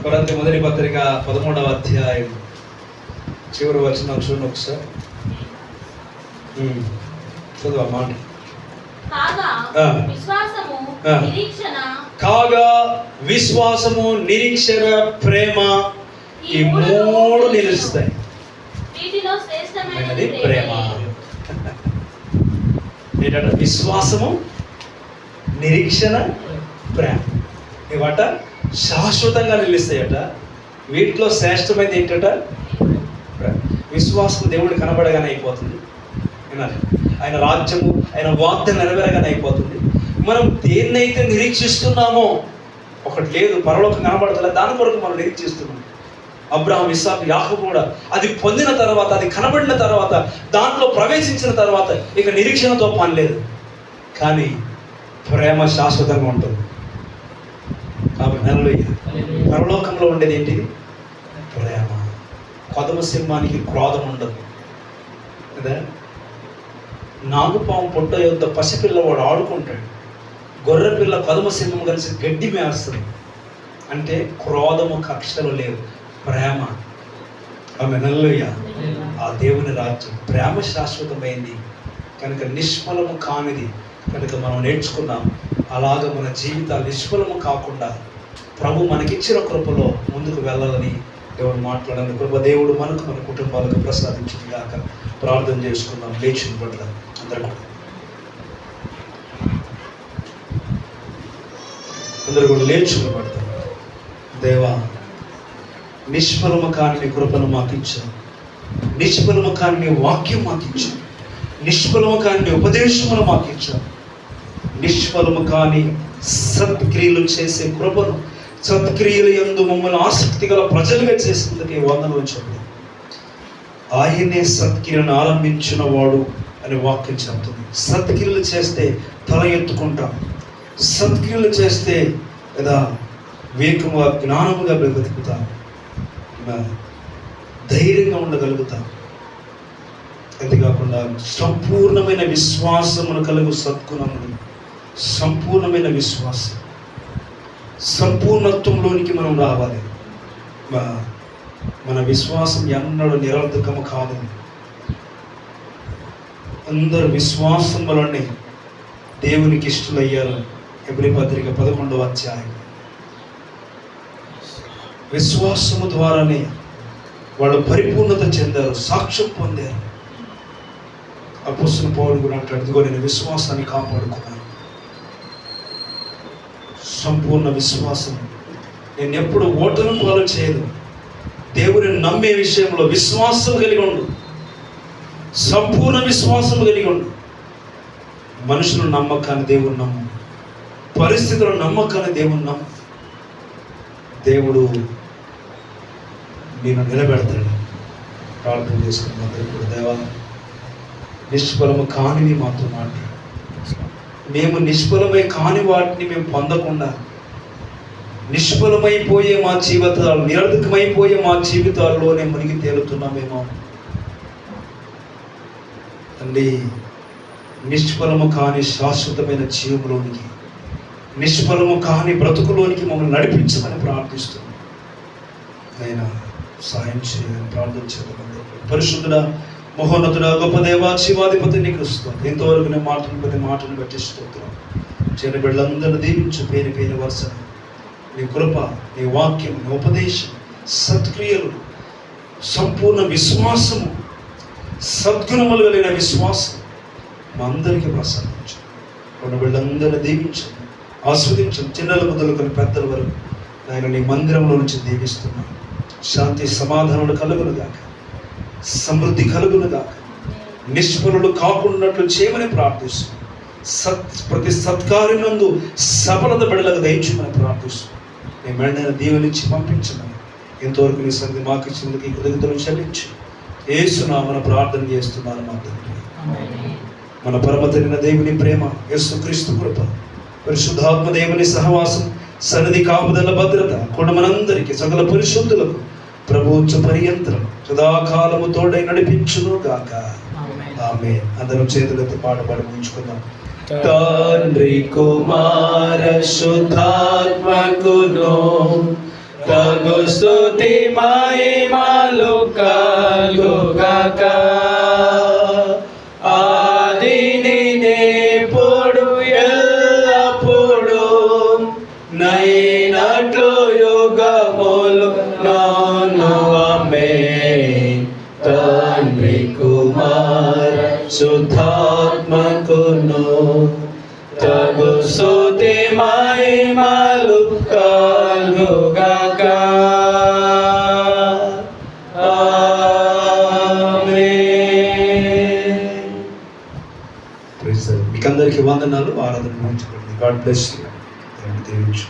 కొరింథీ మొదటి పత్రిక 13వ అధ్యాయం చివరి వచనం చూడండి ఒకసారి. చదువు ఆ మాట. కాగా విశ్వాసము, నిరీక్షణ, ప్రేమ ఈ 3 నిలుస్తాయి. ప్రేమ ఏంటంటే విశ్వాసము, నిరీక్షణ, ప్రేమ ఇవట శాశ్వతంగా నిలుస్తాయట. వీటిలో శ్రేష్టమైనది ఏంటట? ప్రేమ. విశ్వాసం దేవుడు కనబడగానే అయిపోతుంది, ఆయన రాజ్యము, ఆయన వాగ్దానం నెరవేరగానే అయిపోతుంది. మనం దేన్నైతే నిరీక్షిస్తున్నామో ఒకటి లేదు, పరలోకం కనబడతలే, దాని కొరకు మనం నిరీక్షిస్తున్నాం. అబ్రహాం, ఇస్సాకు, యాకోబు కూడా అది పొందిన తర్వాత, అది కనబడిన తర్వాత, దాంట్లో ప్రవేశించిన తర్వాత ఇక నిరీక్షణతో పని లేదు. కానీ ప్రేమ శాశ్వతంగా ఉంటుంది. కాబట్టి పరలోకంలో ఉండేది ఏంటిది? ప్రేమ. కొదమ సింహానికి క్రోధం ఉండదు కదా. నాగుపాము పొట్ట యొద్ద పసిపిల్లవాడు ఆడుకుంటాడు, గొర్రె పిల్ల కొదమ సింహం కలిసి గడ్డి మేస్తుంది. అంటే క్రోధము, కక్షలు లేవు, ప్రేమ. ఆమె నల్లయ్య ఆ దేవుని రాజ్యం. ప్రేమ శాశ్వతమైంది కనుక నిష్ఫలము కానిది కనుక మనం నేర్చుకున్నాం. అలాగ మన జీవితాలు నిష్ఫలము కాకుండా ప్రభు మనకిచ్చిన కృపలో ముందుకు వెళ్ళాలని దేవుడు మాట్లాడాలని కృప దేవుడు మనకు, మన కుటుంబాలకు ప్రసాదించింది కాక ప్రార్థన చేసుకుందాం. లేచిన పడదాం అందరూ కూడా లేచుని పడతాం. దేవా, నిష్ఫలము కాని నీ కృపను మాకు ఇచ్చావు, నిష్ఫలము కాని నీ వాక్యం మాకు ఇచ్చావు, నిష్ఫలము కాని నీ ఉపదేశమును మాకు ఇచ్చావు, నిష్ఫలము కాని సత్క్రియలు చేసే కృపను, సత్క్రియలు యందు మమ్మల్ని ఆసక్తి గల ప్రజలుగా చేసేందుకే వందనాలు చెప్పు. ఆయనే సత్క్రియలను ఆరంభించిన వాడు అని వాక్యం చెప్తుంది. సత్క్రియలు చేస్తే తల ఎత్తుకుంటాం, సత్క్రియలు చేస్తే కదా వేగముగా, జ్ఞానముగా బ్రతుకుతాం, ధైర్యంగా ఉండగలుగుతాం. అంతేకాకుండా సంపూర్ణమైన విశ్వాసమును కలుగు సద్గుణములు, సంపూర్ణమైన విశ్వాసం, సంపూర్ణత్వంలోనికి మనం రావాలి. మన విశ్వాసం ఎన్నడూ నిరర్థకము కాదు. అందరూ విశ్వాసం వలనే దేవునికి ఇష్టలయ్యారు. హెబ్రీ పత్రిక 11వ అధ్యాయం. విశ్వాసము ద్వారానే వాళ్ళు పరిపూర్ణత చెందారు, సాక్ష్యం పొందారు. అపోస్తలుడైన పౌలు కూడా అంటాడు, ఇదిగో నేను విశ్వాసాన్ని కాపాడుకున్నాను. సంపూర్ణ విశ్వాసం. నేను ఎప్పుడు ఓటమి పాలు చేయదు. దేవుని నమ్మే విషయంలో విశ్వాసం కలిగి ఉండు, సంపూర్ణ విశ్వాసం కలిగి ఉండు. మనుషులు నమ్మకాన్ని దేవుని నమ్ము, పరిస్థితుల నమ్మకాన్ని దేవుని నమ్ము. దేవుడు నేను నిలబెడతాడు. ప్రార్థన చేసుకున్నాం. దేవా, నిష్ఫలము కానివి మాతో మాట్లాడు. మేము నిష్ఫలమై కాని వాటిని మేము పొందకుండా, నిష్ఫలమైపోయే మా జీవితాలు, నిరర్థకమైపోయే మా జీవితాల్లోనే మునిగి తేలుతున్నామేమో తండ్రి. నిష్ఫలము కాని శాశ్వతమైన జీవంలోనికి, నిష్ఫలము కాని బ్రతుకులోనికి మమ్మల్ని నడిపించమని ప్రార్థిస్తున్నాం. అయినా సాయం చేయాలని ప్రార్థన చేద్దాం. పరిశుద్ధుడా, మహోన్నతుడా, గొప్ప దేవా, శివాధిపతి నీకు స్తోత్రం. ఇంతవరకు నేను మాటను బట్టి స్తోత్రం. చిన్న బిడ్డలందరూ దీవించు, పేరు వరుస నీ కృప, నీ వాక్యం, నీ ఉపదేశం సత్క్రియలు, సంపూర్ణ విశ్వాసము, సద్గుణములు కలిగిన విశ్వాసం మా అందరికీ ప్రసాదించు. ఉన్న వీళ్ళందరినీ దీవించండి, ఆస్వాదించండి. చిన్నల మొదలుకొని పెద్దల వరకు ఆయన నీ మందిరంలో నుంచి దీవిస్తున్నాను. శాంతి సమాధానాలు కలుగునుగాక, సమృద్ధి కలుగునుగాక, నిష్ఫలుడు కాకున్నట్లు చేయమని ప్రార్థిస్తున్నాను. ప్రతి సత్కార్యనందు సఫలత బిడ్డలకు దయచేయమని ప్రార్థిస్తున్నాను. నీ మెండైన దీవెనిచ్చి పంపించమని ఇంతవరకు నీ సన్నిధి మాకు ఇచ్చినందుకు ఈ కృతజ్ఞతలు చెల్లించి యేసునామమున ప్రార్థన చేస్తున్నాను మా తండ్రి. మన పరమ తండ్రి దేవుని ప్రేమ, యేసుక్రీస్తు కృప, పరిశుద్ధాత్మ దేవుని సహవాసం, సన్నిధి కాపుదల భద్రత కూడా మనందరికీ సకల పరిశుద్ధులకు ప్రభుత్వ పర్యంతరం సదాకాలము తోడై నడిపించును గాక. ఆమేన్. అందరం చేతులతో పాట పాడి ముగించుకుందాం. తండ్రి కుమార శుద్ధాత్మకును తగు స్తుతి మహిమలు కలుగాక. ఆదిని నేపుడు ఎల్లప్పుడు నైనట్లు యుగములు నాను. ఆమేన్. తండ్రి కుమార శుద్ధాత్మకును తగు స్తుతి మహిమలు కలుగాక. ఆమేన్. మీకందరికీ వందనాలు. ఆరాధన ముగించుకోండి. God bless you. దీవించు.